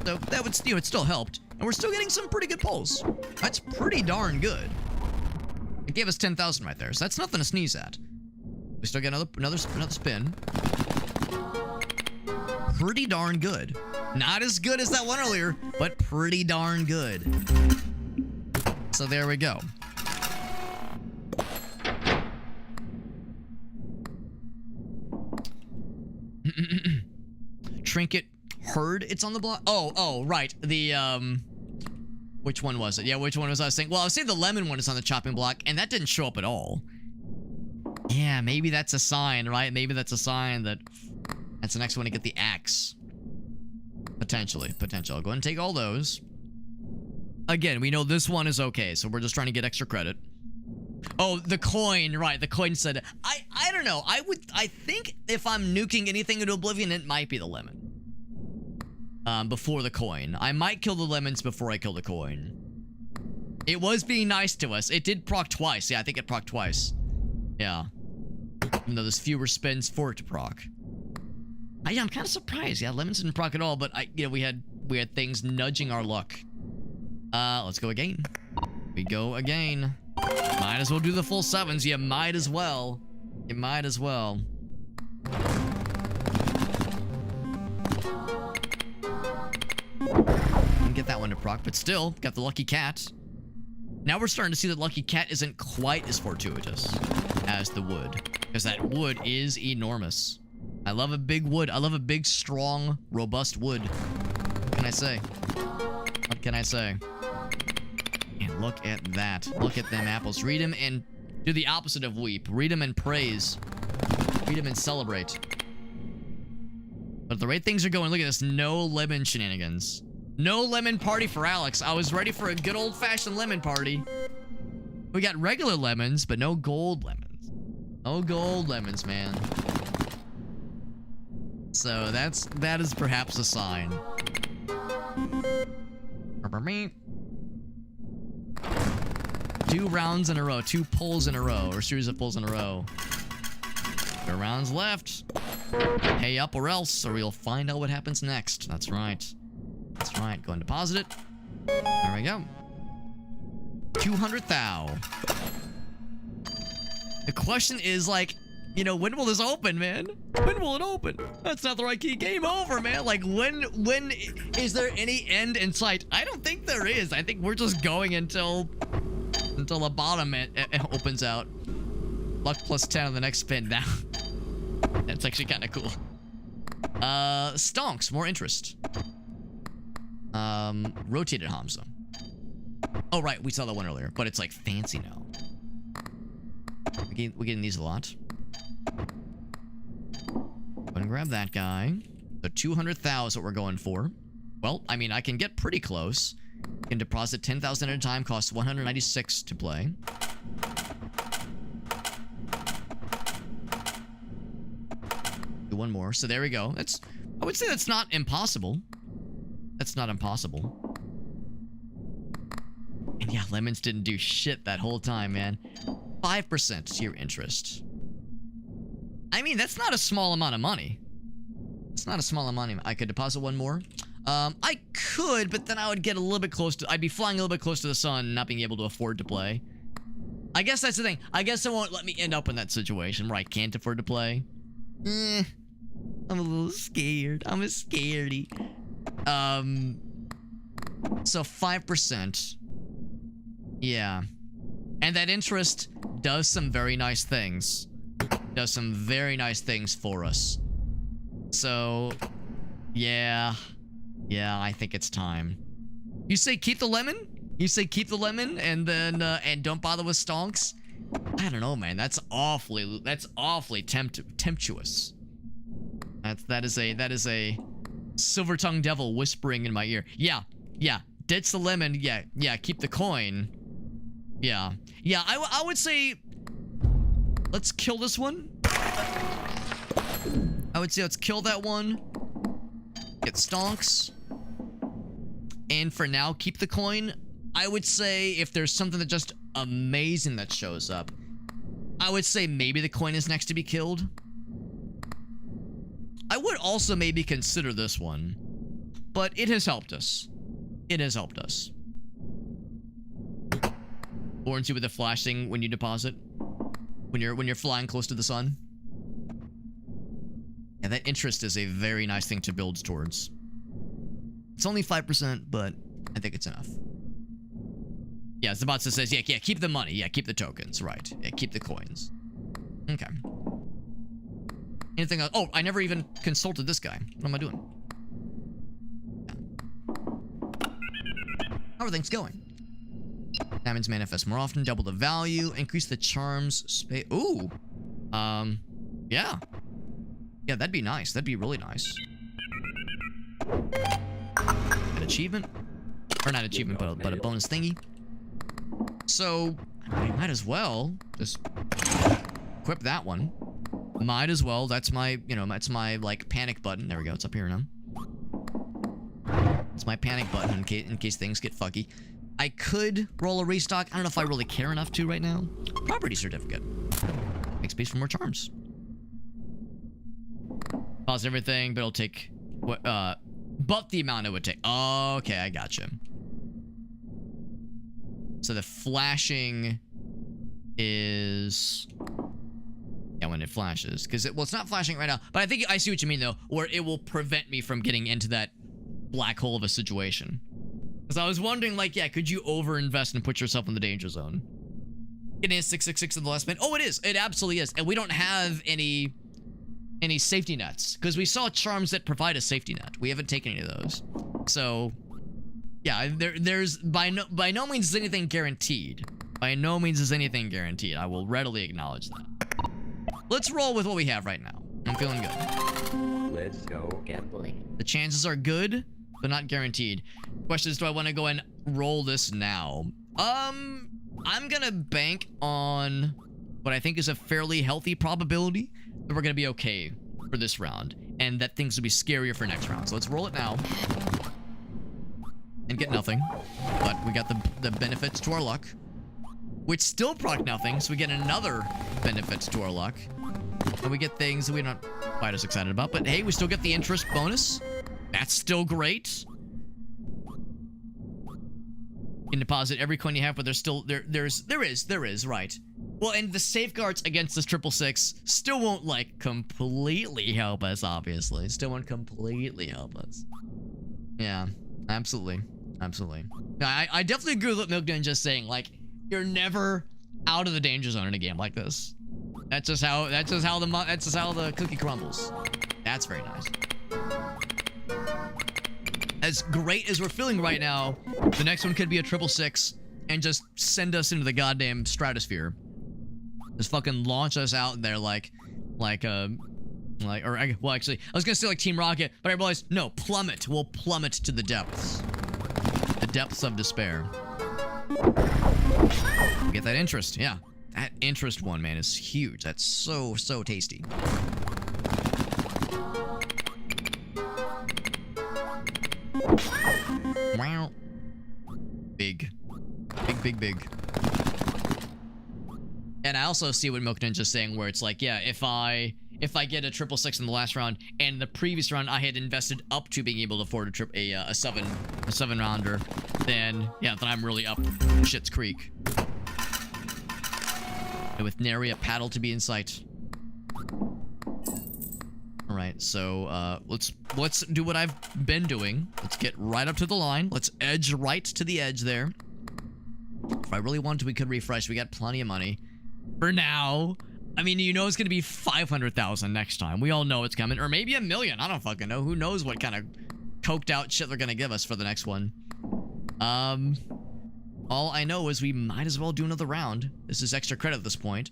So that would, you know, it still helped. And we're still getting some pretty good pulls. That's pretty darn good. It gave us 10,000 right there, so that's nothing to sneeze at. We still get another spin. Pretty darn good. Not as good as that one earlier, but pretty darn good. So there we go. Trinket heard it's on the block. Oh, right. The, which one was it? Yeah, which one was I saying? Well, I was saying the lemon one is on the chopping block, and that didn't show up at all. Yeah, maybe that's a sign, right? Maybe that's a sign that that's the next one to get the axe. Potentially. I'll go ahead and take all those. Again, we know this one is okay, so we're just trying to get extra credit. Oh, the coin, right. The coin said, I don't know. I think if I'm nuking anything into oblivion, it might be the lemon. Before the coin. I might kill the lemons before I kill the coin. It was being nice to us. It did proc twice. Yeah, I think it proc twice. Yeah. Even though there's fewer spins for it to proc. Yeah, I'm kind of surprised. Yeah, lemons didn't proc at all, but we had things nudging our luck. Let's go again. We go again. Might as well do the full sevens. You might as well. You might as well. Didn't get that one to proc, but still, got the lucky cat. Now we're starting to see that lucky cat isn't quite as fortuitous as the wood, because that wood is enormous. I love a big wood. I love a big, strong, robust wood. What can I say? What can I say? And look at that. Look at them apples. Read them and do the opposite of weep. Read them and praise. Read them and celebrate. But the rate things are going, look at this. No lemon shenanigans. No lemon party for Alex. I was ready for a good old-fashioned lemon party. We got regular lemons, but no gold lemons. No gold lemons, man. So that is perhaps a sign. 2 rounds in a row, 2 pulls in a row, or series of pulls in a row. 2 rounds left. Pay up or else, or we'll find out what happens next. That's right. That's right. Go and deposit it. There we go. 200 thou. The question is, like, you know, when will this open, man? When will it open? That's not the right key. Game over, man. Like, when is there any end in sight? I don't think there is. I think we're just going until the bottom it opens out. Luck plus 10 on the next spin now. That's actually kind of cool. Stonks, more interest. Rotated Hamza. Oh, right, we saw that one earlier, but it's like fancy now. We're getting these a lot. Go and grab that guy. The 200,000 is what we're going for. Well, I mean, I can get pretty close. Can deposit 10,000 at a time, costs 196 to play. Do one more. So there we go. I would say that's not impossible. That's not impossible. And yeah, lemons didn't do shit that whole time, man. 5% to your interest. I mean, that's not a small amount of money. It's not a small amount of money. I could deposit one more. I could, but then I would get a little bit close to... I'd be flying a little bit close to the sun, not being able to afford to play. I guess that's the thing. I guess it won't let me end up in that situation where I can't afford to play. I'm a little scared. I'm a scaredy. So 5%. Yeah. And that interest does some very nice things. Does some very nice things for us. So, yeah. Yeah, I think it's time. You say keep the lemon? You say keep the lemon and then, and don't bother with stonks? I don't know, man. That's awfully temptuous. That is a silver-tongued devil whispering in my ear. Yeah, ditch the lemon. Yeah, keep the coin. Yeah, I would say, let's kill this one. I would say let's kill that one. Get stonks. And for now, keep the coin. I would say if there's something that just amazing that shows up, I would say maybe the coin is next to be killed. I would also maybe consider this one, but it has helped us. It has helped us. Warns you with the flashing when you deposit, when you're flying close to the sun. Yeah, that interest is a very nice thing to build towards. It's only 5%, but I think it's enough. Yeah, Zabatsa says, yeah, keep the money. Yeah, keep the tokens. Right. Yeah, keep the coins. Okay. Anything else? Oh, I never even consulted this guy. What am I doing? Yeah. How are things going? Diamonds manifest more often. Double the value. Increase the charms space. Ooh. Yeah. Yeah, that'd be nice. That'd be really nice. An achievement? Or not achievement, but a bonus thingy. So, I might as well just equip that one. Might as well. That's my, that's my, like, panic button. There we go. It's up here now. It's my panic button in case things get fucky. I could roll a restock. I don't know if I really care enough to right now. Property certificate. Make space for more charms. Pause everything, but it'll take what, but the amount it would take. Okay, I gotcha. So the flashing is... Yeah, when it flashes. Because well, it's not flashing right now. But I think I see what you mean, though. Where it will prevent me from getting into that black hole of a situation. Because I was wondering, like, yeah, could you overinvest and put yourself in the danger zone? It is 666 in the last minute. Oh, it is. It absolutely is. And we don't have any safety nets. Because we saw charms that provide a safety net. We haven't taken any of those. So... Yeah, there's by no means is anything guaranteed. By no means is anything guaranteed. I will readily acknowledge that. Let's roll with what we have right now. I'm feeling good. Let's go gambling. The chances are good, but not guaranteed. Question is, do I want to go and roll this now? I'm gonna bank on what I think is a fairly healthy probability that we're gonna be okay for this round, and that things will be scarier for next round. So let's roll it now. And get nothing, but we got the benefits to our luck, which still proc nothing, so we get another benefit to our luck, and we get things that we're not quite as excited about, but hey, we still get the interest bonus. That's still great. You can deposit every coin you have, but there's still there is right. Well, and the safeguards against this 666 still won't like completely help us, obviously. Still won't completely help us. Yeah. Absolutely. I definitely agree with what Milk Ninja's saying. Like, you're never out of the danger zone in a game like this. That's just how the cookie crumbles. That's very nice. As great as we're feeling right now, the next one could be a 666 and just send us into the goddamn stratosphere. Just fucking launch us out there well, actually, I was gonna say like Team Rocket, but I realized, no, plummet. We'll plummet to the depths. The depths of despair. Get that interest, yeah. That interest one, man, is huge. That's so tasty. Wow. Big. And I also see what Milk Ninja's saying, where it's like, yeah, if I get a 666 in the last round, and the previous round I had invested up to being able to afford a seven rounder, then yeah, then I'm really up shit's creek. And with nary a paddle to be in sight. All right, so let's do what I've been doing. Let's get right up to the line. Let's edge right to the edge there. If I really wanted to, we could refresh. We got plenty of money. For now, I mean, you know it's going to be 500,000 next time. We all know it's coming. Or maybe 1 million. I don't fucking know. Who knows what kind of coked out shit they're going to give us for the next one. All I know is we might as well do another round. This is extra credit at this point.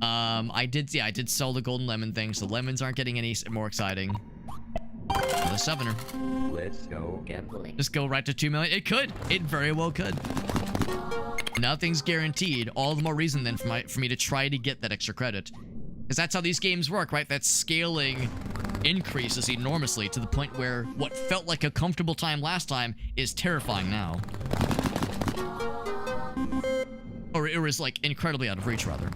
I did sell the golden lemon thing, so lemons aren't getting any more exciting. Another 7er. Let's go gambling. Just go right to 2 million. It could. It very well could. Nothing's guaranteed. All the more reason then for me to try to get that extra credit. Because that's how these games work, right? That scaling increases enormously to the point where what felt like a comfortable time last time is terrifying now. Or it was like incredibly out of reach, rather.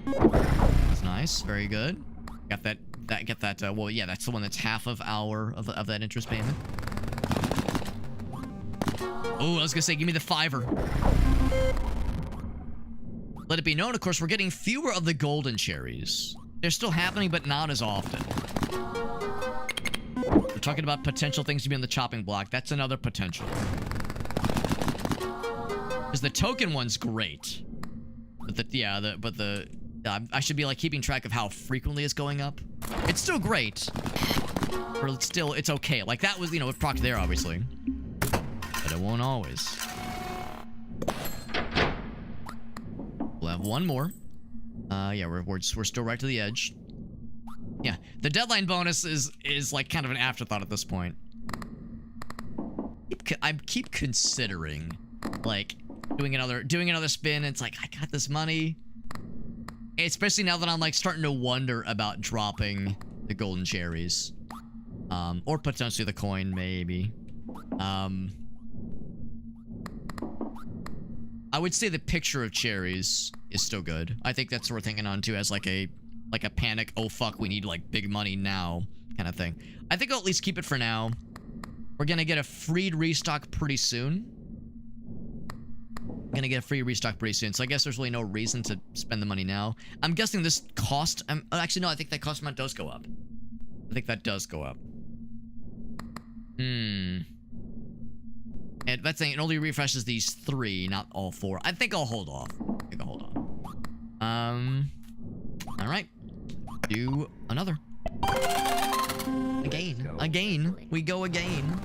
That's nice. Very good. Got that. Well, yeah, that's the one that's half of of that interest payment. Oh, I was gonna say, give me the 5er. Let it be known, of course, we're getting fewer of the golden cherries. They're still happening, but not as often. We're talking about potential things to be on the chopping block. That's another potential. Because the token one's great. But I should be like keeping track of how frequently it's going up. It's still great. Or it's okay. Like that was, it procced there, obviously. But it won't always. We'll have one more. Yeah, we're still right to the edge. Yeah, the deadline bonus is like kind of an afterthought at this point. I keep considering like doing another spin. It's like I got this money, especially now that I'm like starting to wonder about dropping the golden cherries, or potentially the coin maybe. I would say the picture of cherries is still good. I think that's worth hanging on to as like a panic, oh fuck, we need like big money now kind of thing. I think I'll at least keep it for now. We're gonna get a free restock pretty soon. So I guess there's really no reason to spend the money now. I'm guessing this cost, actually no, I think that cost amount does go up. I think that does go up. And that's saying it only refreshes these 3, not all 4. I think I'll hold off. All right. Do another. Again. We go again.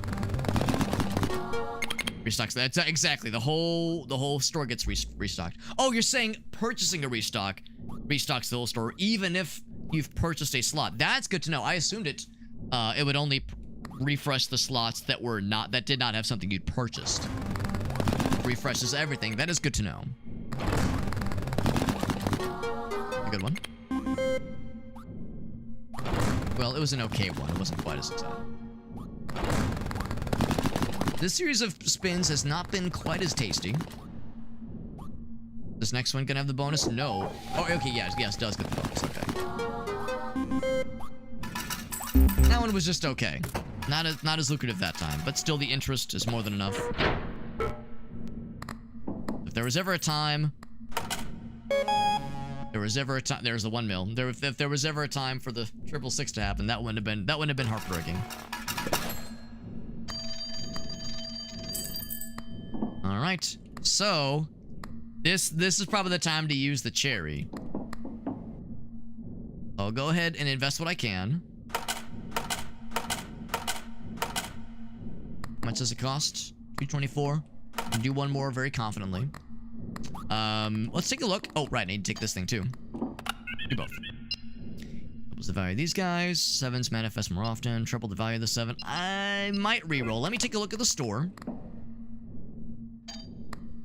Restocks. That's exactly. The whole store gets restocked. Oh, you're saying purchasing a restock restocks the whole store, even if you've purchased a slot. That's good to know. I assumed it would only refresh the slots that did not have something you'd purchased. Refreshes everything. That is good to know. A good one. Well, it was an okay one. It wasn't quite as exciting. This series of spins has not been quite as tasty. This next one gonna have the bonus? No. Oh, okay, yes, does get the bonus. Okay. That one was just okay. Not as lucrative that time, but still the interest is more than enough. If there was ever a time... there's the 1 mil. If there was ever a time for the 666 to happen, that wouldn't have been heartbreaking. All right, so this is probably the time to use the cherry. I'll go ahead and invest what I can. How much does it cost? 224. Do one more very confidently. Let's take a look. Oh, right, I need to take this thing too. Do both. Doubles the value of these guys. 7s manifest more often. Triple the value of the 7. I might reroll. Let me take a look at the store.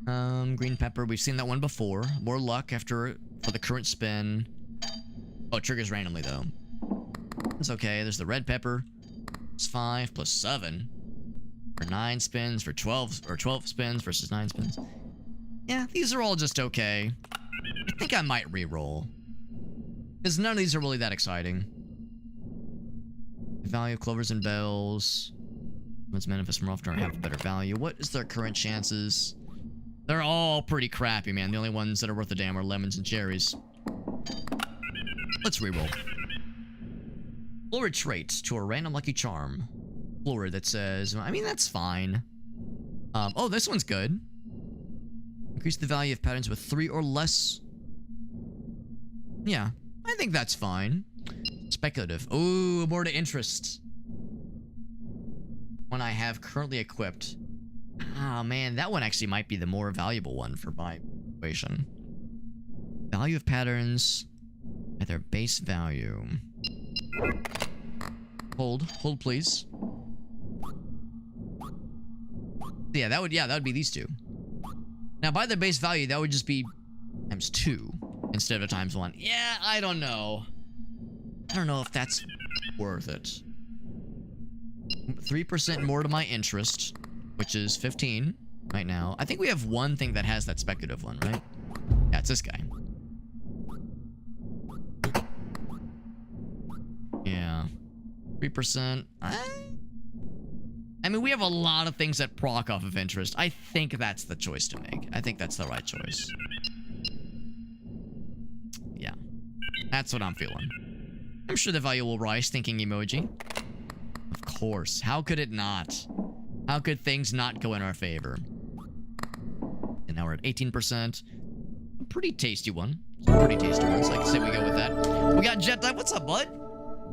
Green pepper. We've seen that one before. More luck for the current spin. Oh, it triggers randomly though. It's okay. There's the red pepper. It's 5 plus 7 for 9 spins for 12 spins versus 9 spins. Yeah, these are all just okay. I think I might re-roll. Because none of these are really that exciting. Value of clovers and bells. Let's manifest more often or have better value. What is their current chances? They're all pretty crappy, man. The only ones that are worth a damn are lemons and cherries. Let's re-roll. Florid traits to a random lucky charm. Florid that says, I mean, that's fine. Oh, this one's good. Increase the value of patterns with 3 or less. Yeah, I think that's fine. Speculative. Ooh, more to interest. One I have currently equipped. Oh man, that one actually might be the more valuable one for my equation. Value of patterns at their base value. Hold please. Yeah, that would be these two. Now by their base value, that would just be times 2 instead of times 1. Yeah, I don't know. I don't know if that's worth it. 3% more to my interest, which is 15 right now. I think we have one thing that has that speculative one, right? Yeah, it's this guy. Yeah. 3%. I mean, we have a lot of things that proc off of interest. I think that's the choice to make. I think that's the right choice. Yeah. That's what I'm feeling. I'm sure the value will rise, thinking emoji. Of course. How could it not? How could things not go in our favor? And now we're at 18%. A pretty tasty one. Pretty tasty ones. Like I said, we go with that. We got Jet Dive. What's up, bud?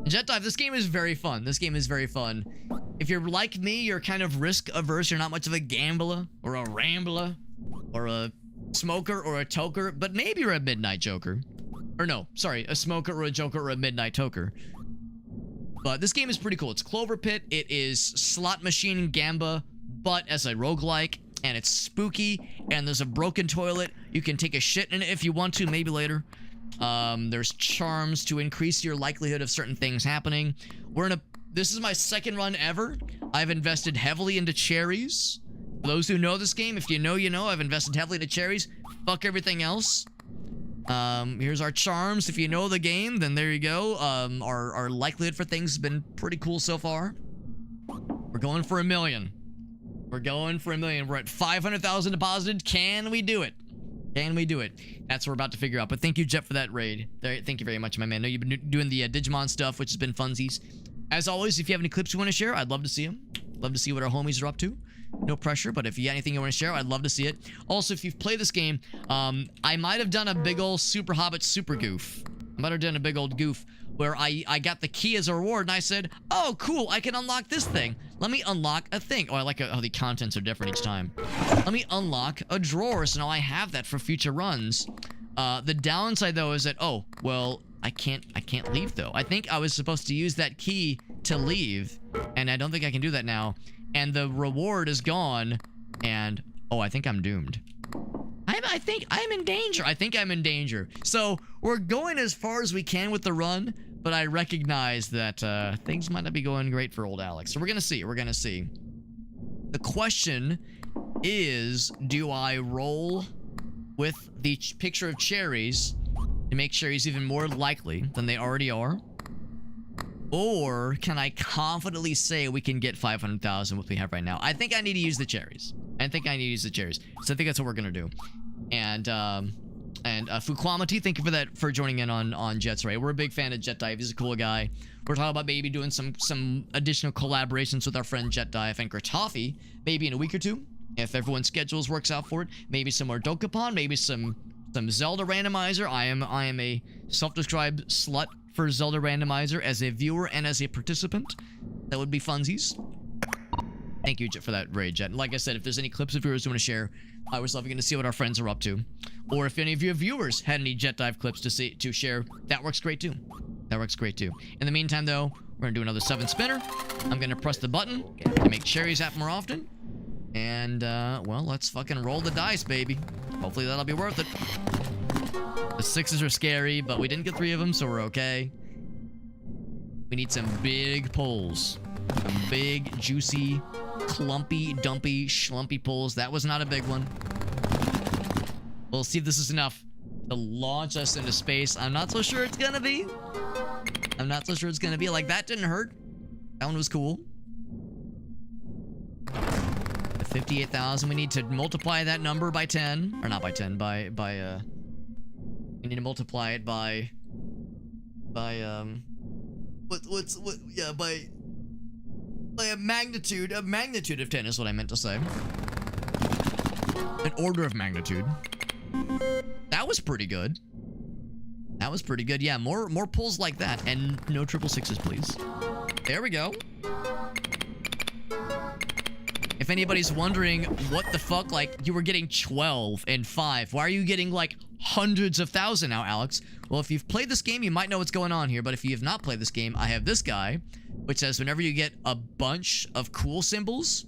Jet Dive, this game is very fun. This game is very fun. If you're like me, you're kind of risk averse. You're not much of a gambler or a rambler or a smoker or a toker, but maybe you're a midnight joker. Or no, sorry, a smoker or a joker or a midnight toker. But this game is pretty cool. It's CloverPit. It is slot machine Gamba, but as a roguelike, and it's spooky, and there's a broken toilet. You can take a shit in it if you want to, maybe later. There's charms to increase your likelihood of certain things happening. This is my second run ever. I've invested heavily into cherries. For those who know this game, if you know, you know. I've invested heavily into cherries. Fuck everything else. Here's our charms. If you know the game, then there you go. Our likelihood for things has been pretty cool so far. We're going for 1 million. We're going for 1 million. We're at 500,000 deposited. Can we do it? Can we do it? That's what we're about to figure out. But thank you, Jet, for that raid. Thank you very much, my man. I know you've been doing the Digimon stuff, which has been funsies. As always, if you have any clips you want to share, I'd love to see them. Love to see what our homies are up to. No pressure, but if you got anything you want to share, I'd love to see it. Also, if you've played this game, I might have done a big old Super Hobbit super goof. I might have done a big old goof where I got the key as a reward, and I said, oh, cool, I can unlock this thing. Let me unlock a thing. Oh, I like how the contents are different each time. Let me unlock a drawer, so now I have that for future runs. The downside, though, is that, oh, well, I can't leave, though. I think I was supposed to use that key to leave, and I don't think I can do that now. And the reward is gone, and oh, I think I'm doomed. I think I'm in danger. I think I'm in danger. So we're going as far as we can with the run, but I recognize that things might not be going great for old Alex. So we're gonna see. We're gonna see. The question is, do I roll with the picture of cherries to make cherries even more likely than they already are? Or can I confidently say we can get 500,000 what we have right now? I think I need to use the cherries. So I think that's what we're gonna do. And Fuquamati, thank you for joining in on Jet's raid. We're a big fan of Jet Dive. He's a cool guy. We're talking about maybe doing some additional collaborations with our friend Jet Dive and Gratoffy, maybe in a week or two, if everyone's schedules works out for it. Maybe some more Dokapon, maybe some Zelda randomizer. I am a self-described slut for Zelda randomizer as a viewer and as a participant. That would be funsies. Thank you, Jet, for that raid, Jet. And like I said, if there's any clips of viewers who want to share, I always love getting to see what our friends are up to. Or if any of your viewers had any Jet Dive clips to share, that works great too. That works great too. In the meantime, though, we're gonna do another 7 spinner. I'm gonna press the button to make cherries happen more often. And well, let's fucking roll the dice, baby. Hopefully that'll be worth it. The 6s are scary, but we didn't get 3 of them, so we're okay. We need some big pulls. Some big, juicy, clumpy, dumpy, schlumpy pulls. That was not a big one. We'll see if this is enough to launch us into space. I'm not so sure it's gonna be. I'm not so sure it's gonna be. Like, that didn't hurt. That one was cool. 58,000. We need to multiply that number by 10. Or not by 10, we need to multiply it by by a magnitude of 10 is what I meant to say. An order of magnitude. That was pretty good. That was pretty good. Yeah, more pulls like that, and no 666s, please. There we go. If anybody's wondering what the fuck, like, you were getting 12 and 5. Why are you getting, like, hundreds of thousands now, Alex? Well, if you've played this game, you might know what's going on here. But if you have not played this game, I have this guy, which says whenever you get a bunch of cool symbols,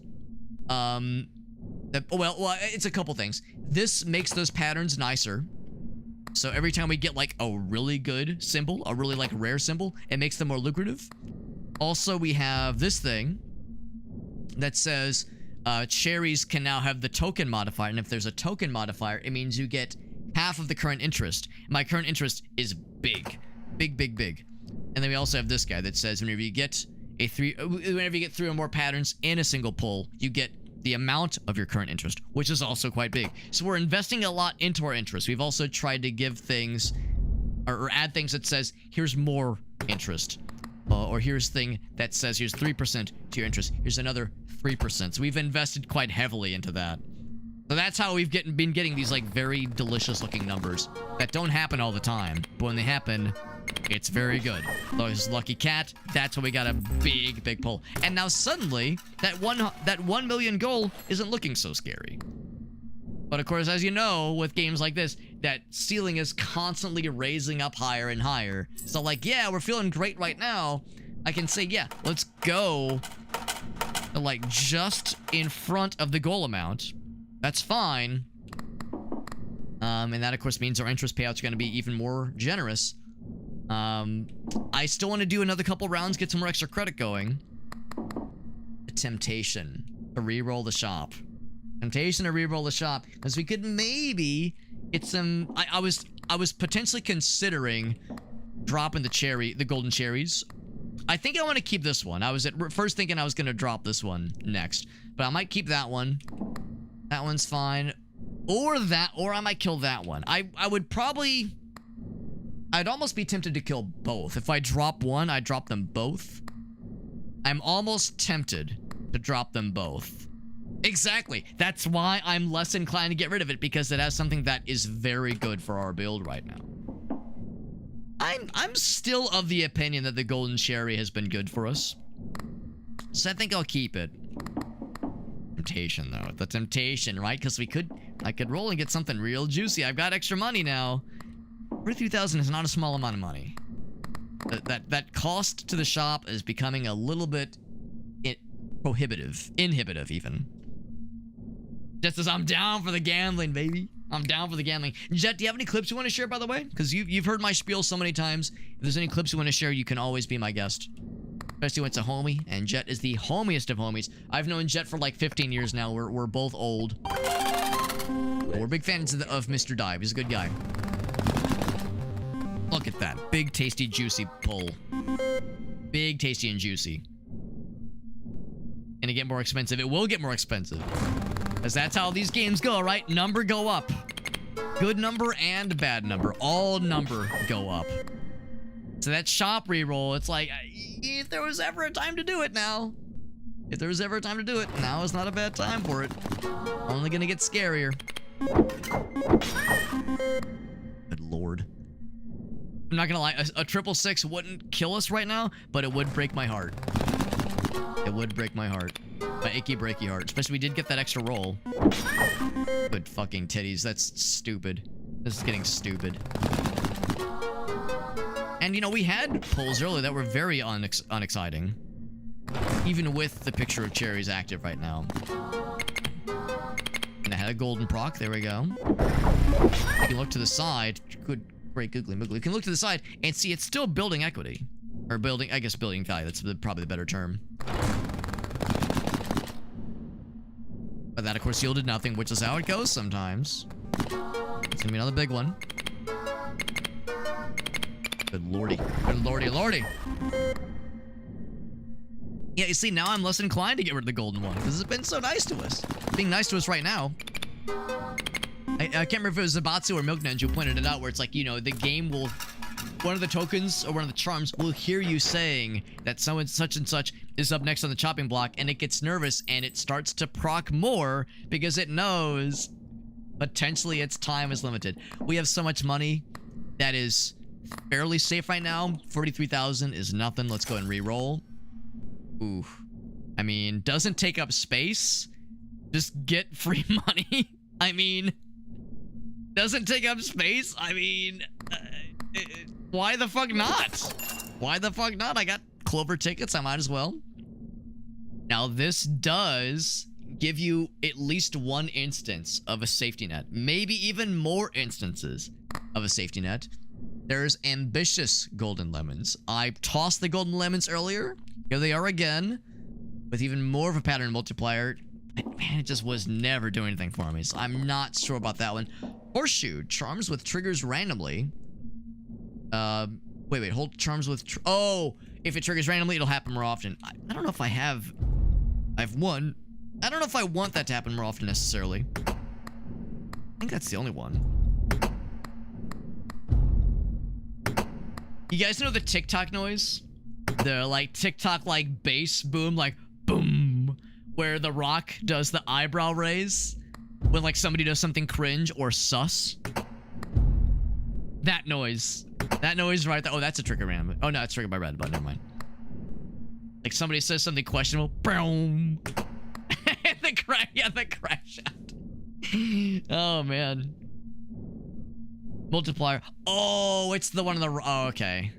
well, it's a couple things. This makes those patterns nicer. So every time we get, like, a really good symbol, a really, like, rare symbol, it makes them more lucrative. Also, we have this thing that says cherries can now have the token modifier, and if there's a token modifier, it means you get half of the current interest. My current interest is big. Big. And then we also have this guy that says whenever you get 3 or more patterns in a single pull, you get the amount of your current interest, which is also quite big. So we're investing a lot into our interest. We've also tried to give things or add things that says here's more interest. Or here's thing that says here's 3% to your interest. Here's another 3%. So we've invested quite heavily into that. So that's how we've been getting these, like, very delicious looking numbers that don't happen all the time. But when they happen, it's very good. Those lucky cat, that's when we got a big pull. And now suddenly, that 1 million goal isn't looking so scary. But of course, as you know, with games like this, that ceiling is constantly raising up higher and higher. So, like, yeah, we're feeling great right now. I can say, yeah, let's go, like, just in front of the goal amount. That's fine. And that, of course, means our interest payouts are going to be even more generous. I still want to do another couple rounds, get some more extra credit going. A temptation to re-roll the shop. Temptation to re-roll the shop, because we could maybe get some. I was potentially considering dropping the golden cherries. I think I want to keep this one. I was first thinking I was going to drop this one next, but I might keep that one. That one's fine, or I might kill that one. I'd almost be tempted to kill both. If I drop one, I drop them both. I'm almost tempted to drop them both. Exactly. That's why I'm less inclined to get rid of it, because it has something that is very good for our build right now. I'm still of the opinion that the golden cherry has been good for us. So I think I'll keep it. Temptation, though. The temptation, right? Because I could roll and get something real juicy. I've got extra money now. 43,000 is not a small amount of money. That cost to the shop is becoming a little bit inhibitive even. Just as I'm down for the gambling, baby. I'm down for the gambling. Jet, do you have any clips you want to share, by the way? Because you've heard my spiel so many times. If there's any clips you want to share, you can always be my guest. Especially when it's a homie, and Jet is the homiest of homies. I've known Jet for like 15 years now. We're both old. We're big fans of Mr. Dive. He's a good guy. Look at that. Big, tasty, juicy pull. Big, tasty, and juicy. Gonna get more expensive. It will get more expensive. Because that's how these games go, right? Number go up. Good number and bad number. All number go up. So that shop reroll, it's like, if there was ever a time to do it now. If there was ever a time to do it, now is not a bad time for it. Only gonna get scarier. Good lord. I'm not gonna lie, a 666 wouldn't kill us right now, but it would break my heart. It would break my heart. My achy breaky heart. Especially we did get that extra roll. Good fucking titties. That's stupid. This is getting stupid. And you know, we had pulls earlier that were very unexciting. Even with the picture of cherries active right now. And I had a golden proc. There we go. You can look to the side. Good, great googly moogly. You can look to the side and see it's still building equity. Or building, I guess building value. That's probably the better term. But that, of course, yielded nothing, which is how it goes sometimes. It's gonna be another big one. Good lordy. Good lordy lordy. Yeah, you see, now I'm less inclined to get rid of the golden one because it's been so nice to us. Being nice to us right now. I can't remember if it was Zabatsu or Milk Ninja who pointed it out, where it's like, you know, the game will, one of the tokens or one of the charms will hear you saying that someone such and such is up next on the chopping block, and it gets nervous and it starts to proc more because it knows potentially its time is limited. We have so much money that is fairly safe right now. 43,000 is nothing. Let's go and re-roll. Ooh. I mean, doesn't take up space. Just get free money. I mean, doesn't take up space. I mean, why the fuck not? Why the fuck not? I got Clover tickets. I might as well. Now, this does give you at least one instance of a safety net. Maybe even more instances of a safety net. There's ambitious golden lemons. I tossed the golden lemons earlier. Here they are again, with even more of a pattern multiplier. Man, it just was never doing anything for me, so I'm not sure about that one. Horseshoe, charms with triggers randomly. Wait, hold charms with, oh, if it triggers randomly, it'll happen more often. I don't know if I have one. I don't know if I want that to happen more often necessarily. I think that's the only one. You guys know the TikTok noise? The like TikTok like bass boom, like boom, where The Rock does the eyebrow raise when like somebody does something cringe or sus. That noise right there. Oh, that's a trigger random. Oh no, it's triggered by red, but never mind. Like somebody says something questionable, boom. the crash out. Oh man. Multiplier. Oh, it's the one on the, oh, okay.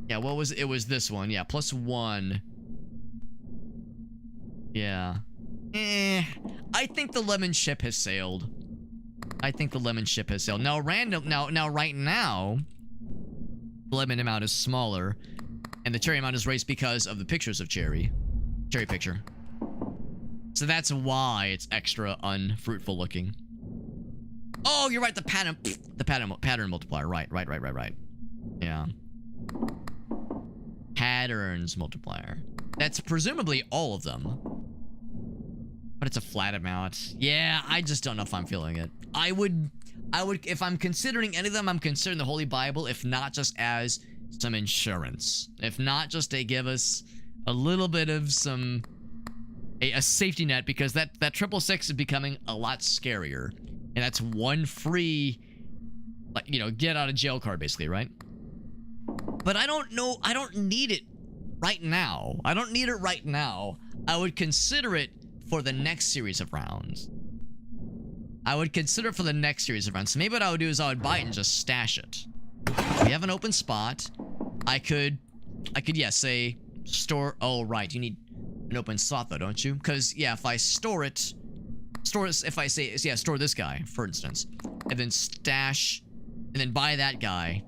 Yeah, what was it? It was this one. Yeah, +1. Yeah. I think the lemon ship has sailed. I think the lemon ship has sailed. Now, right now, the lemon amount is smaller, and the cherry amount is raised because of the pictures of cherry picture. So that's why it's extra unfruitful looking. Oh, you're right. The pattern multiplier. Right. Yeah. Patterns multiplier. That's presumably all of them. But it's a flat amount. Yeah, I just don't know if I'm feeling it. I would, if I'm considering any of them, I'm considering the Holy Bible, if not just as some insurance. If not just to give us a little bit of some, a safety net, because that 666 is becoming a lot scarier. And that's one free, like, you know, get out of jail card, basically, right? But I don't know, I don't need it right now. I don't need it right now. I would consider it for the next series of rounds. I would consider it for the next series of rounds. So maybe what I would do is I would buy it and just stash it. We have an open spot. I could, yeah, say, store, oh, right, you need an open slot though, don't you? Because, yeah, if I store this, if I say, yeah, store this guy, for instance, and then stash, and then buy that guy,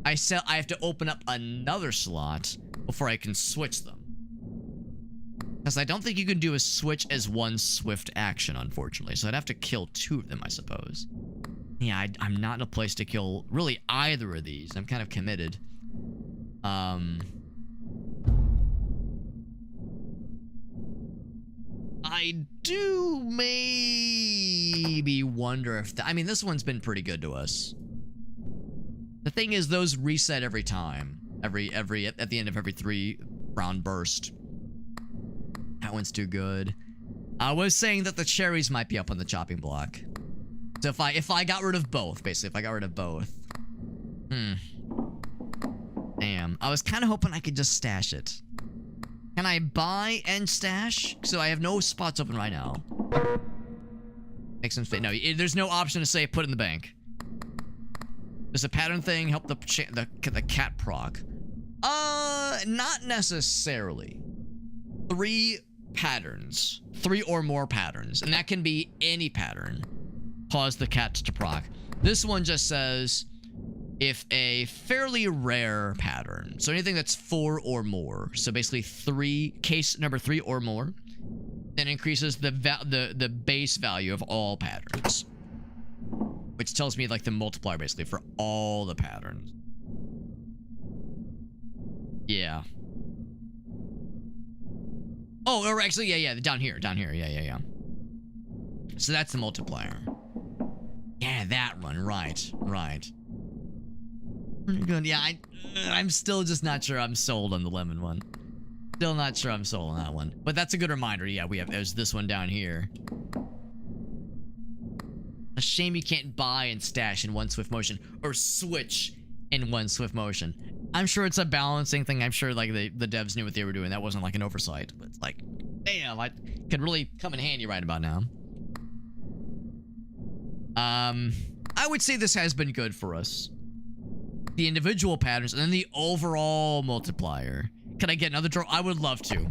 I have to open up another slot before I can switch them. Because I don't think you can do a switch as one swift action, unfortunately. So I'd have to kill 2 of them, I suppose. Yeah, I'm not in a place to kill really either of these. I'm kind of committed. I do maybe wonder if... I mean, this one's been pretty good to us. The thing is, those reset every time. At the end of every 3-round burst. That one's too good. I was saying that the cherries might be up on the chopping block. So if I got rid of both, basically, if I got rid of both. Damn. I was kind of hoping I could just stash it. Can I buy and stash? So I have no spots open right now. Make some space. No, there's no option to say put in the bank. Does a pattern thing help the cat proc? Not necessarily. 3 patterns. 3 or more patterns. And that can be any pattern. Cause the cat to proc. This one just says if a fairly rare pattern. So anything that's 4 or more. So basically case number 3 or more. then increases the base value of all patterns, which tells me like the multiplier basically for all the patterns. Yeah. Oh, or actually, yeah, down here, yeah. So that's the multiplier. Yeah, that one, right. Good. Yeah, I'm still just not sure I'm sold on the lemon one. Still not sure I'm sold on that one. But that's a good reminder. Yeah, there's this one down here. A shame you can't buy and stash in one swift motion, or switch in one swift motion. I'm sure it's a balancing thing. I'm sure like the devs knew what they were doing. That wasn't like an oversight. But it's like, damn, I could really come in handy right about now. I would say this has been good for us. The individual patterns and then the overall multiplier. Can I get another draw? I would love to.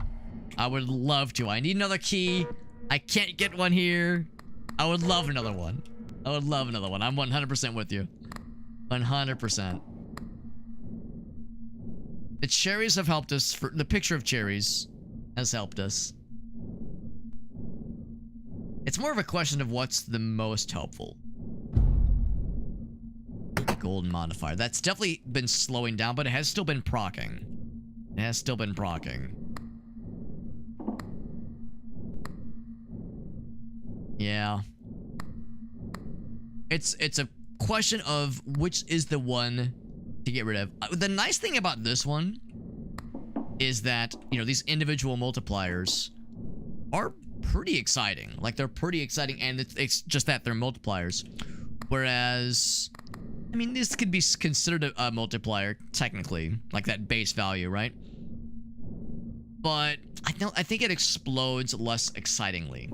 I would love to. I need another key. I can't get one here. I would love another one. I would love another one. I'm 100% with you. 100%. The cherries have helped us. The picture of cherries has helped us. It's more of a question of what's the most helpful. The golden modifier. That's definitely been slowing down, but it has still been procking. It has still been procking. Yeah. It's a question of which is the one to get rid of. The nice thing about this one is that, you know, these individual multipliers are pretty exciting. Like, they're pretty exciting, and it's just that they're multipliers. Whereas, I mean, this could be considered a multiplier, technically. Like, that base value, right? But I think it explodes less excitingly.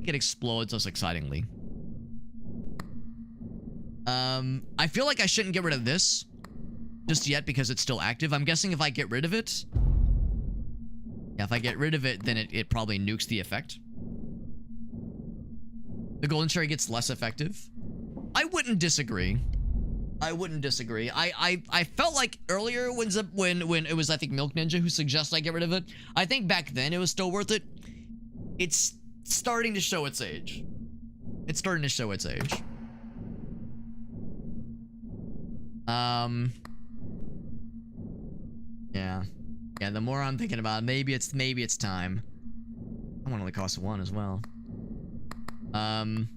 It explodes less excitingly. I feel like I shouldn't get rid of this just yet because it's still active. I'm guessing if I get rid of it... Yeah, if I get rid of it, then it probably nukes the effect. The golden cherry gets less effective. I wouldn't disagree. I wouldn't disagree. I felt like earlier when it was, I think, Milk Ninja who suggested I get rid of it. I think back then it was still worth it. It's starting to show its age. It's starting to show its age. Yeah, the more I'm thinking about it, maybe it's time. That one only costs 1 as well. I'm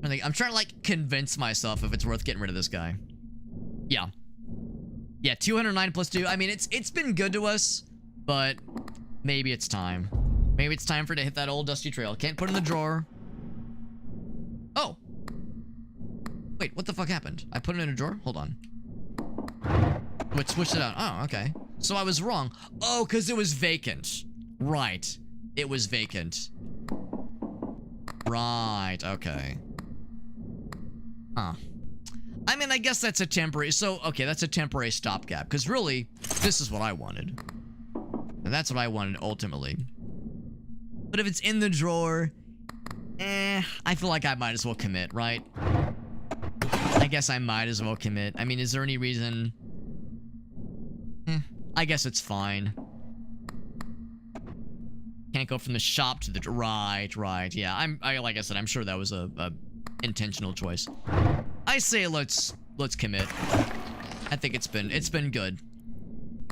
trying to like convince myself if it's worth getting rid of this guy. Yeah. Yeah, 209 plus 2. I mean, it's been good to us, but maybe it's time. Maybe it's time for it to hit that old dusty trail. Can't put it in the drawer. Oh. Wait, what the fuck happened? I put it in a drawer? Hold on. Wait, switched it out. Oh, okay. So I was wrong. Oh, because it was vacant. Right. It was vacant. Right, okay. Huh. I mean, I guess that's a temporary... So, okay, that's a temporary stopgap. Because really, this is what I wanted. And that's what I wanted ultimately. But if it's in the drawer... I feel like I might as well commit, right? I guess I might as well commit. I mean, is there any reason... I guess it's fine. Can't go from the shop to the... Right. Yeah, like I said, I'm sure that was a intentional choice. I say let's commit. I think it's been good.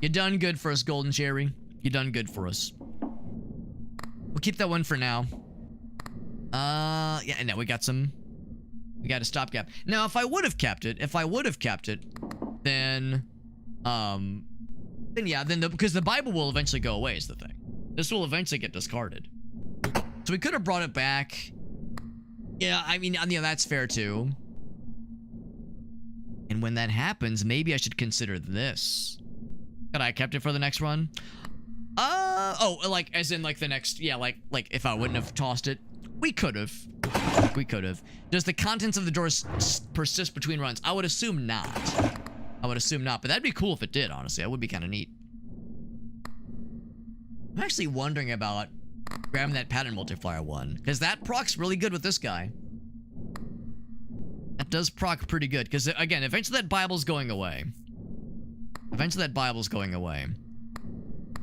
You done good for us, Golden Cherry. You done good for us. We'll keep that one for now. Yeah, and now we got a stopgap. Now, if I would have kept it, then because the Bible will eventually go away is the thing. This will eventually get discarded. So we could have brought it back. Yeah, I mean, that's fair too. And when that happens, maybe I should consider this. Could I have kept it for the next run? Oh, like, as in, like, the next, yeah, like, if I wouldn't have tossed it. We could have. Does the contents of the drawers persist between runs? I would assume not. But that'd be cool if it did, honestly. That would be kind of neat. I'm actually wondering about grabbing that pattern multiplier one, because that proc's really good with this guy. That does proc pretty good, because, again, eventually that Bible's going away.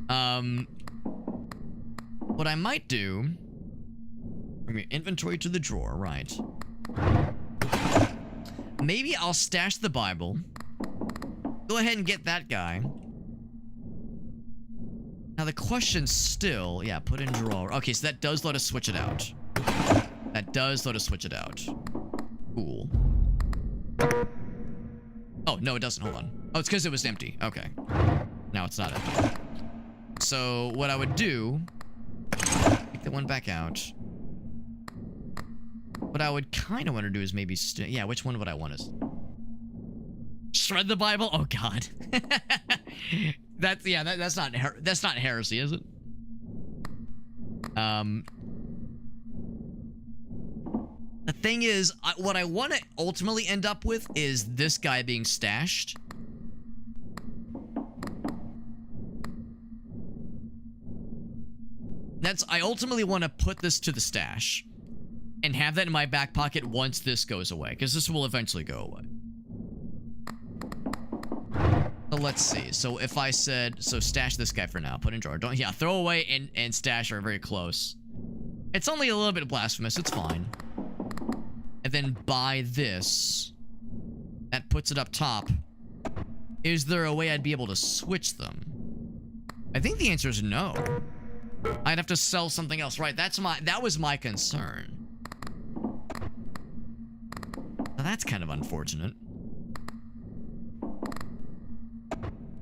What I might do... Bring your inventory to the drawer, right. Maybe I'll stash the Bible. Go ahead and get that guy. Now the question's still... Yeah, put in drawer. Okay, so that does let us switch it out. That does let us switch it out. Cool. Oh, no, it doesn't. Hold on. Oh, it's because it was empty. Okay. Now it's not empty. So, what I would do... Take that one back out. What I would kind of want to do is maybe... Yeah, which one would I want to... Shred the Bible? Oh, God. That's... Yeah, that's not heresy, is it? The thing is, what I want to ultimately end up with is this guy being stashed. I ultimately want to put this to the stash and have that in my back pocket once this goes away, because this will eventually go away. So let's see. So if I said, so stash this guy for now, put in drawer. Don't, yeah, throw away and stash are very close. It's only a little bit blasphemous. It's fine. And then buy this. That puts it up top. Is there a way I'd be able to switch them? I think the answer is no. I'd have to sell something else, right? That was my concern. Now that's kind of unfortunate.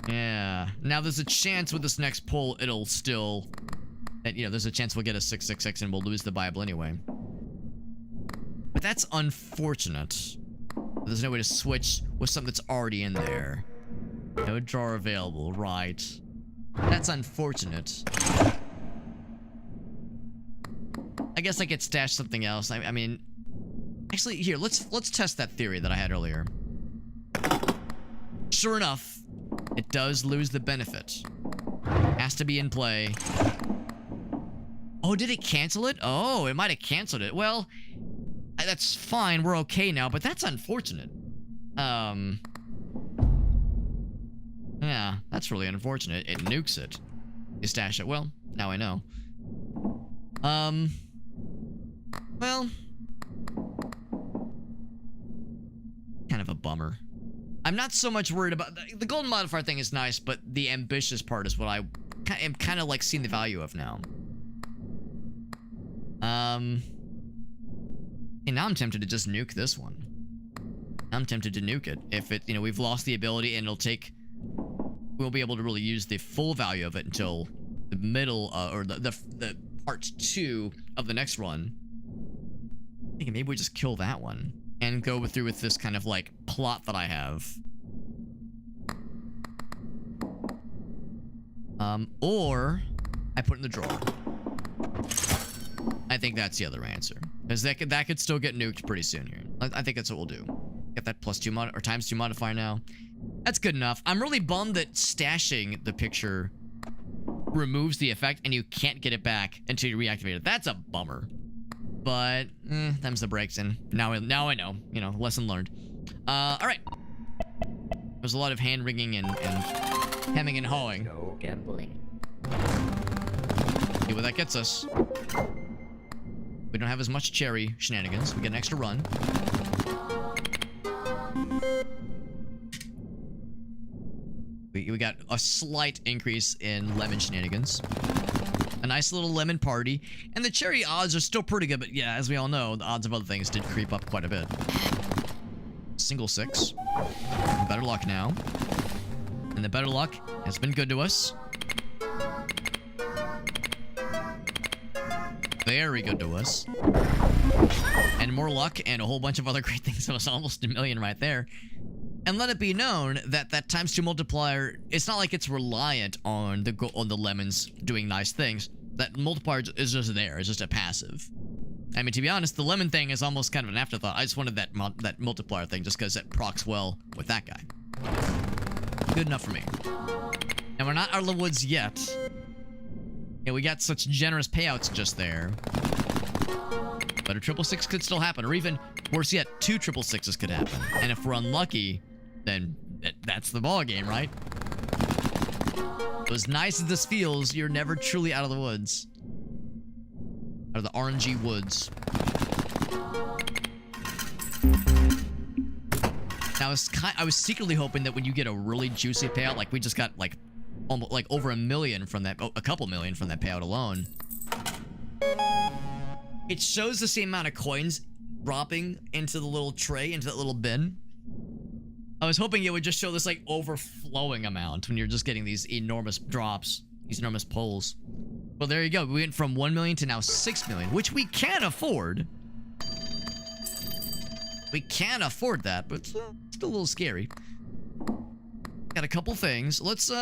Yeah. Now there's a chance with this next pull it'll still... You know, there's a chance we'll get a 666 and we'll lose the Bible anyway. But that's unfortunate. There's no way to switch with something that's already in there. No drawer available, right. That's unfortunate. I guess I could stash something else. I mean... Actually, here, let's test that theory that I had earlier. Sure enough, it does lose the benefit. Has to be in play. Oh, did it cancel it? Oh, it might have canceled it. Well, that's fine. We're okay now, but that's unfortunate. Yeah, that's really unfortunate. It nukes it. You stash it. Well, now I know. Well, kind of a bummer. I'm not so much worried about... The golden modifier thing is nice, but the ambitious part is what I am kind of like seeing the value of now. And now I'm tempted to just nuke this one. I'm tempted to nuke it. If it, you know, we've lost the ability and it'll take... We'll be able to really use the full value of it until the middle, or the part 2 of the next run. I'm thinking maybe we just kill that one and go through with this kind of like plot that I have. Or I put it in the drawer. I think that's the other answer, because that could still get nuked pretty soon here. I think that's what we'll do. Get that +2 mod or ×2 modifier now. That's good enough. I'm really bummed that stashing the picture removes the effect and you can't get it back until you reactivate it. That's a bummer. But, them's the breaks, and now I know. You know, lesson learned. Alright. There's a lot of hand-wringing and hemming and hawing. No gambling. See where that gets us. We don't have as much cherry shenanigans. We get an extra run. We got a slight increase in lemon shenanigans. A nice little lemon party. And the cherry odds are still pretty good, but yeah, as we all know, the odds of other things did creep up quite a bit. Single 6. Better luck now. And the better luck has been good to us. Very good to us. And more luck and a whole bunch of other great things. It was almost 1 million right there. And let it be known that that ×2 multiplier, it's not like it's reliant on the lemons doing nice things. That multiplier is just there. It's just a passive. I mean, to be honest, the lemon thing is almost kind of an afterthought. I just wanted that multiplier thing just because it procs well with that guy. Good enough for me. And we're not out of the woods yet. Yeah, we got such generous payouts just there. But a 666 could still happen, or even worse yet, 2 666s could happen. And if we're unlucky, then that's the ball game, right? As nice as this feels, you're never truly out of the woods. Out of the RNG woods. Now, I was secretly hoping that when you get a really juicy payout, like we just got like almost like over $1 million from that, a couple million from that payout alone. It shows the same amount of coins dropping into the little tray, into that little bin. I was hoping it would just show this like overflowing amount when you're just getting these enormous drops, these enormous pulls. Well, there you go. We went from 1 million to now 6 million, which we can afford. We can afford that, but it's still a little scary. Got a couple things. Let's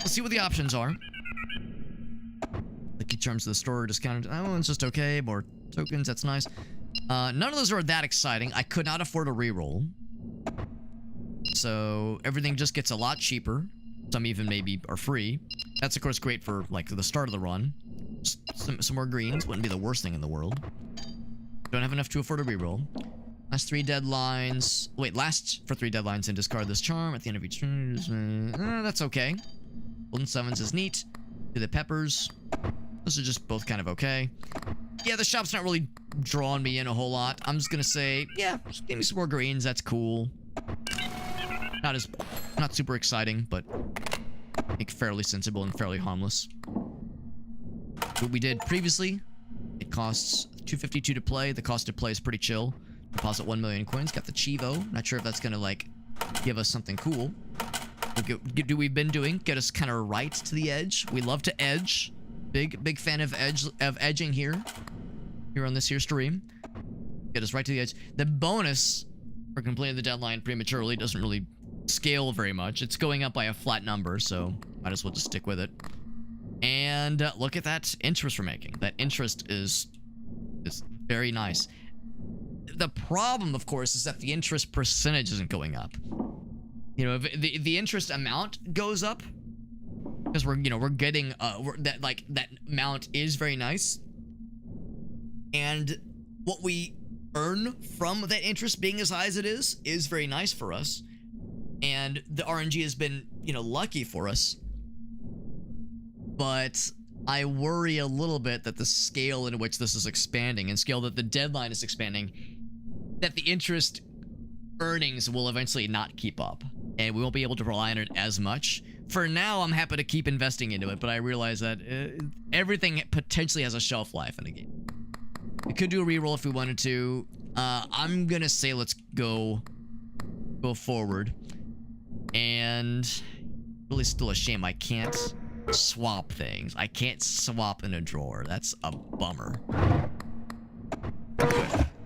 see what the options are. Lucky charms to the store discounted. That one's just okay. More tokens. That's nice. None of those are that exciting. I could not afford a reroll. So everything just gets a lot cheaper. Some even maybe are free. That's of course great for like the start of the run. Some more greens wouldn't be the worst thing in the world. Don't have enough to afford a reroll. Last 3 deadlines. Wait, last for 3 deadlines and discard this charm at the end of each turn. That's okay. Golden Sevens is neat. Do the peppers. Those are just both kind of okay. Yeah, the shop's not really drawing me in a whole lot. I'm just gonna say, yeah, just give me some more greens. That's cool. Not super exciting, but I think fairly sensible and fairly harmless. What we did previously, it costs $252 to play. The cost to play is pretty chill. Deposit 1 million coins. Got the Chivo. Not sure if that's gonna like give us something cool. Do we've been doing? Get us kind of right to the edge. We love to edge. Big fan of edging here on this here stream. Get us right to the edge. The bonus for completing the deadline prematurely doesn't really scale very much. It's going up by a flat number, so might as well just stick with it. And look at that interest we're making. That interest is very nice. The problem, of course, is that the interest percentage isn't going up. You know, if the interest amount goes up, because we're getting that amount is very nice, and what we earn from that interest being as high as it is very nice for us, and the RNG has been lucky for us. But I worry a little bit that the scale in which this is expanding, and scale that the deadline is expanding, that the interest earnings will eventually not keep up, and we won't be able to rely on it as much. For now, I'm happy to keep investing into it, but I realize that everything potentially has a shelf life in the game. We could do a reroll if we wanted to. I'm gonna say let's go forward. And really still a shame I can't swap things. I can't swap in a drawer. That's a bummer.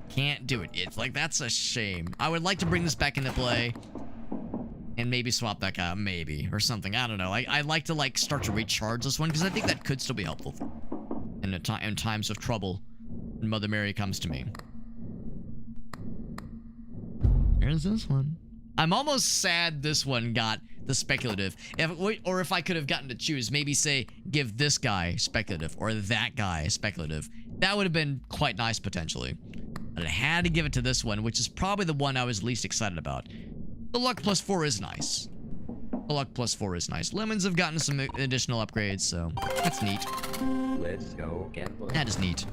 Can't do it. It's like, that's a shame. I would like to bring this back into play and maybe swap that guy out, maybe, or something. I don't know. I'd like to like start to recharge this one, because I think that could still be helpful in times of trouble when Mother Mary comes to me. Here's this one. I'm almost sad this one got the speculative. If I could have gotten to choose, maybe say, give this guy speculative or that guy speculative. That would have been quite nice, potentially. But I had to give it to this one, which is probably the one I was least excited about. The luck +4 is nice. The luck +4 is nice. Lemons have gotten some additional upgrades, so that's neat. Let's go gambling. That is neat.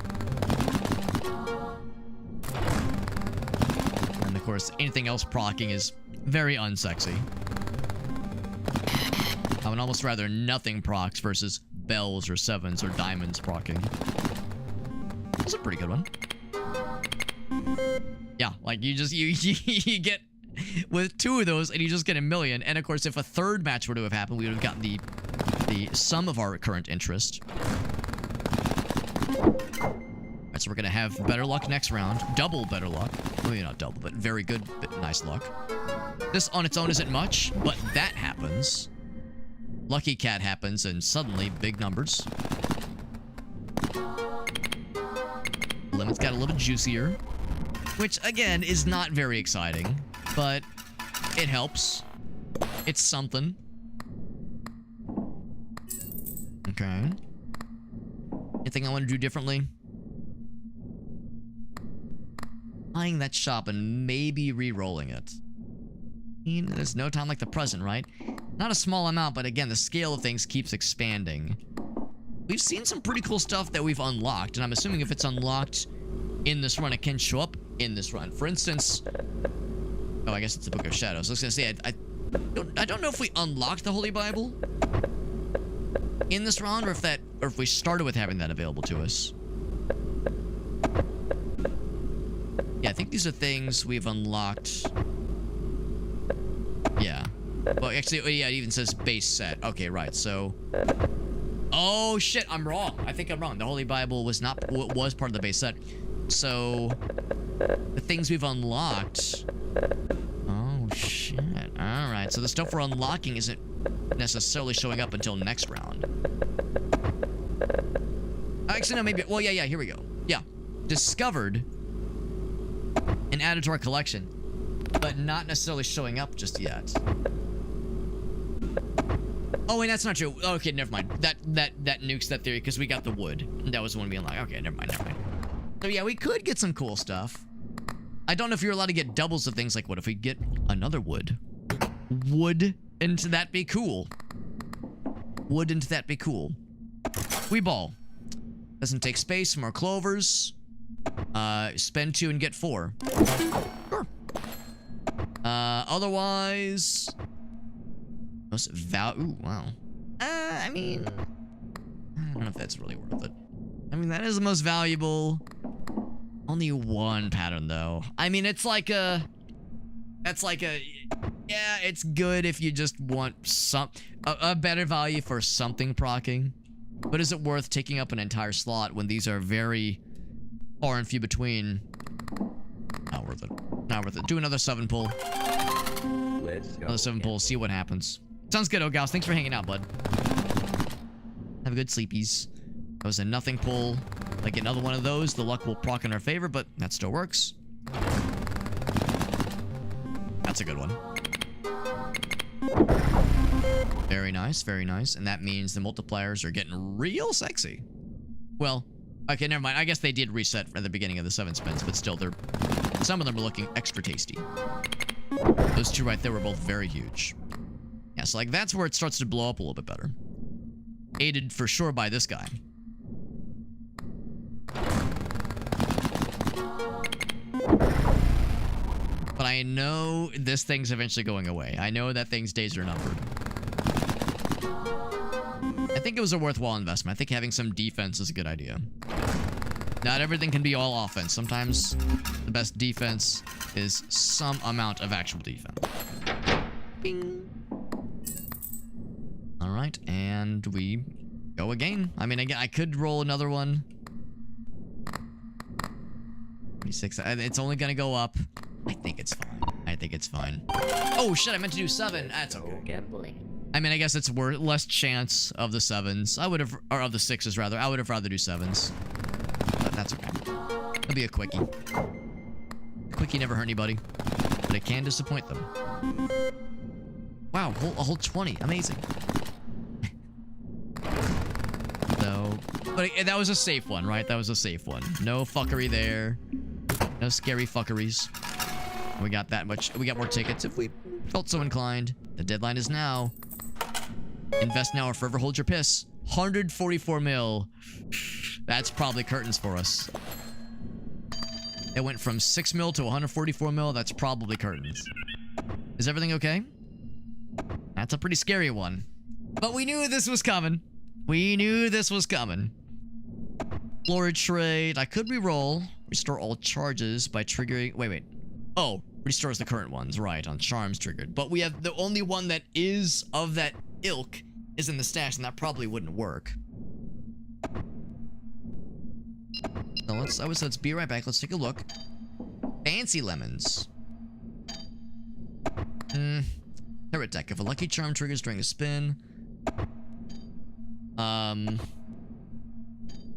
And of course, anything else procking is very unsexy. I would almost rather nothing procs versus bells or sevens or diamonds procking. That's a pretty good one. Yeah, like you get with 2 of those and you just get $1 million. And of course, if a third match were to have happened, we would have gotten the sum of our current interest. Alright, so we're gonna have better luck next round. Double better luck. Well, not double, but very good, nice luck. This on its own isn't much, but that happens. Lucky Cat happens, and suddenly big numbers. Lemon's got a little juicier, which again is not very exciting, but it helps. It's something. Okay. Anything I want to do differently? Buying that shop and maybe re-rolling it. There's no time like the present, right? Not a small amount, but again, the scale of things keeps expanding. We've seen some pretty cool stuff that we've unlocked, and I'm assuming if it's unlocked in this run, it can show up in this run. For instance, oh, I guess it's the Book of Shadows. I was gonna say, I don't know if we unlocked the Holy Bible in this round, or if we started with having that available to us. Yeah, I think these are things we've unlocked. Yeah. Well, actually, yeah, it even says base set. Okay, right. So, oh shit, I'm wrong. I think I'm wrong. The Holy Bible was part of the base set. So, the things we've unlocked. Oh shit. All right. So the stuff we're unlocking isn't necessarily showing up until next round. Actually, no, maybe. Well, yeah. Here we go. Yeah, discovered and added to our collection, but not necessarily showing up just yet. Oh, wait, that's not true. Okay, never mind. That nukes that theory because we got the wood. That was the one we unlocked. Okay, never mind. So yeah, we could get some cool stuff. I don't know if you're allowed to get doubles of things. Like, what if we get another wood? Wouldn't that be cool? Wouldn't that be cool? We ball. Doesn't take space. More clovers. Spend 2 and get 4. Sure. Otherwise, most ooh, wow. I mean, I don't know if that's really worth it. I mean, that is the most valuable. Only one pattern, though. I mean, it's like a. That's like a. Yeah, it's good if you just want a better value for something procking. But is it worth taking up an entire slot when these are very far and few between? Not worth it. Not worth it. Do another 7 pull. Let's go. Another 7 pull. See what happens. Sounds good, Ogals. Thanks for hanging out, bud. Have a good sleepies. That was a nothing pull. Like another one of those, the luck will proc in our favor, but that still works. That's a good one. Very nice, very nice. And that means the multipliers are getting real sexy. Well, okay, never mind. I guess they did reset at the beginning of the 7 spins, but still, some of them are looking extra tasty. Those two right there were both very huge. Yeah, so like that's where it starts to blow up a little bit better. Aided for sure by this guy. But I know this thing's eventually going away. I know that thing's days are numbered. I think it was a worthwhile investment. I think having some defense is a good idea. Not everything can be all offense. Sometimes the best defense is some amount of actual defense. Bing. All right, and we go again. I mean, again, I could roll another one. 36. It's only gonna go up. I think it's fine. I think it's fine. Oh shit! I meant to do 7. That's okay. Gambling. I mean, I guess it's less chance of the 7s. I would have, or of the 6s rather. I would have rather do 7s. But that's okay. It'll be a quickie. A quickie never hurt anybody, but it can disappoint them. Wow, a whole 20. Amazing. So, but that was a safe one, right? That was a safe one. No fuckery there. No scary fuckeries. We got that much. We got more tickets if we felt so inclined. The deadline is now. Invest now or forever hold your piss. 144 mil. That's probably curtains for us. It went from 6 mil to 144 mil. That's probably curtains. Is everything okay? That's a pretty scary one. But we knew this was coming. We knew this was coming. Florid trade. I could re-roll. Restore all charges by triggering. Wait. Oh, restores the current ones. Right, on charms triggered. But we have the only one that is of that ilk is in the stash, and that probably wouldn't work. So let's be right back. Let's take a look. Fancy lemons. Turret deck. If a lucky charm triggers during a spin.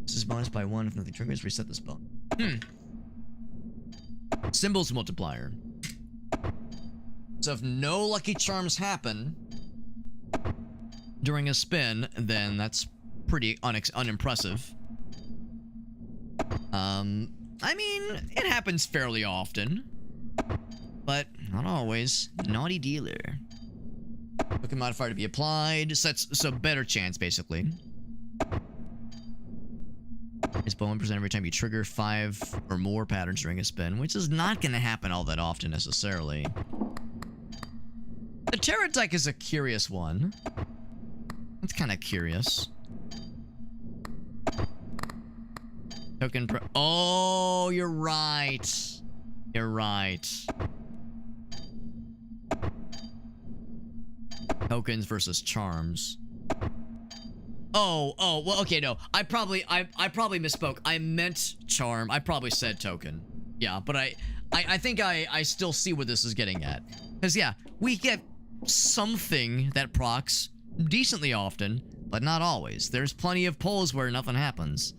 This is bonus by 1. If nothing triggers, reset the spell. Symbols multiplier. So if no lucky charms happen during a spin, then that's pretty unimpressive. I mean, it happens fairly often. But, Not always. Naughty dealer. Token modifier to be applied. So better chance, basically. It's bonus percent every time you trigger 5 or more patterns during a spin, which is not going to happen all that often necessarily. The Terror deck is a curious one. It's kind of curious. Token pro- Oh, you're right. You're right. Tokens versus charms. Oh, well, okay, no. I probably misspoke. I meant charm. I probably said token. Yeah, but I think I still see what this is getting at. Because, yeah, we get something that procs decently often, but not always. There's plenty of polls where nothing happens.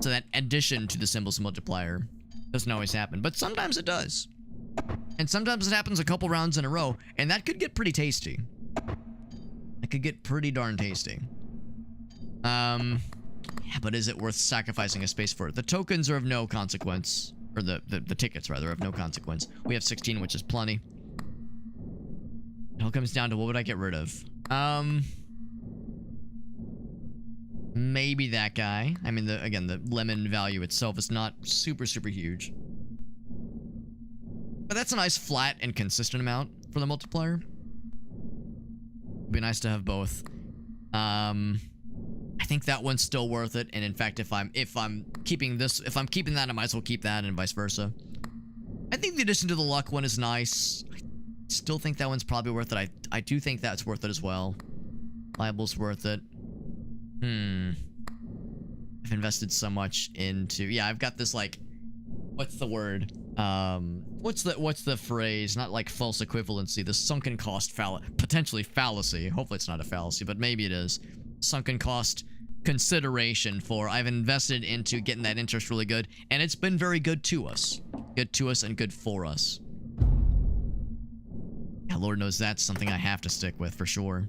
So that addition to the symbols multiplier doesn't always happen, but sometimes it does. And sometimes it happens a couple rounds in a row, and that could get pretty tasty. It could get pretty darn tasty. Yeah, but is it worth sacrificing a space for it? The tokens are of no consequence. Or the tickets, rather, are of no consequence. We have 16, which is plenty. It all comes down to what would I get rid of? Maybe that guy. I mean, again, the lemon value itself is not super, super huge. But that's a nice flat and consistent amount for the multiplier. It'd be nice to have both. I think that one's still worth it, and in fact, if I'm keeping that, I might as well keep that, and vice versa. I think the addition to the luck one is nice. I still think that one's probably worth it. I do think that's worth it as well. Liable's worth it. I've invested so much into... Yeah, I've got this, like... What's the word? What's the phrase? Not like false equivalency. The sunken cost potentially fallacy. Hopefully it's not a fallacy, but maybe it is. Sunken cost consideration for I've invested into getting that interest really good, and it's been very good to us. Good to us and good for us. Yeah, Lord knows that's something I have to stick with for sure.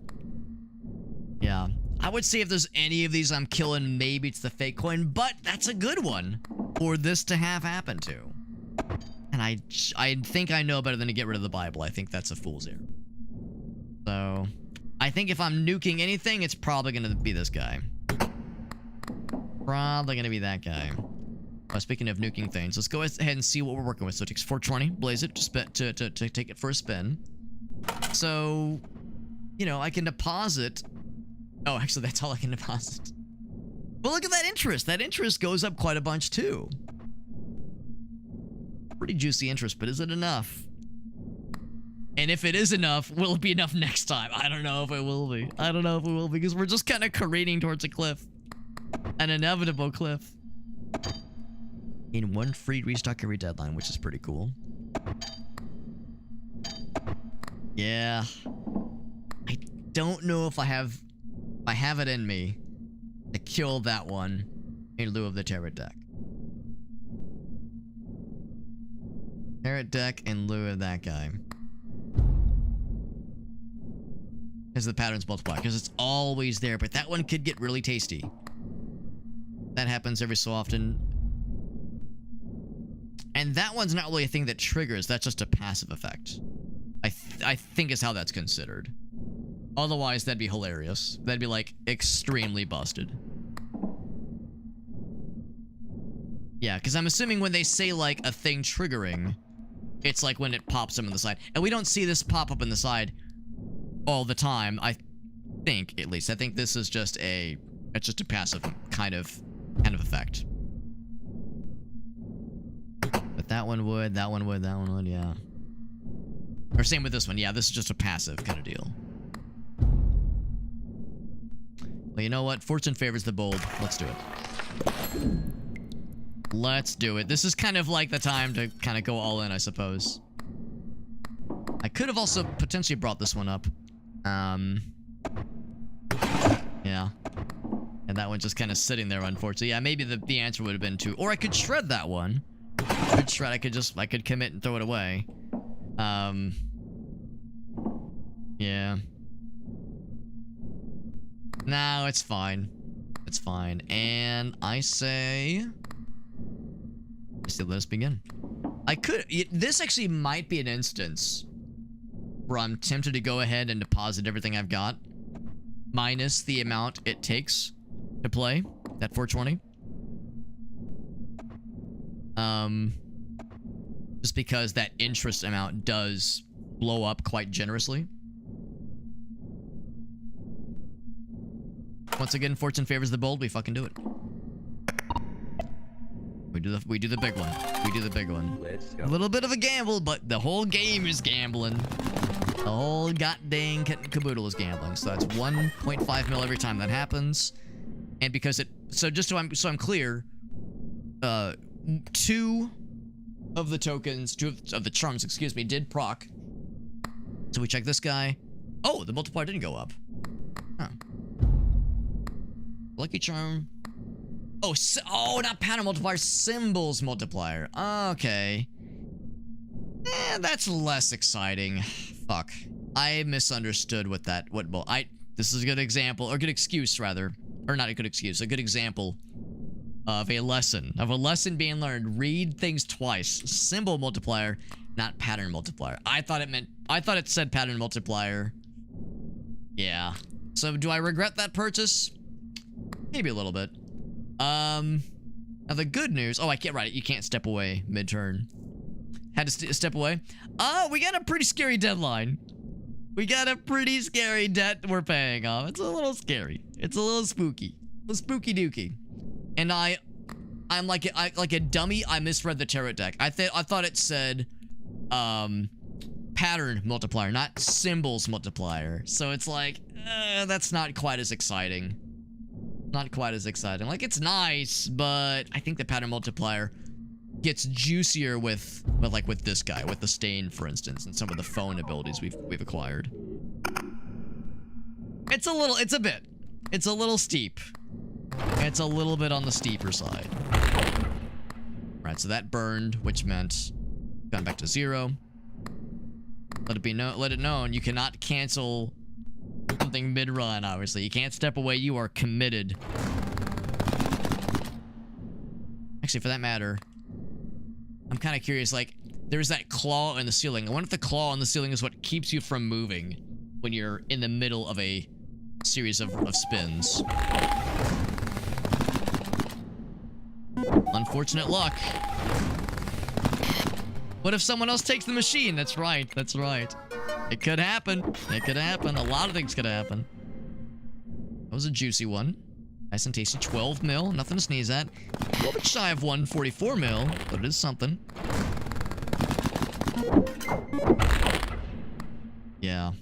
Yeah. I would say if there's any of these I'm killing, maybe it's the fake coin, but that's a good one for this to have happened to. And I think I know better than to get rid of the Bible. I think that's a fool's errand. So, I think if I'm nuking anything, it's probably going to be this guy. Probably going to be that guy. Speaking of nuking things, let's go ahead and see what we're working with. So it takes 420, blaze it, to take it for a spin. So, you know, I can deposit... Oh, actually, that's all I can deposit. But look at that interest. That interest goes up quite a bunch, too. Pretty juicy interest, but is it enough? And if it is enough, will it be enough next time? I don't know if it will be. I don't know if it will be, because we're just kind of careening towards a cliff. An inevitable cliff. In one free restock every deadline, which is pretty cool. Yeah. I don't know if I have it in me to kill that one in lieu of the Terror deck. Terror deck in lieu of that guy. Because the patterns multiply. Because it's always there, but that one could get really tasty. That happens every so often. And that one's not really a thing that triggers. That's just a passive effect. I think is how that's considered. Otherwise, that'd be hilarious. That'd be, like, extremely busted. Yeah, because I'm assuming when they say, like, a thing triggering, it's like when it pops up on the side. And we don't see this pop up on the side all the time, I think, at least. I think this is just a... It's just a passive kind of effect. But that one would, yeah. Or same with this one. Yeah, this is just a passive kind of deal. Well, you know what? Fortune favors the bold. Let's do it. Let's do it. This is kind of like the time to kind of go all in, I suppose. I could have also potentially brought this one up. Yeah. And that one just kind of sitting there, unfortunately. Yeah, maybe the answer would have been to... Or I could shred that one. I could commit and throw it away. Yeah. No, it's fine. It's fine. And I say... let us begin. This actually might be an instance where I'm tempted to go ahead and deposit everything I've got, minus the amount it takes to play that 420. Just because that interest amount does blow up quite generously. Once again, fortune favors the bold. We fucking do it. We do the big one. We do the big one. Let's go. A little bit of a gamble, but the whole game is gambling. The whole goddamn kit and caboodle is gambling. So that's 1.5 mil every time that happens. And because it, so just so I'm clear, 2 of the tokens, 2 of the charms, excuse me, did proc. So we check this guy. Oh, the multiplier didn't go up. Huh. Lucky charm. Oh, oh, not pattern multiplier, symbols multiplier. Okay. That's less exciting. Fuck. I misunderstood what that, this is a good example, or good excuse rather. Or not a good excuse, a good example of a lesson being learned. Read things twice. Symbol multiplier, not pattern multiplier. I thought it said pattern multiplier. Yeah. So do I regret that purchase? Maybe a little bit. Now the good news, oh, I can't write it. You can't step away mid-turn. Had to step away. Oh, we got a pretty scary deadline. We got a pretty scary debt we're paying off. It's a little scary. It's a little spooky. A little spooky dooky. And I'm like a dummy. I misread the tarot deck. I thought it said pattern multiplier, not symbols multiplier. So it's like that's not quite as exciting. Not quite as exciting. Like, it's nice, but I think the pattern multiplier gets juicier with this guy, with the stain, for instance, and some of the phone abilities we've acquired. It's a little steep. It's a little bit on the steeper side. Right, so that burned, which meant gone back to 0. Let it known you cannot cancel something mid-run, obviously. You can't step away. You are committed. Actually, for that matter, I'm kind of curious, like, there's that claw in the ceiling. I wonder if the claw on the ceiling is what keeps you from moving when you're in the middle of a series of spins. Unfortunate luck. What if someone else takes the machine? That's right. That's right. It could happen. It could happen. A lot of things could happen. That was a juicy one. Nice and tasty. 12 mil. Nothing to sneeze at. A little bit shy of 144 mil, but it is something. Yeah.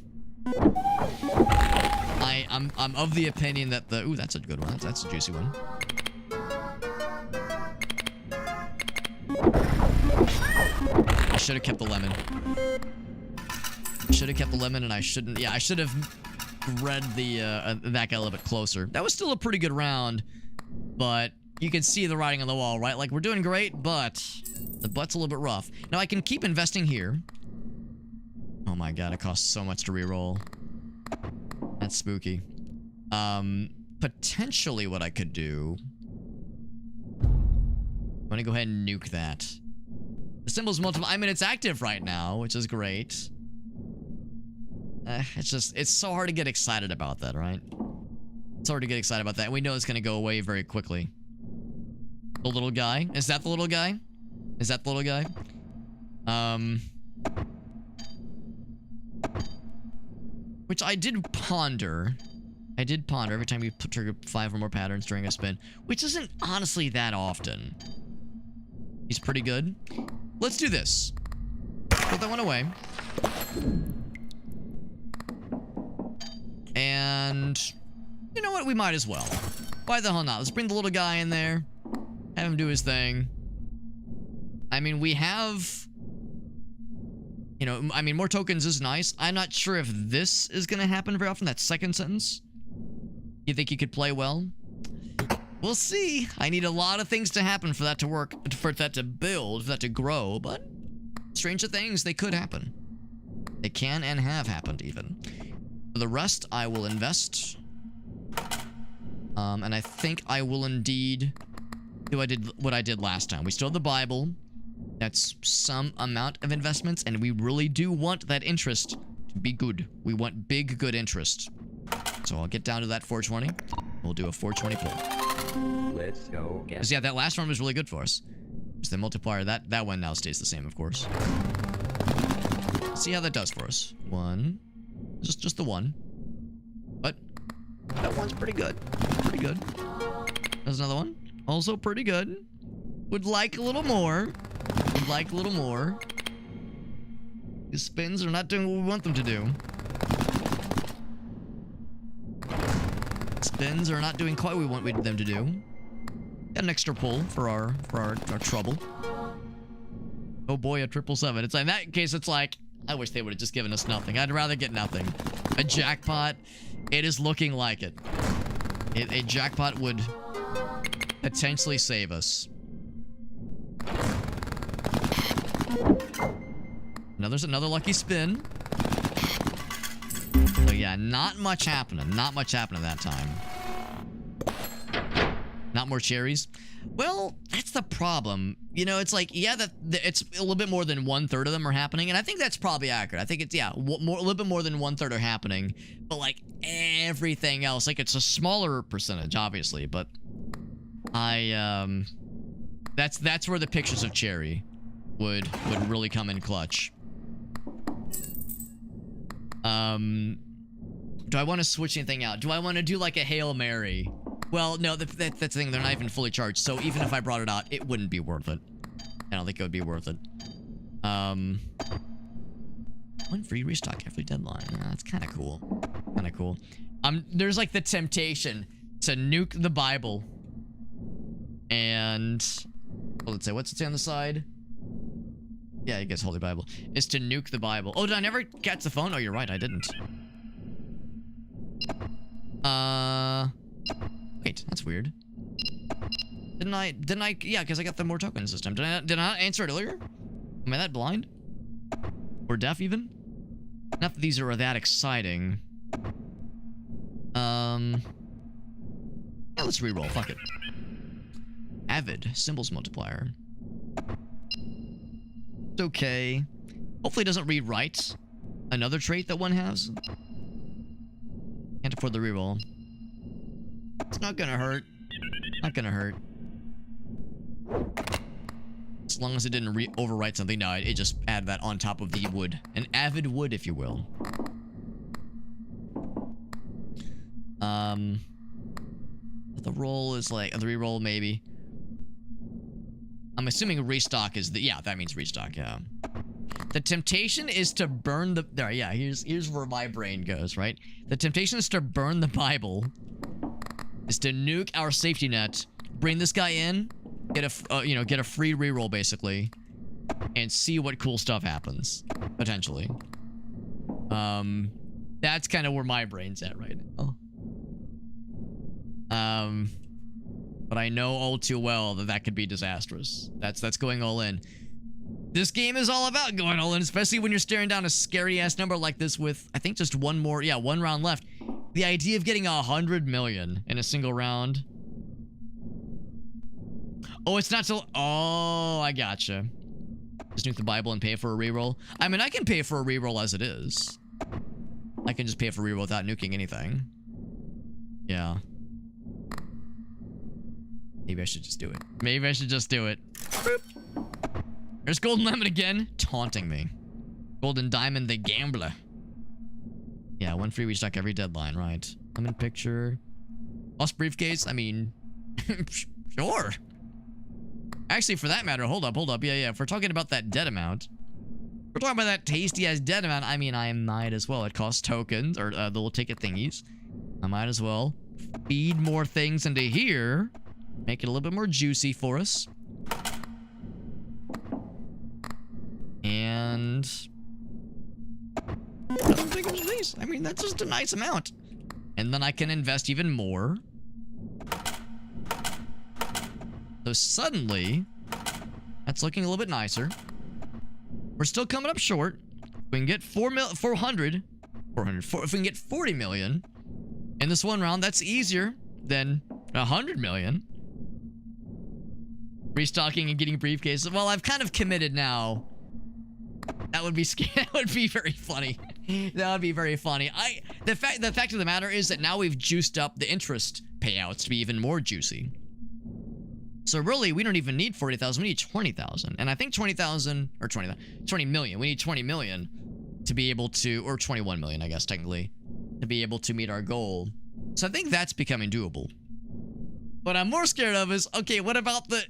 I'm of the opinion that the... Ooh, that's a good one. That's a juicy one. I should have kept the lemon. Should have kept the lemon, and I shouldn't. Yeah, I should have read the that guy a little bit closer. That was still a pretty good round, but you can see the writing on the wall, right? Like, we're doing great, but the butt's a little bit rough. Now I can keep investing here. Oh my god, it costs so much to reroll. That's spooky. Potentially what I could do. I'm gonna go ahead and nuke that. The symbol's multiple. I mean, it's active right now, which is great. It's so hard to get excited about that, right? It's hard to get excited about that. We know it's gonna go away very quickly. The little guy? Is that the little guy? Is that the little guy? Which I did ponder. I did ponder every time you trigger 5 or more patterns during a spin, which isn't honestly that often. He's pretty good. Let's do this. Put that one away. And you know what? We might as well. Why the hell not? Let's bring the little guy in there. Have him do his thing. I mean, we have... You know, I mean, more tokens is nice. I'm not sure if this is going to happen very often. That second sentence. You think you could play well? We'll see. I need a lot of things to happen for that to work, for that to build, for that to grow, but stranger things, they could happen. They can and have happened, even. For the rest, I will invest. And I think I will indeed do what I did last time. We still have the Bible. That's some amount of investments, and we really do want that interest to be good. We want big, good interest. So I'll get down to that 420. We'll do a 420 pull. Let's go. Because yeah, that last one was really good for us. Just the multiplier, that one now stays the same, of course. See how that does for us. One. Just the one. But that one's pretty good. Pretty good. There's another one. Also pretty good. Would like a little more. Would like a little more. The spins are not doing what we want them to do. Spins are not doing quite what we want them to do. Got an extra pull for our trouble. Oh boy, a 777. It's like, in that case, it's like, I wish they would have just given us nothing. I'd rather get nothing. A jackpot, it is looking like it. A jackpot would potentially save us. There's another lucky spin. So yeah, not much happening. Not much happening that time. Not more cherries. Well, that's the problem. You know, it's like, yeah, it's a little bit more than 1/3 of them are happening, and I think that's probably accurate. I think it's, yeah, a little bit more than 1/3 are happening, but like everything else, like it's a smaller percentage, obviously, but that's where the pictures of cherry would really come in clutch. Do I want to switch anything out? Do I want to do like a Hail Mary? Well, no, that's the thing. They're not even fully charged. So even if I brought it out, it wouldn't be worth it. I don't think it would be worth it. One free restock every deadline. That's kind of cool. Kind of cool. There's like the temptation to nuke the Bible. And, well, let's say, what's it say on the side? Yeah, I guess Holy Bible. Is to nuke the Bible. Oh, did I never catch the phone? Oh, you're right, I didn't. Wait, that's weird. Didn't I, yeah, because I got the more token system. Did I not answer it earlier? Am I that blind? Or deaf, even? Not that these are that exciting. Yeah, let's reroll, fuck it. Avid, symbols multiplier. It's okay. Hopefully it doesn't rewrite another trait that one has. Can't afford the reroll. It's not gonna hurt. Not gonna hurt. As long as it didn't overwrite something. No, it just add that on top of the wood. An avid wood, if you will. The roll is like, the reroll maybe. I'm assuming restock is the, yeah, that means restock, yeah. The temptation is to burn the, there, yeah, here's where my brain goes, right? The temptation is to burn the Bible, is to nuke our safety net, bring this guy in, get a, get a free reroll, basically, and see what cool stuff happens, potentially. That's kind of where my brain's at right now. But I know all too well that could be disastrous. That's going all in. This game is all about going all in, especially when you're staring down a scary-ass number like this with, I think, just one round left. The idea of getting 100 million in a single round. Oh, it's not till... Oh, I gotcha. Just nuke the Bible and pay for a reroll. I mean, I can pay for a reroll as it is. I can just pay for a reroll without nuking anything. Yeah. Maybe I should just do it. Maybe I should just do it. Boop. There's Golden Lemon again, taunting me. Golden Diamond the Gambler. Yeah, one free restock every deadline, right? Lemon picture. Lost briefcase, I mean... sure. Actually, for that matter, hold up. Yeah. If we're talking about that dead amount... We're talking about that tasty-ass dead amount, I mean, I might as well. It costs tokens, or the little ticket thingies. I might as well feed more things into here. Make it a little bit more juicy for us. And... I mean, that's just a nice amount. And then I can invest even more. So suddenly, that's looking a little bit nicer. We're still coming up short. We can get 400. If we can get 40 million in this one round, that's easier than 100 million. Restocking and getting briefcases. Well, I've kind of committed now. That would be that would be very funny. That would be very funny. The fact of the matter is that now we've juiced up the interest payouts to be even more juicy. So really, we don't even need 40,000. We need 20,000. And I think 20,000 or 20 million. We need 20 million to be able to, or 21 million, I guess technically, to be able to meet our goal. So I think that's becoming doable. What I'm more scared of is, okay, what about the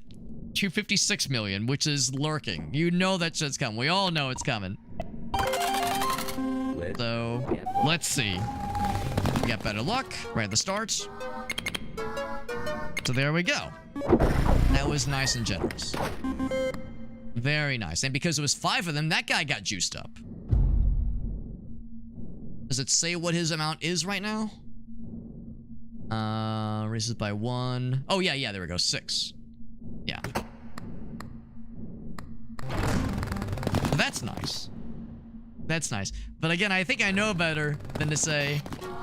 256 million, which is lurking? You know that shit's coming. We all know it's coming. So, let's see. We got better luck right at the start. So there we go. That was nice and generous. Very nice. And because it was 5 of them, that guy got juiced up. Does it say what his amount is right now? Raises by 1. Oh, yeah, there we go. 6. Yeah. That's nice. That's nice. But again, I think I know better than to say,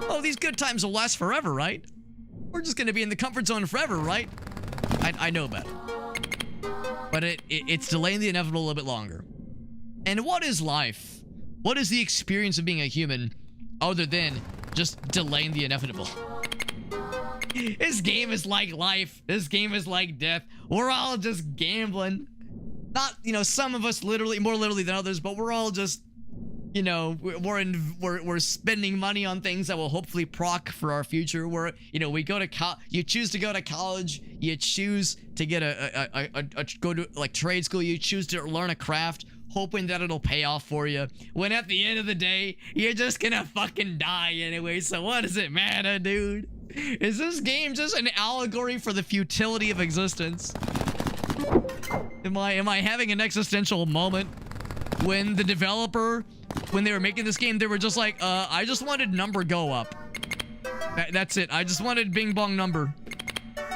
oh, these good times will last forever, right? We're just gonna be in the comfort zone forever, right? I know better. But it's delaying the inevitable a little bit longer. And what is life? What is the experience of being a human other than just delaying the inevitable? This game is like life. This game is like death. We're all just gambling. Not, you know, some of us literally, more literally than others, but we're all just, you know, we're spending money on things that will hopefully proc for our future. We're, you know, we go to you choose to go to college, you choose to get go to like trade school, you choose to learn a craft, hoping that it'll pay off for you. When at the end of the day, you're just gonna fucking die anyway. So what does it matter, dude? Is this game just an allegory for the futility of existence? Am I having an existential moment when the developer, when they were making this game, they were just like, I just wanted number go up. That's it. I just wanted bing bong number.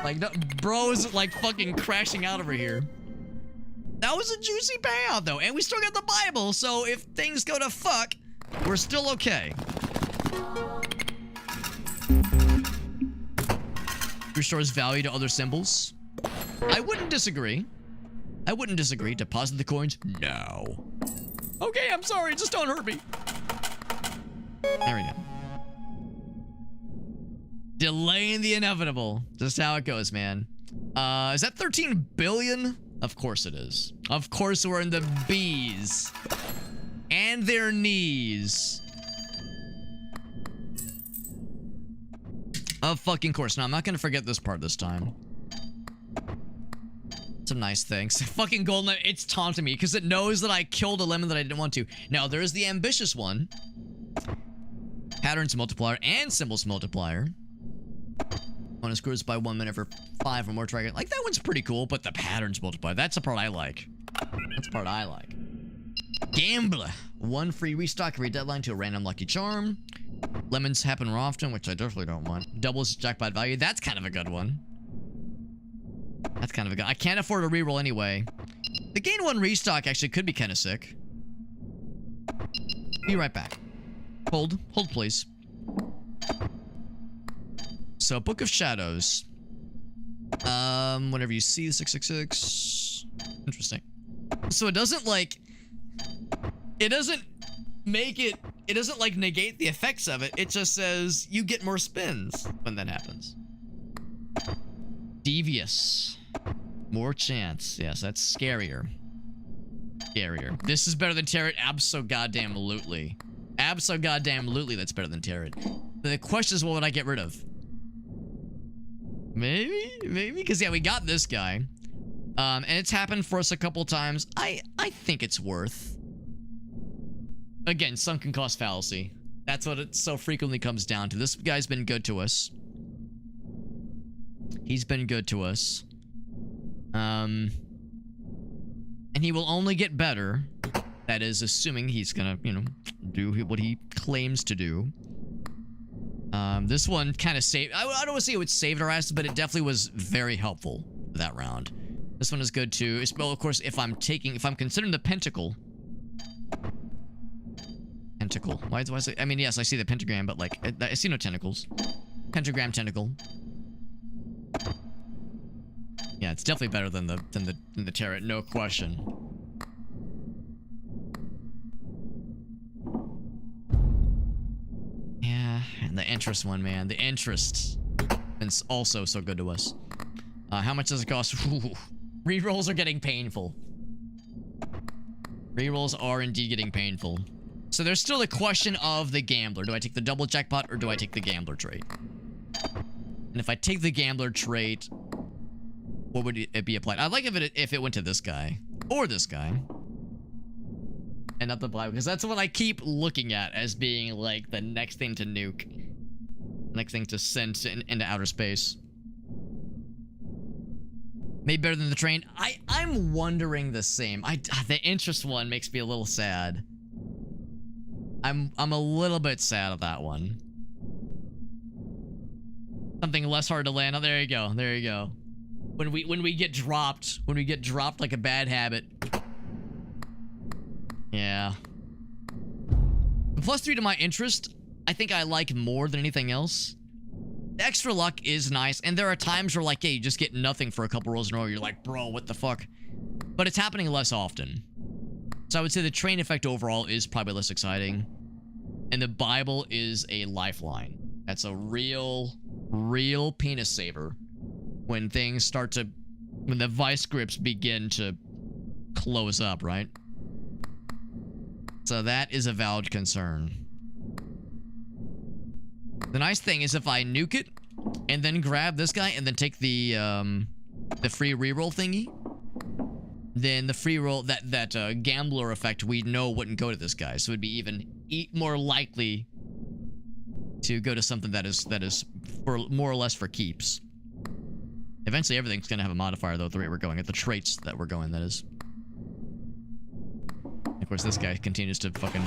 Like, bros like fucking crashing out over here. That was a juicy payout though, and we still got the Bible, so if things go to fuck, we're still okay. Restores value to other symbols. I wouldn't disagree. I wouldn't disagree. Deposit the coins now. Okay, I'm sorry. Just don't hurt me. There we go. Delaying the inevitable. Just how it goes, man. Is that 13 billion? Of course it is. Of course we're in the B's. And their knees. Of fucking course. Now, I'm not gonna forget this part this time. Some nice things. Fucking gold lemon, it's taunting me because it knows that I killed a lemon that I didn't want to. Now, there's the ambitious one. Patterns multiplier and symbols multiplier. Bonus grows by 1 minute for 5 or more target. Like, that one's pretty cool, but the patterns multiplier, that's the part I like. That's the part I like. Gambler. 1 free restock every deadline to a random lucky charm. Lemons happen more often, which I definitely don't want. Doubles jackpot value. That's kind of a good one. That's kind of a good... I can't afford a reroll anyway. The gain 1 restock actually could be kind of sick. Be right back. Hold. Hold, please. So, Book of Shadows. Whenever you see the 666... Interesting. So, it doesn't, like... It doesn't make it... It doesn't, like, negate the effects of it. It just says you get more spins when that happens. Devious. More chance. Yes, that's scarier. Scarier. This is better than Tarot. Abso-goddamn-lutely. Abso-goddamn-lutely that's better than Tarot. The question is, what would I get rid of? Maybe? Maybe? Because, yeah, we got this guy. And it's happened for us a couple times. I think it's worth... Again, sunken cost fallacy. That's what it so frequently comes down to. This guy's been good to us. He's been good to us. And he will only get better. That is, assuming he's gonna, you know, do what he claims to do. This one kind of saved... I don't want to say it saved our ass, but it definitely was very helpful that round. This one is good too. Well, of course, if I'm considering the pentacle... Tentacle. Why is it? I mean, yes, I see the pentagram, but like, I see no tentacles. Pentagram tentacle. Yeah, it's definitely better than the turret, no question. Yeah, and the interest one, man. The interest is also so good to us. How much does it cost? Rerolls are getting painful. Rerolls are indeed getting painful. So there's still the question of the gambler. Do I take the double jackpot or do I take the gambler trait? And if I take the gambler trait, what would it be applied? I'd like if it went to this guy or this guy. And not the black, because that's what I keep looking at as being like the next thing to nuke. Next thing to send into outer space. Maybe better than the train. I'm wondering the same. The interest one makes me a little sad. I'm a little bit sad at that one. Something less hard to land. Oh, there you go. There you go. When we get dropped like a bad habit. Yeah. The +3 to my interest, I think I like more than anything else. The extra luck is nice, and there are times where, like, yeah, you just get nothing for a couple rolls in a row. You're like, bro, what the fuck? But it's happening less often. So I would say the train effect overall is probably less exciting. And the Bible is a lifeline. That's a real penis saver. When things start to... when the vice grips begin to close up, right? So that is a valid concern. The nice thing is if I nuke it and then grab this guy and then take the free reroll thingy, then the free roll, that gambler effect we know wouldn't go to this guy, so it'd be even more likely to go to something that is for more or less for keeps. Eventually everything's gonna have a modifier though at the rate we're going, at the traits that we're going, that is. Of course, this guy continues to fucking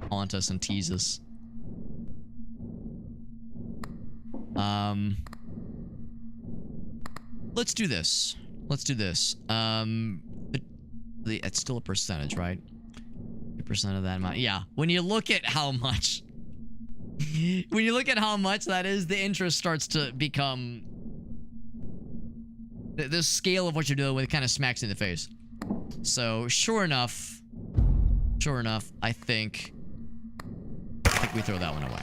haunt us and tease us. Let's do this. Let's do this. It's still a percentage, right? 2% of that amount. Yeah. When you look at how much, when you look at how much that is, the interest starts to become the scale of what you're dealing with kind of smacks in the face. So sure enough, I think we throw that one away.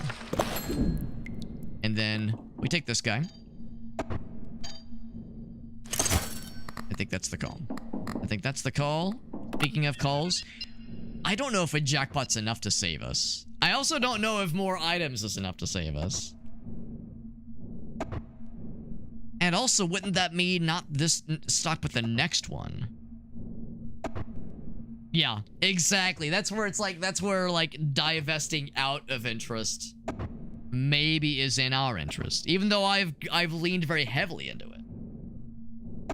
And then we take this guy. I think that's the call. I think that's the call. Speaking of calls, I don't know if a jackpot's enough to save us. I also don't know if more items is enough to save us. And also, wouldn't that mean not this stock, but the next one? Yeah, exactly. That's where it's like, that's where like divesting out of interest maybe is in our interest. Even though I've leaned very heavily into it.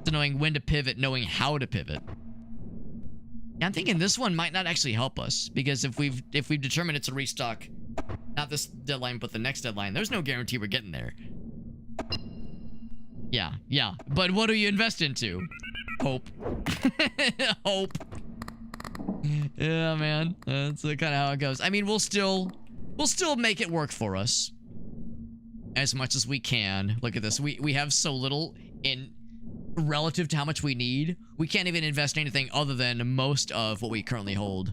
To knowing when to pivot, knowing how to pivot. Yeah, I'm thinking this one might not actually help us, because if we've determined it's a restock, not this deadline but the next deadline, there's no guarantee we're getting there. Yeah. But what do you invest into? Hope. Hope. Yeah, man. That's kind of how it goes. I mean, we'll still make it work for us as much as we can. Look at this. We have so little in relative to how much we need. We can't even invest in anything other than most of what we currently hold.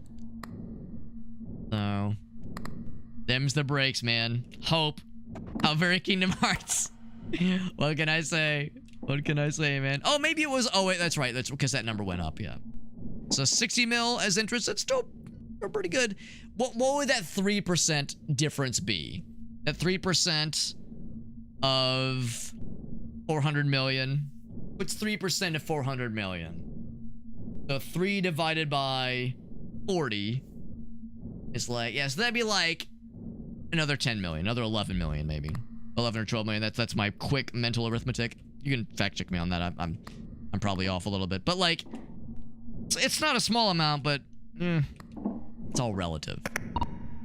So, them's the breaks, man. Hope. How very Kingdom Hearts. What can I say? What can I say, man? Oh, maybe it was... oh, wait, that's right. That's because that number went up, yeah. So 60 mil as interest, that's still pretty good. What would that 3% difference be? That 3% of 400 million. What's 3% of 400 million? So 3 divided by 40 is like... yeah, so that'd be like another 10 million, another 11 million maybe. 11 or 12 million. That's my quick mental arithmetic. You can fact check me on that. I'm probably off a little bit, but like, it's not a small amount, but it's all relative.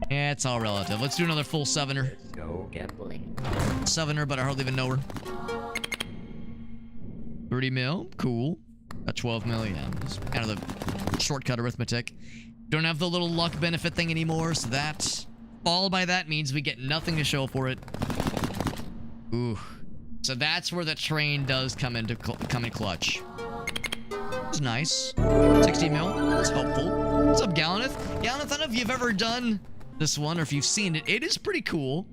Yeah, it's all relative. Let's do another full 7er. Let's go gambling. 7er, but I hardly even know her. 30 mil, cool. Got 12 million. It's kind of the shortcut arithmetic. Don't have the little luck benefit thing anymore, so that, followed by that, means we get nothing to show for it. Ooh. So that's where the train does come in clutch. It's nice. 60 mil. That's helpful. What's up, Gallaneth? Gallaneth, I don't know if you've ever done this one or if you've seen it. It is pretty cool.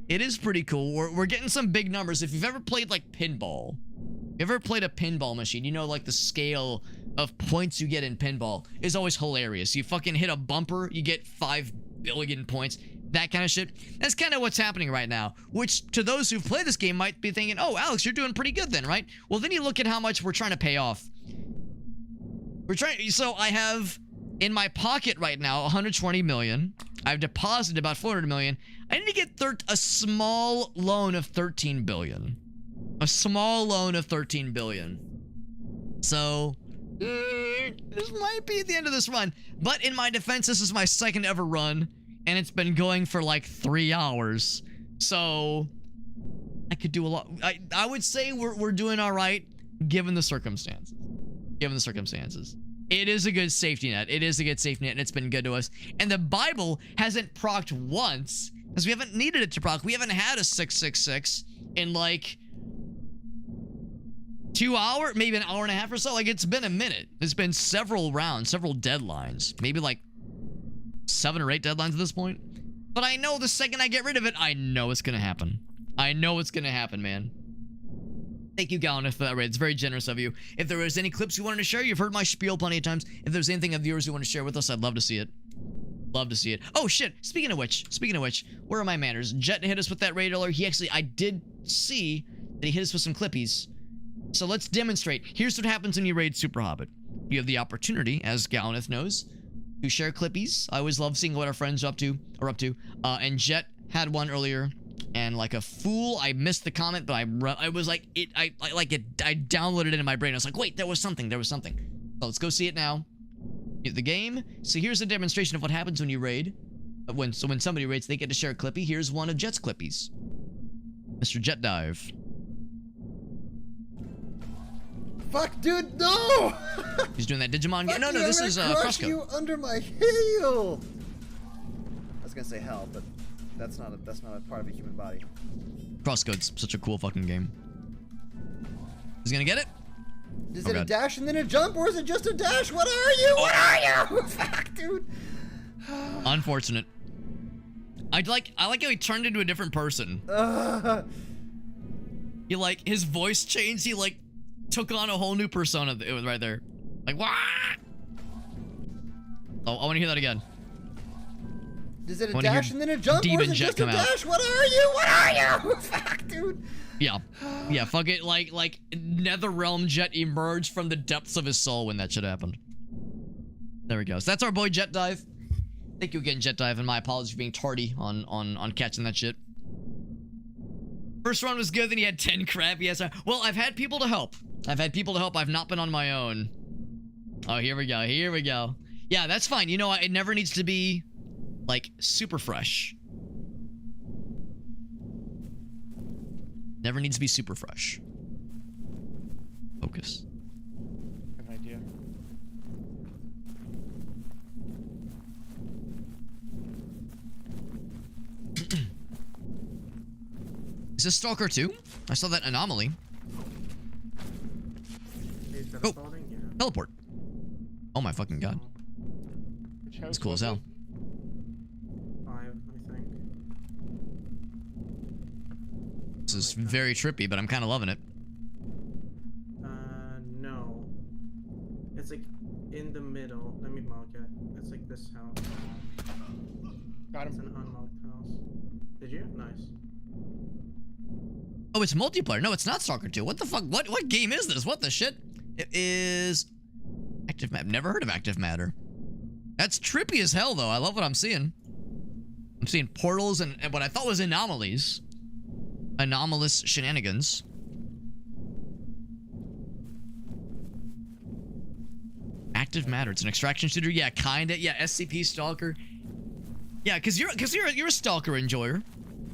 It is pretty cool. We're getting some big numbers. If you've ever played like pinball, you ever played a pinball machine, you know, like the scale of points you get in pinball is always hilarious. You fucking hit a bumper, you get 5 billion points. That kind of shit. That's kind of what's happening right now, which to those who've played this game might be thinking, oh, Alex, you're doing pretty good then, right? Well, then you look at how much we're trying to pay off. So I have in my pocket right now 120 million. I've deposited about 400 million. I need to get a small loan of 13 billion. A small loan of 13 billion. So this might be the end of this run. But in my defense, this is my second ever run. And it's been going for like 3 hours. So I could do a lot. I would say we're doing all right given the circumstances. Given the circumstances. It is a good safety net. It is a good safety net, and it's been good to us. And the Bible hasn't procced once, because we haven't needed it to proc. We haven't had a 666 in like 2 hours, maybe an hour and a half or so. Like, it's been a minute. It's been several rounds, several deadlines. Maybe like 7 or 8 deadlines at this point. But I know the second I get rid of it, I know it's gonna happen. I know it's gonna happen, man. Thank you, Gallaneth, for that raid. It's very generous of you. If there was any clips you wanted to share, you've heard my spiel plenty of times. If there's anything of viewers you want to share with us, I'd love to see it. Love to see it. Oh, shit. Speaking of which, where are my manners? Jet hit us with that raid earlier. I did see that he hit us with some clippies. So let's demonstrate. Here's what happens when you raid Super Hobbit. You have the opportunity, as Gallaneth knows, to share clippies. I always love seeing what our friends are up to. And Jet had one earlier. And like a fool, I missed the comment, but I was like, I downloaded it in my brain. I was like, wait, there was something. So let's go see it now. Get the game. So here's a demonstration of what happens when you raid. When somebody raids, they get to share a clippy. Here's one of Jet's clippies. Mr. Jet Dive. Fuck, dude, no! He's doing that Digimon game. No, you, this is Crosscode. You under my heel. I was gonna say hell, but that's not a part of a human body. Crosscode's such a cool fucking game. He's gonna get it? Is it a dash and then a jump, or is it just a dash? What are you? What are you? Fuck, dude. Unfortunate. I like how he turned into a different person. He like his voice changed. He like took on a whole new persona. It was right there. Like what? Oh, I want to hear that again. Is it a dash and then a jump, or is it just a dash? What are you? What are you? Fuck, dude. Yeah, fuck it. Like Netherrealm Jet emerged from the depths of his soul when that shit happened. There we go. So that's our boy Jet Dive. Thank you again, Jet Dive, and my apologies for being tardy on catching that shit. First run was good, then he had 10 crap. Yes, well, I've had people to help. I've not been on my own. Oh, here we go. Yeah, that's fine. You know, it never needs to be like super fresh. Never needs to be super fresh. Focus. I have an idea. Is this Stalker 2? I saw that anomaly. Oh, teleport. Oh my fucking god. That's cool as hell. 5, I think. This is very trippy, but I'm kind of loving it. No. It's like in the middle. Let me mark it. It's like this house. Got him. It's an unlocked house. Did you? Nice. Oh, it's multiplayer. No, it's not Stalker 2. What the fuck? What game is this? What the shit? It is Active Matter. Never heard of Active Matter. That's trippy as hell, though. I love what I'm seeing. I'm seeing portals and what I thought was anomalies. Anomalous shenanigans. Active Matter. It's an extraction shooter. Yeah, kinda. Yeah, SCP Stalker. Yeah, cause you're a Stalker enjoyer.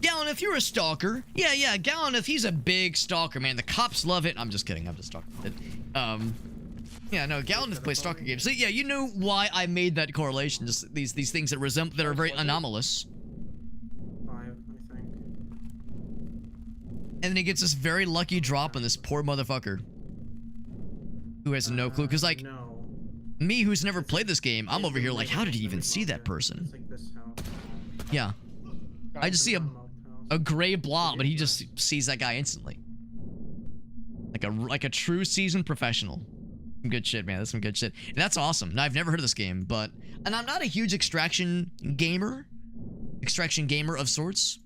Gallaneth, you're a stalker. Yeah, Gallaneth, he's a big stalker, man. The cops love it. I'm just kidding. I'm just talking. Yeah, no, Gallaneth plays stalker games. So yeah, you know why I made that correlation. Just these things that are very anomalous. 5, I think. And then he gets this very lucky drop on this poor motherfucker who has no clue. Because, like, no. me who's never played this game, I'm over here like, how did he even see that person? It's like this house. Yeah. I just see a House. gray blob, but he just sees that guy instantly. Like a true seasoned professional. Some good shit, man. That's some good shit. And that's awesome. Now, I've never heard of this game, but... And I'm not a huge extraction gamer. Extraction gamer of sorts.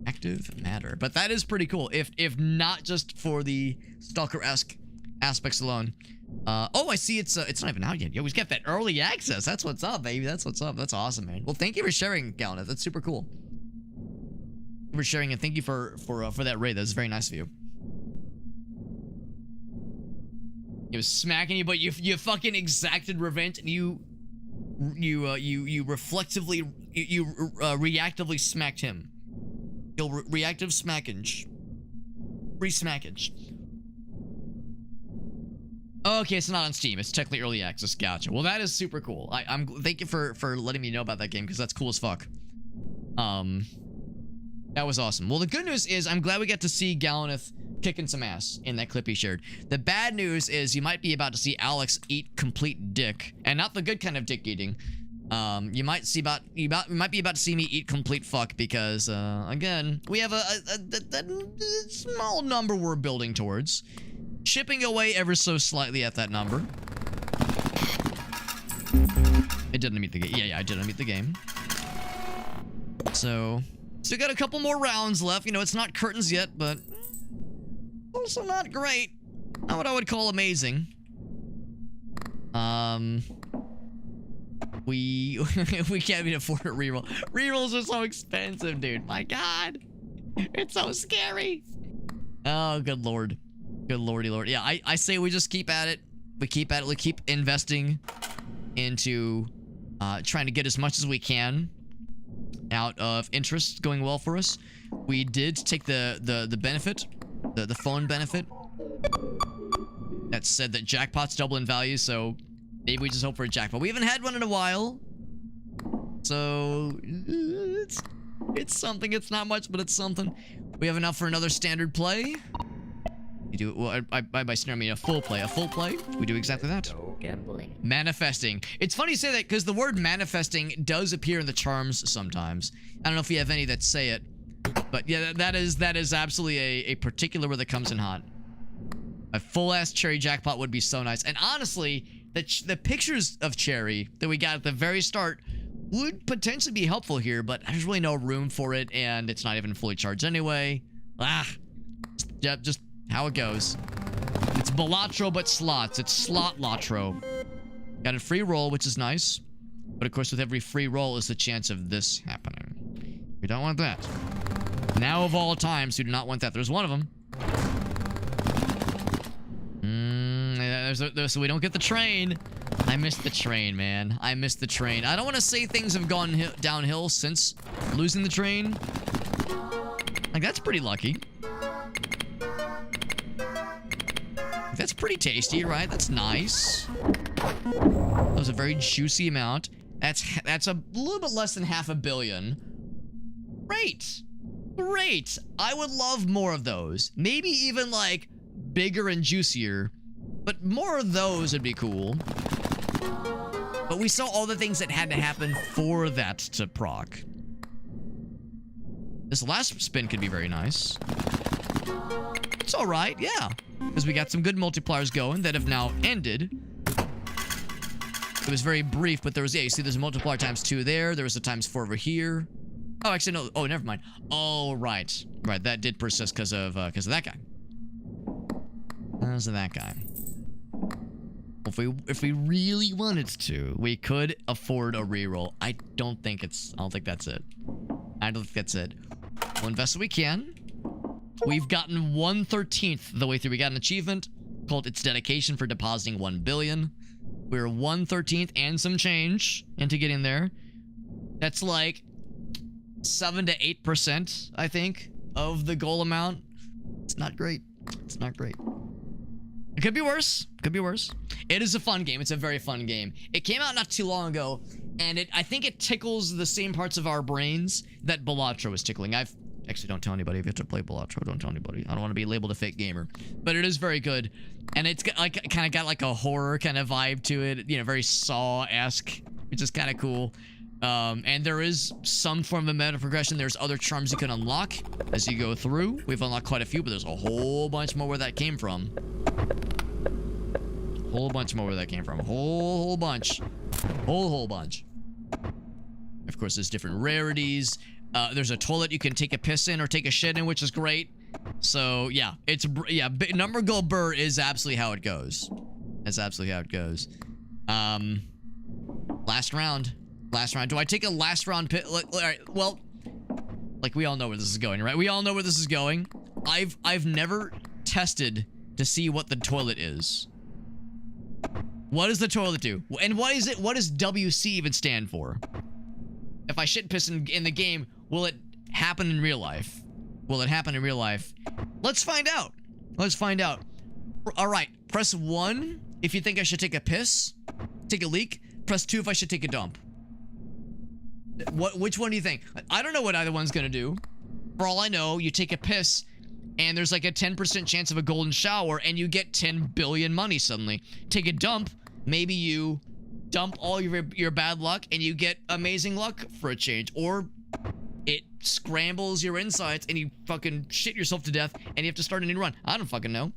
Active matter. But that is pretty cool. If not just for the Stalker-esque aspects alone. Oh, I see it's not even out yet. Yo, we've got that early access. That's what's up, baby. That's what's up. That's awesome, man. Well, thank you for sharing, Galnet. That's super cool. Thank you for sharing, and thank you for that raid. That's very nice of you. He was smacking you, but you fucking exacted revenge, and you reflectively, reactively smacked him. You'll reactive smackage. Re-smackage. Okay, it's not on Steam. It's technically early access. Gotcha. Well, that is super cool. Thank you for letting me know about that game, because that's cool as fuck. That was awesome. Well, the good news is I'm glad we got to see Gallaneth kicking some ass in that clip he shared. The bad news is you might be about to see Alex eat complete dick, and not the good kind of dick eating. You might be about to see me eat complete fuck, because again, we have a small number we're building towards, chipping away ever so slightly at that number. It didn't meet the game. Yeah, I didn't meet the game. So still got a couple more rounds left. You know, it's not curtains yet, but also not great. Not what I would call amazing. We can't even afford a reroll. Rerolls are so expensive, dude. My God, it's so scary. Oh, good lord, good lordy lord. Yeah, I say we just keep at it. We keep at it. We keep investing into trying to get as much as we can out of interest going well for us. We did take the benefit, the phone benefit that said that jackpots double in value, so maybe we just hope for a jackpot. We haven't had one in a while, so it's something. It's not much, but it's something. We have enough for another standard play. You do, well, by standard I mean a full play. A full play, we do exactly that. No gambling. Manifesting. It's funny you say that, because the word manifesting does appear in the charms sometimes. I don't know if you have any that say it, but yeah, that is absolutely a particular word that comes in hot. A full-ass cherry jackpot would be so nice. And honestly, the pictures of cherry that we got at the very start would potentially be helpful here, but there's really no room for it, and it's not even fully charged anyway. Just how it goes. It's Balatro, but slots. It's slot Latro. Got a free roll, which is nice. But of course, with every free roll is the chance of this happening. We don't want that. Now of all times, we do not want that. There's one of them. So we don't get the train. I missed the train, man. I missed the train. I don't want to say things have gone downhill since losing the train. Like, that's pretty lucky. That's pretty tasty, right? That's nice. That was a very juicy amount. That's a little bit less than $500 million. Great. Great. I would love more of those. Maybe even like bigger and juicier. But more of those would be cool. But we saw all the things that had to happen for that to proc. This last spin could be very nice. It's all right, yeah. Because we got some good multipliers going that have now ended. It was very brief, but there was, yeah, you see there's a multiplier ×2 there. There was a ×4 over here. Oh, actually, no. Oh, never mind. Oh, right. Right, that did persist because of that guy. Because of that guy. If we really wanted to, we could afford a reroll. I don't think that's it. I don't think that's it. We'll invest what we can. We've gotten 1/13 the way through. We got an achievement called Its Dedication for depositing 1 billion. We're 1/13 and some change into getting there. That's like 7 to 8%, I think, of the goal amount. It's not great. It's not great. It could be worse. Could be worse. It is a fun game. It's a very fun game. It came out not too long ago, and I think it tickles the same parts of our brains that Balatro was tickling. Actually, don't tell anybody if you have to play outro. Don't tell anybody. I don't want to be labeled a fake gamer. But it is very good. And it's got, like, kind of got like a horror kind of vibe to it. You know, very Saw-esque, which is kind of cool. And there is some form of meta progression. There's other charms you can unlock as you go through. We've unlocked quite a few, but there's a whole bunch more where that came from. Whole bunch more where that came from. Whole bunch. Whole bunch. Of course, there's different rarities. There's a toilet you can take a piss in or take a shit in, which is great. So, yeah. Number Gold Burr is absolutely how it goes. That's absolutely how it goes. Last round. Last round. Do I take a last round pit? All right, well, like, we all know where this is going, right? We all know where this is going. I've never tested to see what the toilet is. What does the toilet do? And what is it? What does WC even stand for? If I shit piss in the game, will it happen in real life? Will it happen in real life? Let's find out. Let's find out. All right, press 1 if you think I should take a piss, take a leak. Press 2 if I should take a dump. Which one do you think? I don't know what either one's gonna do. For all I know, you take a piss, and there's like a 10% chance of a golden shower, and you get 10 billion money suddenly. Take a dump, maybe you dump all your bad luck, and you get amazing luck for a change. Or it scrambles your insides, and you fucking shit yourself to death, and you have to start a new run. I don't fucking know.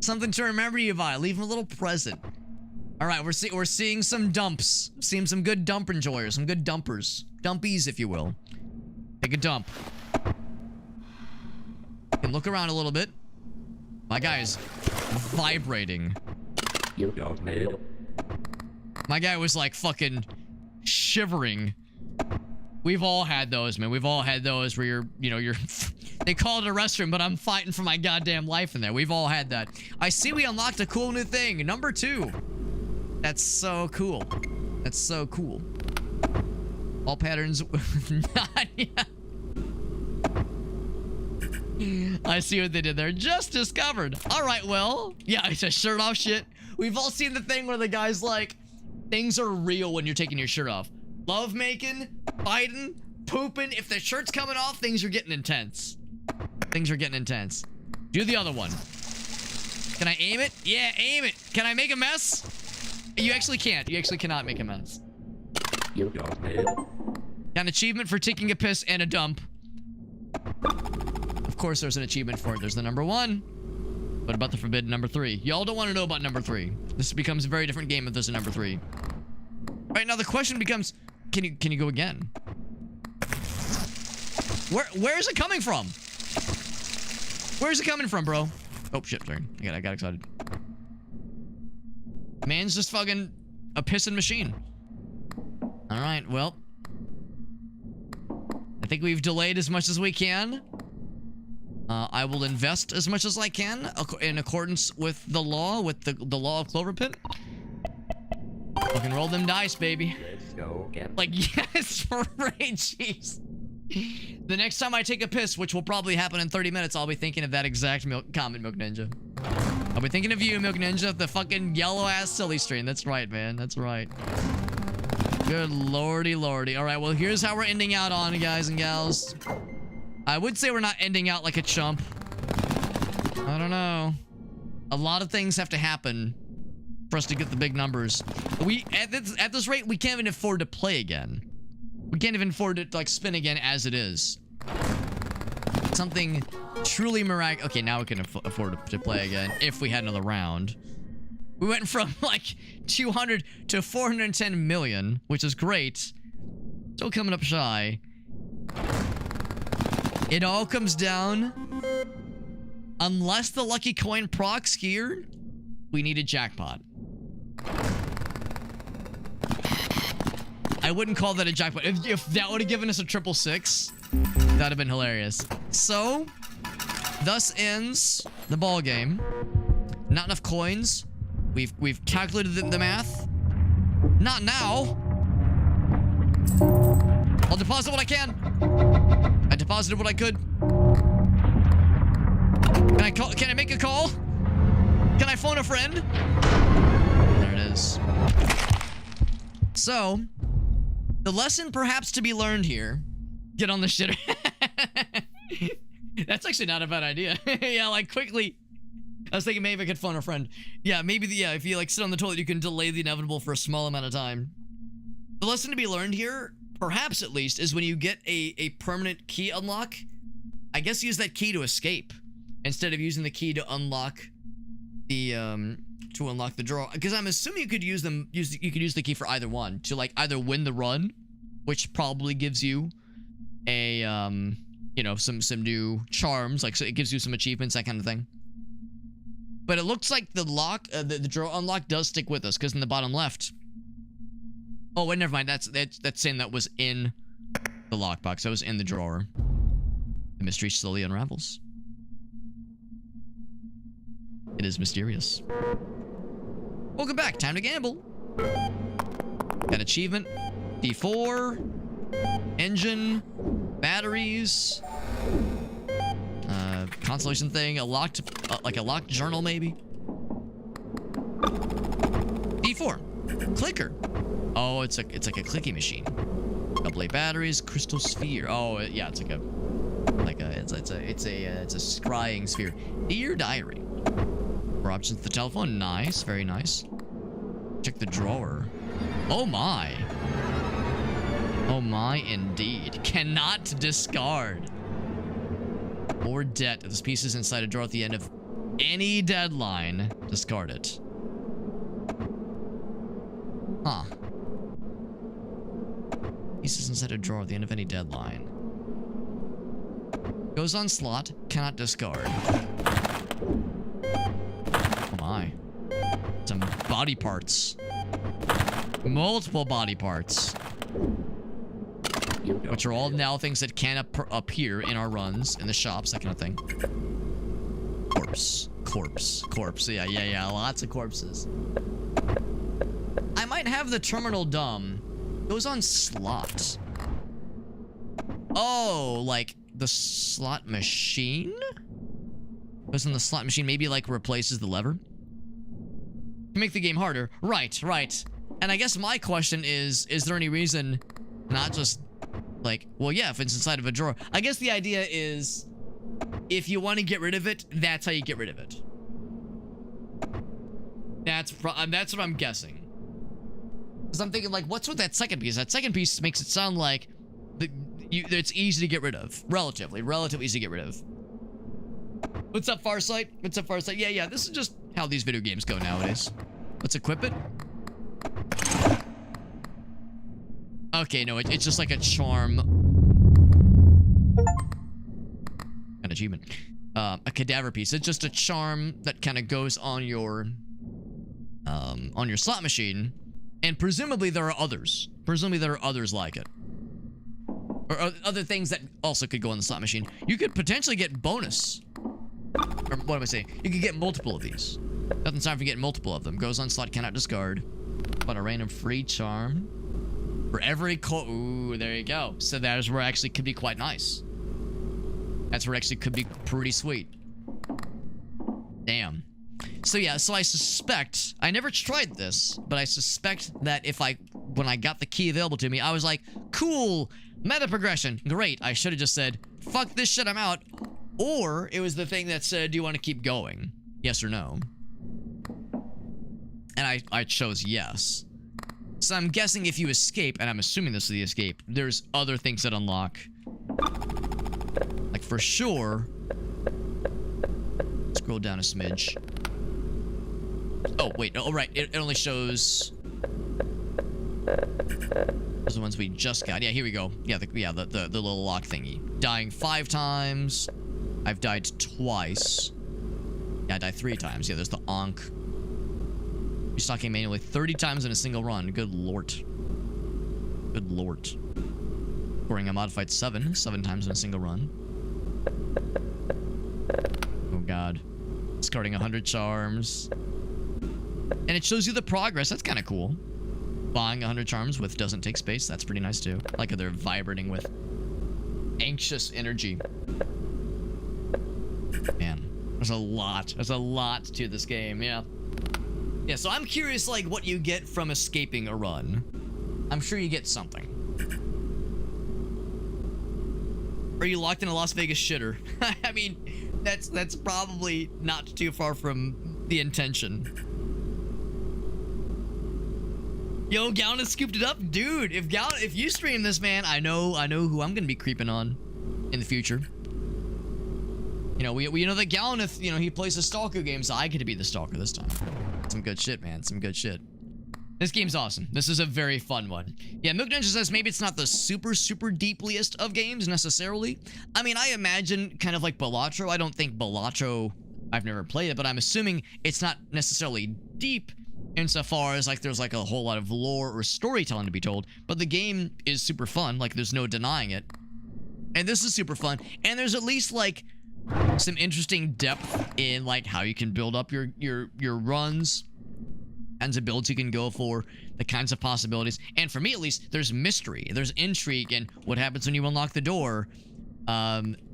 Something to remember you by. Leave them a little present. All right, we're seeing some dumps. Seeing some good dump enjoyers, some good dumpers. Dumpies, if you will. Take a dump. You can look around a little bit. My guy is vibrating. You don't need it. My guy was like fucking shivering. We've all had those, man. We've all had those where you're they call it a restroom, but I'm fighting for my goddamn life in there. We've all had that. I see we unlocked a cool new thing. Number 2. That's so cool. That's so cool. All patterns. I see what they did there. Just discovered. All right, well, yeah, it's a shirt off shit. We've all seen the thing where the guy's like, things are real when you're taking your shirt off. Love making, fighting, pooping. If the shirt's coming off, things are getting intense. Things are getting intense. Do the other one. Can I aim it? Yeah, aim it. Can I make a mess? You actually can't. You actually cannot make a mess. You don't need it. Got an achievement for taking a piss and a dump. Of course, there's an achievement for it. There's the number 1. What about the forbidden number 3? Y'all don't want to know about number 3. This becomes a very different game if there's a number 3. All right, now the question becomes, can you go again? Where is it coming from? Where's it coming from, bro? Oh shit, sorry. I got excited. Man's just fucking a pissing machine. All right, well, I think we've delayed as much as we can. I will invest as much as I can in accordance with the law, with the law of CloverPit. Fucking roll them dice, baby. Let's go again. Like, yes, right, jeez. The next time I take a piss, which will probably happen in 30 minutes, I'll be thinking of that exact comment, Milk Ninja. I'll be thinking of you, Milk Ninja, the fucking yellow-ass silly stream. That's right, man. That's right. Good lordy lordy. All right, well, here's how we're ending out on, guys and gals. I would say we're not ending out like a chump. I don't know. A lot of things have to happen for us to get the big numbers. At this rate, we can't even afford to play again. We can't even afford to, like, spin again as it is. Something truly miraculous. Okay, now we can afford to play again if we had another round. We went from, like, 200 to 410 million, which is great. Still coming up shy. It all comes down, unless the lucky coin procs here, we need a jackpot. I wouldn't call that a jackpot. If that would have given us a 666, that'd have been hilarious. So, thus ends the ball game. Not enough coins. We've calculated the math. Not now. I'll deposit what I can. I deposited what I could. Can I make a call? Can I phone a friend? There it is. So, the lesson perhaps to be learned here Get on the shitter. That's actually not a bad idea. Yeah, like quickly. I was thinking maybe I could phone a friend. Yeah, maybe, yeah, if you like sit on the toilet, you can delay the inevitable for a small amount of time. The lesson to be learned here, perhaps at least, is when you get a permanent key unlock, I guess use that key to escape instead of using the key to unlock the drawer. Because I'm assuming you could use the key for either one to like either win the run, which probably gives you a you know, some new charms, like so it gives you some achievements, that kind of thing. But it looks like the lock, the drawer unlock does stick with us, because in the bottom left. Oh wait, never mind. That's saying that was in the lockbox. That was in the drawer. The mystery slowly unravels. It is mysterious. Welcome back. Time to gamble. Got achievement. D4. Engine. Batteries. Consolation thing. A locked, like a locked journal maybe. D4. Clicker. Oh, it's like a clicky machine. AA batteries. Crystal sphere. Oh, yeah, it's a scrying sphere. Dear diary. For options, the telephone. Nice, very nice. Check the drawer. Oh my. Oh my, indeed. Cannot discard. More debt. If this piece is inside a drawer at the end of any deadline, discard it. Huh. Pieces inside a drawer at the end of any deadline. Goes on slot, cannot discard. Oh my. Some body parts. Multiple body parts. Which are all now things that can appear in our runs, in the shops, that kind of thing. Corpse. Yeah. Lots of corpses. I might have the terminal dumb. Goes on slot. Oh, like the slot machine? Goes in the slot machine, maybe like replaces the lever? To make the game harder. Right. And I guess my question is there any reason not just like, well, yeah, if it's inside of a drawer. I guess the idea is if you want to get rid of it, that's how you get rid of it. That's what I'm guessing. Because I'm thinking, like, what's with that second piece? That second piece makes it sound like it's easy to get rid of. Relatively easy to get rid of. What's up, Farsight? Yeah, this is just how these video games go nowadays. Let's equip it. Okay, no, it's just like a charm. An achievement. A cadaver piece. It's just a charm that kind of goes on your slot machine. And presumably there are others. Like it. Or other things that also could go on the slot machine. You could potentially get bonus. Or what am I saying? You could get multiple of these. Nothing's time for getting multiple of them. Goes on slot, cannot discard. But a random free charm. For every ooh, there you go. So that is where it actually could be quite nice. That's where it actually could be pretty sweet. Damn. So yeah, so I suspect, I never tried this, but I suspect that when I got the key available to me, I was like, cool, meta progression, great. I should have just said, fuck this shit, I'm out. Or it was the thing that said, do you want to keep going? Yes or no? And I chose yes. So I'm guessing if you escape, and I'm assuming this is the escape, there's other things that unlock. Like for sure. Scroll down a smidge. Oh, wait. Oh, right. It only shows... Those are the ones we just got. Yeah, here we go. Yeah, the little lock thingy. Dying 5 times. I've died twice. Yeah, I died 3 times. Yeah, there's the onk. Restocking manually 30 times in a single run. Good lord. Scoring a modified 7 times in a single run. Oh god. Discarding 100 charms. And it shows you the progress. That's kind of cool. Buying 100 charms with doesn't take space. That's pretty nice too. Like they're vibrating with anxious energy. Man, there's a lot to this game. Yeah. Yeah, so I'm curious, like, what you get from escaping a run. I'm sure you get something. Or are you locked in a Las Vegas shitter? I mean, that's probably not too far from the intention. Yo, Gallon has scooped it up, dude. If you stream this, man, I know who I'm gonna be creeping on in the future. You know, we know that Gallon, if he plays the Stalker game, so I get to be the Stalker this time. Some good shit, man. Some good shit. This game's awesome. This is a very fun one. Yeah, Milk Ninja says maybe it's not the super deepliest of games necessarily. I mean, I imagine kind of like Balatro. I don't think Balatro, I've never played it, but I'm assuming it's not necessarily deep insofar as like there's like a whole lot of lore or storytelling to be told. But the game is super fun. Like there's no denying it. And this is super fun. And there's at least like some interesting depth in like how you can build up your runs. Kinds of builds you can go for, the kinds of possibilities, and for me at least, there's mystery, there's intrigue, and what happens when you unlock the door.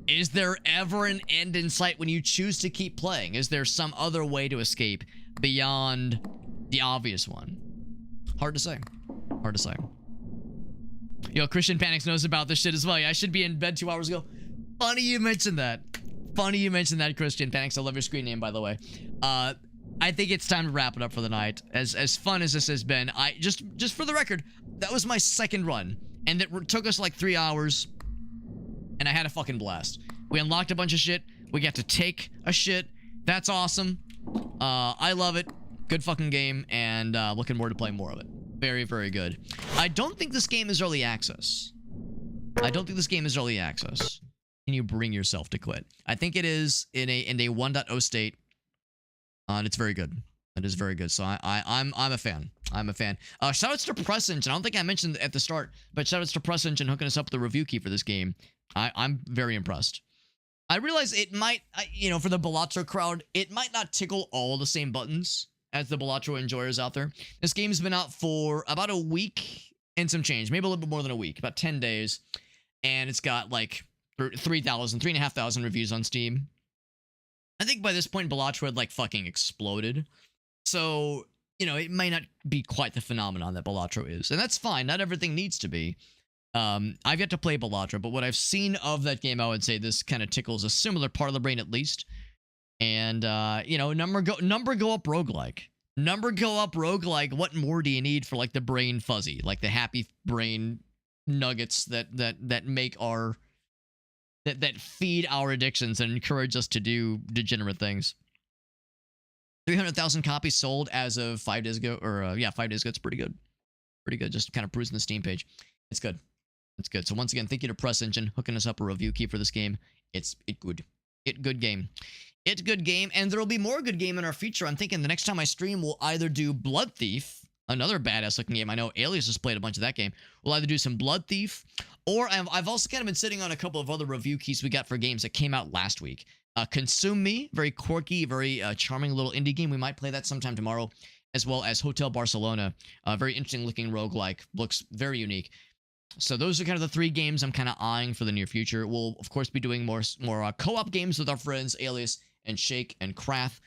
Is there ever an end in sight when you choose to keep playing? Is there some other way to escape beyond the obvious one? Hard to say. Hard to say. Yo, Christian Panics knows about this shit as well. Yeah, I should be in bed 2 hours ago. Funny you mentioned that. Funny you mentioned that, Christian Panics. I love your screen name, by the way. I think it's time to wrap it up for the night. As fun as this has been, I just for the record, that was my second run, and it took us like 3 hours, and I had a fucking blast. We unlocked a bunch of shit. We got to take a shit. That's awesome. I love it. Good fucking game, and looking forward to playing more of it. Very, very good. I don't think this game is early access. I don't think this game is early access. Can you bring yourself to quit? I think it is in a 1.0 state. And it's very good. It is very good. So I'm a fan. I'm a fan. Shoutouts to Press Engine. I don't think I mentioned at the start, but shoutouts to Press Engine hooking us up with the review key for this game. I'm very impressed. I realize it might, for the Balatro crowd, it might not tickle all the same buttons as the Balatro enjoyers out there. This game's been out for about a week and some change, maybe a little bit more than a week, about 10 days, and it's got like 3,500 reviews on Steam. I think by this point, Balatro had like fucking exploded. So, it might not be quite the phenomenon that Balatro is. And that's fine. Not everything needs to be. I've yet to play Balatro, but what I've seen of that game, I would say this kind of tickles a similar part of the brain at least. And, number go up roguelike. Number go up roguelike, what more do you need for like the brain fuzzy? Like the happy brain nuggets that make our... That feed our addictions and encourage us to do degenerate things. 300,000 copies sold as of 5 days ago. Or, 5 days ago. It's pretty good. Pretty good. Just kind of perusing the Steam page. It's good. It's good. So once again, thank you to Press Engine hooking us up a review key for this game. It good. It good game. It good game. And there will be more good game in our future. I'm thinking the next time I stream, we'll either do Blood Thief. Another badass looking game. I know Alias has played a bunch of that game. We'll either do some Blood Thief, or I've also kind of been sitting on a couple of other review keys we got for games that came out last week. Consume Me, very quirky, very charming little indie game. We might play that sometime tomorrow, as well as Hotel Barcelona. Very interesting looking roguelike. Looks very unique. So those are kind of the 3 games I'm kind of eyeing for the near future. We'll, of course, be doing more co-op games with our friends Alias and Shake and Krath.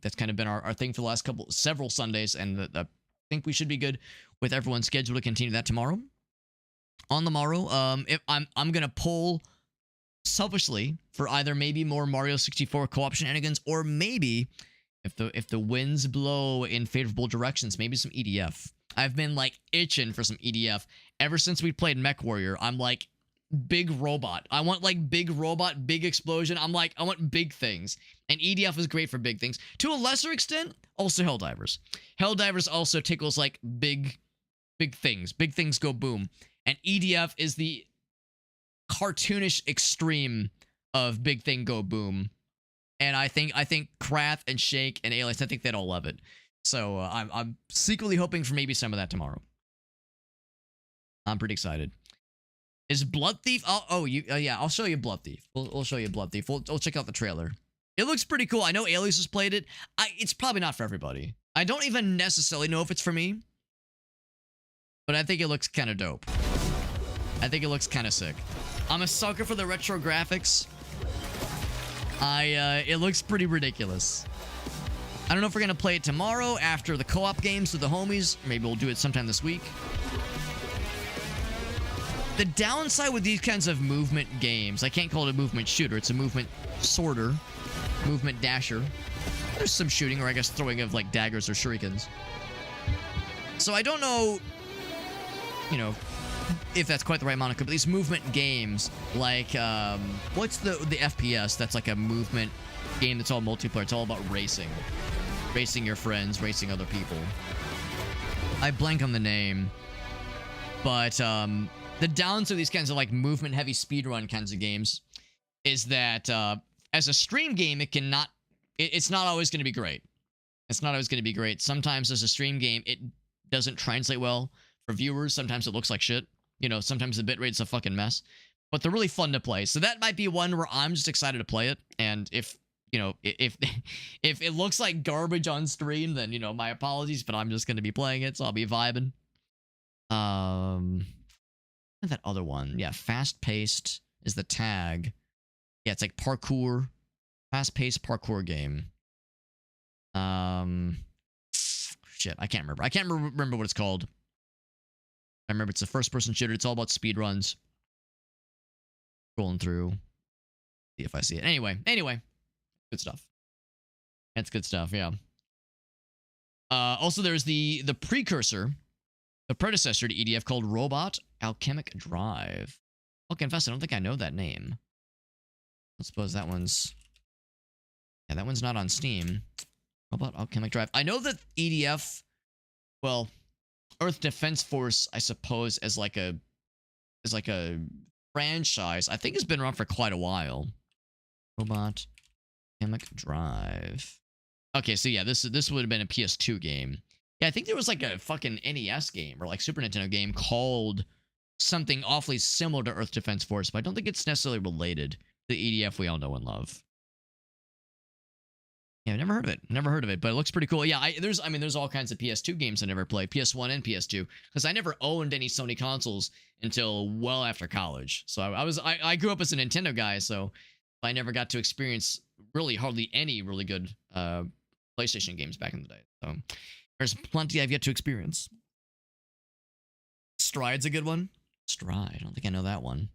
That's kind of been our thing for the last several Sundays, and I think we should be good with everyone's schedule to continue that tomorrow. On the morrow, if I'm gonna pull selfishly for either maybe more Mario 64 co-op shenanigans, or maybe if the winds blow in favorable directions, maybe some EDF. I've been like itching for some EDF ever since we played Mech Warrior. I'm like, big robot. I want like big robot, big explosion. I'm like, I want big things. And EDF is great for big things. To a lesser extent, also Helldivers. Helldivers also tickles like big things. Big things go boom. And EDF is the cartoonish extreme of big thing go boom. And I think Krath and Shake and Alias, I think they'd all love it. So I'm secretly hoping for maybe some of that tomorrow. I'm pretty excited. Is Blood Thief? Yeah, I'll show you Blood Thief. We'll show you Blood Thief. We'll check out the trailer. It looks pretty cool. I know Alias has played it. It's probably not for everybody. I don't even necessarily know if it's for me. But I think it looks kind of dope. I think it looks kind of sick. I'm a sucker for the retro graphics. It looks pretty ridiculous. I don't know if we're going to play it tomorrow after the co-op games with the homies. Maybe we'll do it sometime this week. The downside with these kinds of movement games, I can't call it a movement shooter. It's a movement sorter, movement dasher. There's some shooting, or I guess throwing of like daggers or shurikens. So I don't know, you know, if that's quite the right moniker, but these movement games, like, what's the FPS that's like a movement game that's all multiplayer? It's all about racing. Racing your friends, racing other people. I blank on the name. But, the downside of these kinds of like movement heavy speedrun kinds of games is that, as a stream game, it's not always going to be great. It's not always going to be great. Sometimes as a stream game, it doesn't translate well for viewers. Sometimes it looks like shit. You know, sometimes the bitrate's a fucking mess. But they're really fun to play. So that might be one where I'm just excited to play it. And if, you know, if it looks like garbage on stream, then, you know, my apologies, but I'm just going to be playing it, so I'll be vibing. That other one. Yeah, fast-paced is the tag. Yeah, it's like parkour. Fast-paced parkour game. Shit, I can't remember. I can't remember what it's called. I remember it's a first-person shooter. It's all about speedruns. Scrolling through. See if I see it. Anyway. Good stuff. That's good stuff, yeah. Also, there's the precursor, the predecessor to EDF called Robot Alchemic Drive. I'll confess, I don't think I know that name. I suppose that one's... Yeah, that one's not on Steam. Robot Alchemic Drive. I know that EDF... Well, Earth Defense Force, I suppose, as like a franchise, I think has been around for quite a while. Robot Alchemic Drive. Okay, so yeah, this would have been a PS2 game. Yeah, I think there was like a fucking NES game or like Super Nintendo game called something awfully similar to Earth Defense Force, but I don't think it's necessarily related to the EDF we all know and love. Yeah, I've never heard of it. Never heard of it, but it looks pretty cool. Yeah, there's all kinds of PS2 games I never played, PS1 and PS2, because I never owned any Sony consoles until well after college. So I grew up as a Nintendo guy, so I never got to experience really hardly any really good PlayStation games back in the day. So there's plenty I've yet to experience. Stride's a good one. Stride, I don't think I know that one.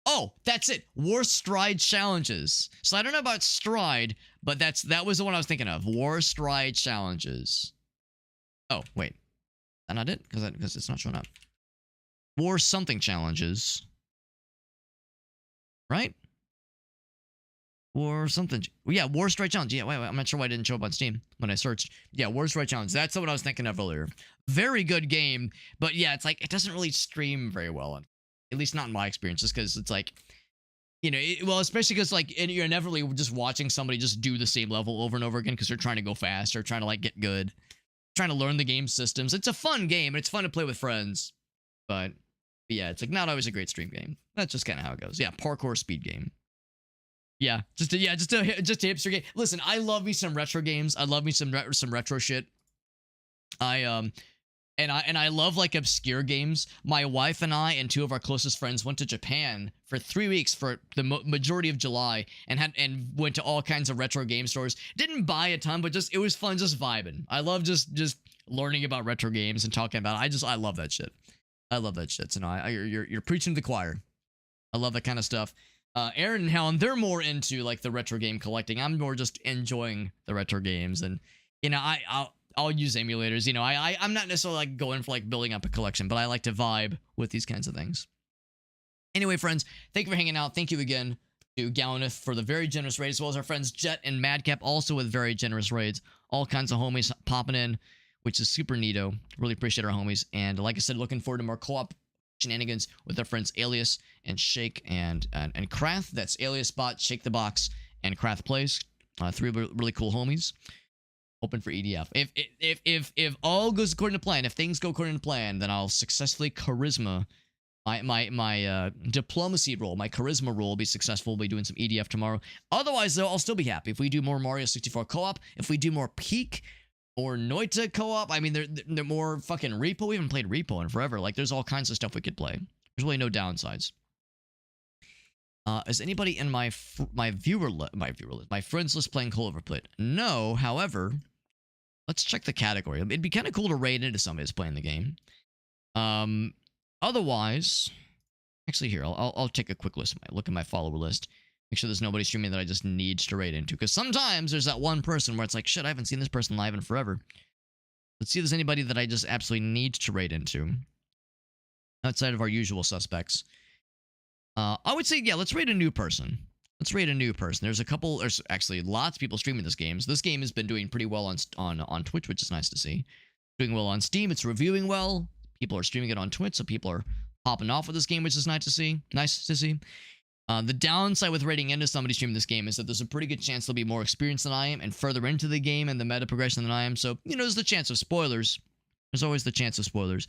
Oh, that's it. War Stride Challenges. So I don't know about Stride, but that was the one I was thinking of. War Stride Challenges. Oh, wait. Is that not it? Because it's not showing up. War something challenges. Right? War something. Yeah, War Stride Challenge. Yeah, wait, I'm not sure why it didn't show up on Steam when I searched. Yeah, War Stride Challenge. That's what I was thinking of earlier. Very good game, but yeah, it's like it doesn't really stream very well. At least not in my experience, just because it's like, you know, well, especially because like you're inevitably just watching somebody just do the same level over and over again because they're trying to go fast or trying to like get good, trying to learn the game systems. It's a fun game and it's fun to play with friends, but yeah, it's like not always a great stream game. That's just kind of how it goes. Yeah, parkour speed game. Yeah, just a hipster game. Listen, I love me some retro games. I love me some retro shit. And I love like obscure games. My wife and I and two of our closest friends went to Japan for 3 weeks for the majority of July and went to all kinds of retro game stores. Didn't buy a ton, but it was fun just vibing. I love just learning about retro games and talking about it. I love that shit. I love that shit. So no, you're preaching to the choir. I love that kind of stuff. Aaron and Helen, they're more into like the retro game collecting. I'm more just enjoying the retro games, and you know, I'll use emulators. You know, I'm not necessarily like going for like building up a collection, but I like to vibe with these kinds of things. Anyway, friends, thank you for hanging out. Thank you again to Gallaneth for the very generous raid, as well as our friends Jet and Madcap also with very generous raids. All kinds of homies popping in, which is super neato. Really appreciate our homies. And like I said, looking forward to more co-op shenanigans with our friends Alias and Shake and Krath. That's Alias Bot, Shake the Box, and Krath Plays. Three really cool homies. Open for EDF. If all goes according to plan, if things go according to plan, then I'll successfully charisma my diplomacy role, my charisma role will be successful. We'll be doing some EDF tomorrow. Otherwise, though, I'll still be happy if we do more Mario 64 co-op. If we do more Peak or Noita co-op. I mean, they're more fucking Repo. We haven't played Repo in forever. Like, there's all kinds of stuff we could play. There's really no downsides. Is anybody in my friends list playing CloverPit? No. However, let's check the category. It'd be kind of cool to raid into somebody who's playing the game. Otherwise, actually here, I'll take a quick look at my follower list. Make sure there's nobody streaming that I just need to raid into. Because sometimes there's that one person where it's like, shit, I haven't seen this person live in forever. Let's see if there's anybody that I just absolutely need to raid into. Outside of our usual suspects. I would say, yeah, let's raid a new person. Let's raid a new person. There's actually lots of people streaming this game. So this game has been doing pretty well on Twitch, which is nice to see. Doing well on Steam. It's reviewing well. People are streaming it on Twitch, so people are popping off with this game, which is nice to see. The downside with raiding into somebody streaming this game is that there's a pretty good chance they'll be more experienced than I am and further into the game and the meta progression than I am. So, you know, there's the chance of spoilers. There's always the chance of spoilers.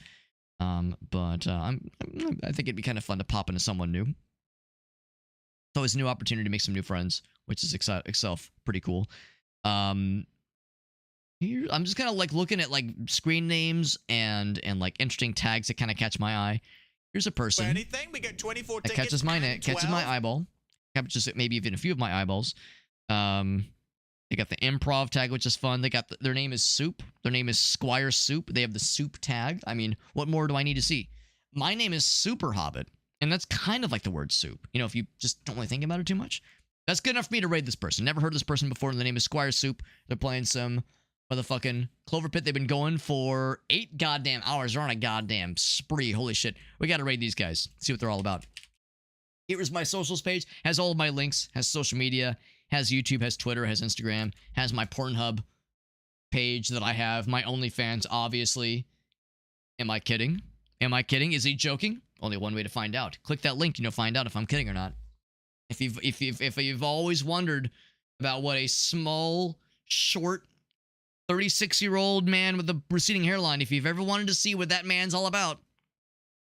I think it'd be kind of fun to pop into someone new. It's always a new opportunity to make some new friends, which is itself pretty cool. Here, I'm just kind of like looking at like screen names and like interesting tags that kind of catch my eye. Here's a person anything, we get 24 that catches my eyeball, catches maybe even a few of my eyeballs. They got the improv tag, which is fun. They got their name is Soup. Their name is Squire Soup. They have the Soup tag. I mean, what more do I need to see? My name is Super Hobbit, and that's kind of like the word soup. You know, if you just don't really think about it too much, that's good enough for me to raid this person. Never heard of this person before, and the name is Squire Soup. They're playing some motherfucking CloverPit. They've been going for 8 goddamn hours. They're on a goddamn spree. Holy shit. We gotta raid these guys. See what they're all about. Here is my socials page. Has all of my links. Has social media. Has YouTube. Has Twitter. Has Instagram. Has my Pornhub page that I have. My OnlyFans, obviously. Am I kidding? Am I kidding? Is he joking? Only one way to find out. Click that link, and you'll find out if I'm kidding or not. If you've always wondered about what a small, short, 36-year-old man with a receding hairline, if you've ever wanted to see what that man's all about,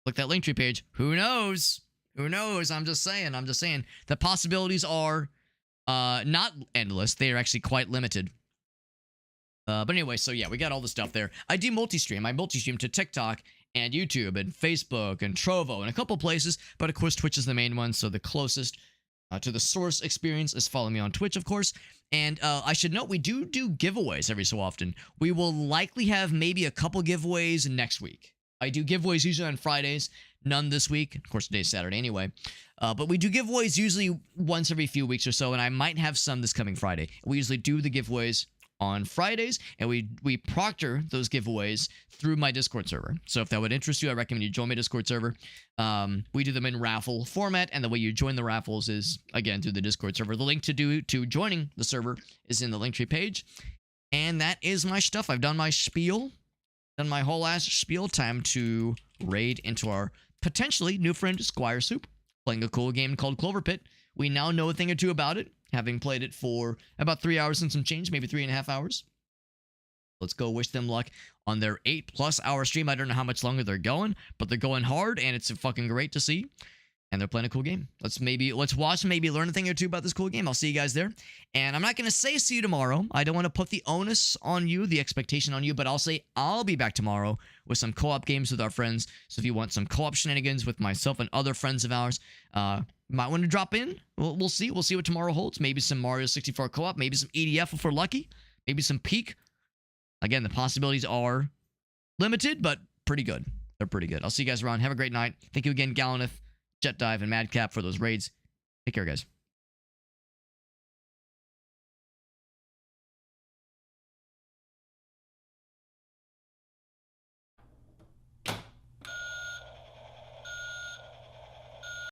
click that Linktree page. Who knows? Who knows? I'm just saying. The possibilities are not endless. They are actually quite limited. But anyway, so yeah, we got all the stuff there. I do multi-stream. I multi-stream to TikTok and YouTube and Facebook and Trovo and a couple places, but of course Twitch is the main one, so the closest to the source experience is following me on Twitch, of course. And I should note, we do giveaways every so often. We will likely have maybe a couple giveaways next week. I do giveaways usually on Fridays, none this week. Of course, today's Saturday anyway. But we do giveaways usually once every few weeks or so, and I might have some this coming Friday. We usually do the giveaways on Fridays, and we proctor those giveaways through my Discord server. So if that would interest you, I recommend you join my Discord server. We do them in raffle format, and the way you join the raffles is, again, through the Discord server. The link to joining the server is in the Linktree page. And that is my stuff. I've done my spiel. Done my whole ass spiel. Time to raid into our potentially new friend, Squire Soup, playing a cool game called CloverPit. We now know a thing or two about it, having played it for about 3 hours and some change, maybe 3.5 hours. Let's go wish them luck on their 8+ hour stream. I don't know how much longer they're going, but they're going hard, and it's fucking great to see. And they're playing a cool game. Let's watch and maybe learn a thing or two about this cool game. I'll see you guys there. And I'm not going to say see you tomorrow. I don't want to put the onus on you, the expectation on you, but I'll say I'll be back tomorrow with some co-op games with our friends. So if you want some co-op shenanigans with myself and other friends of ours, might want to drop in. We'll see. We'll see what tomorrow holds. Maybe some Mario 64 co-op. Maybe some EDF if we're lucky. Maybe some Peak. Again, the possibilities are limited, but pretty good. They're pretty good. I'll see you guys around. Have a great night. Thank you again, Gallaneth, Jet Dive, and Madcap for those raids. Take care, guys.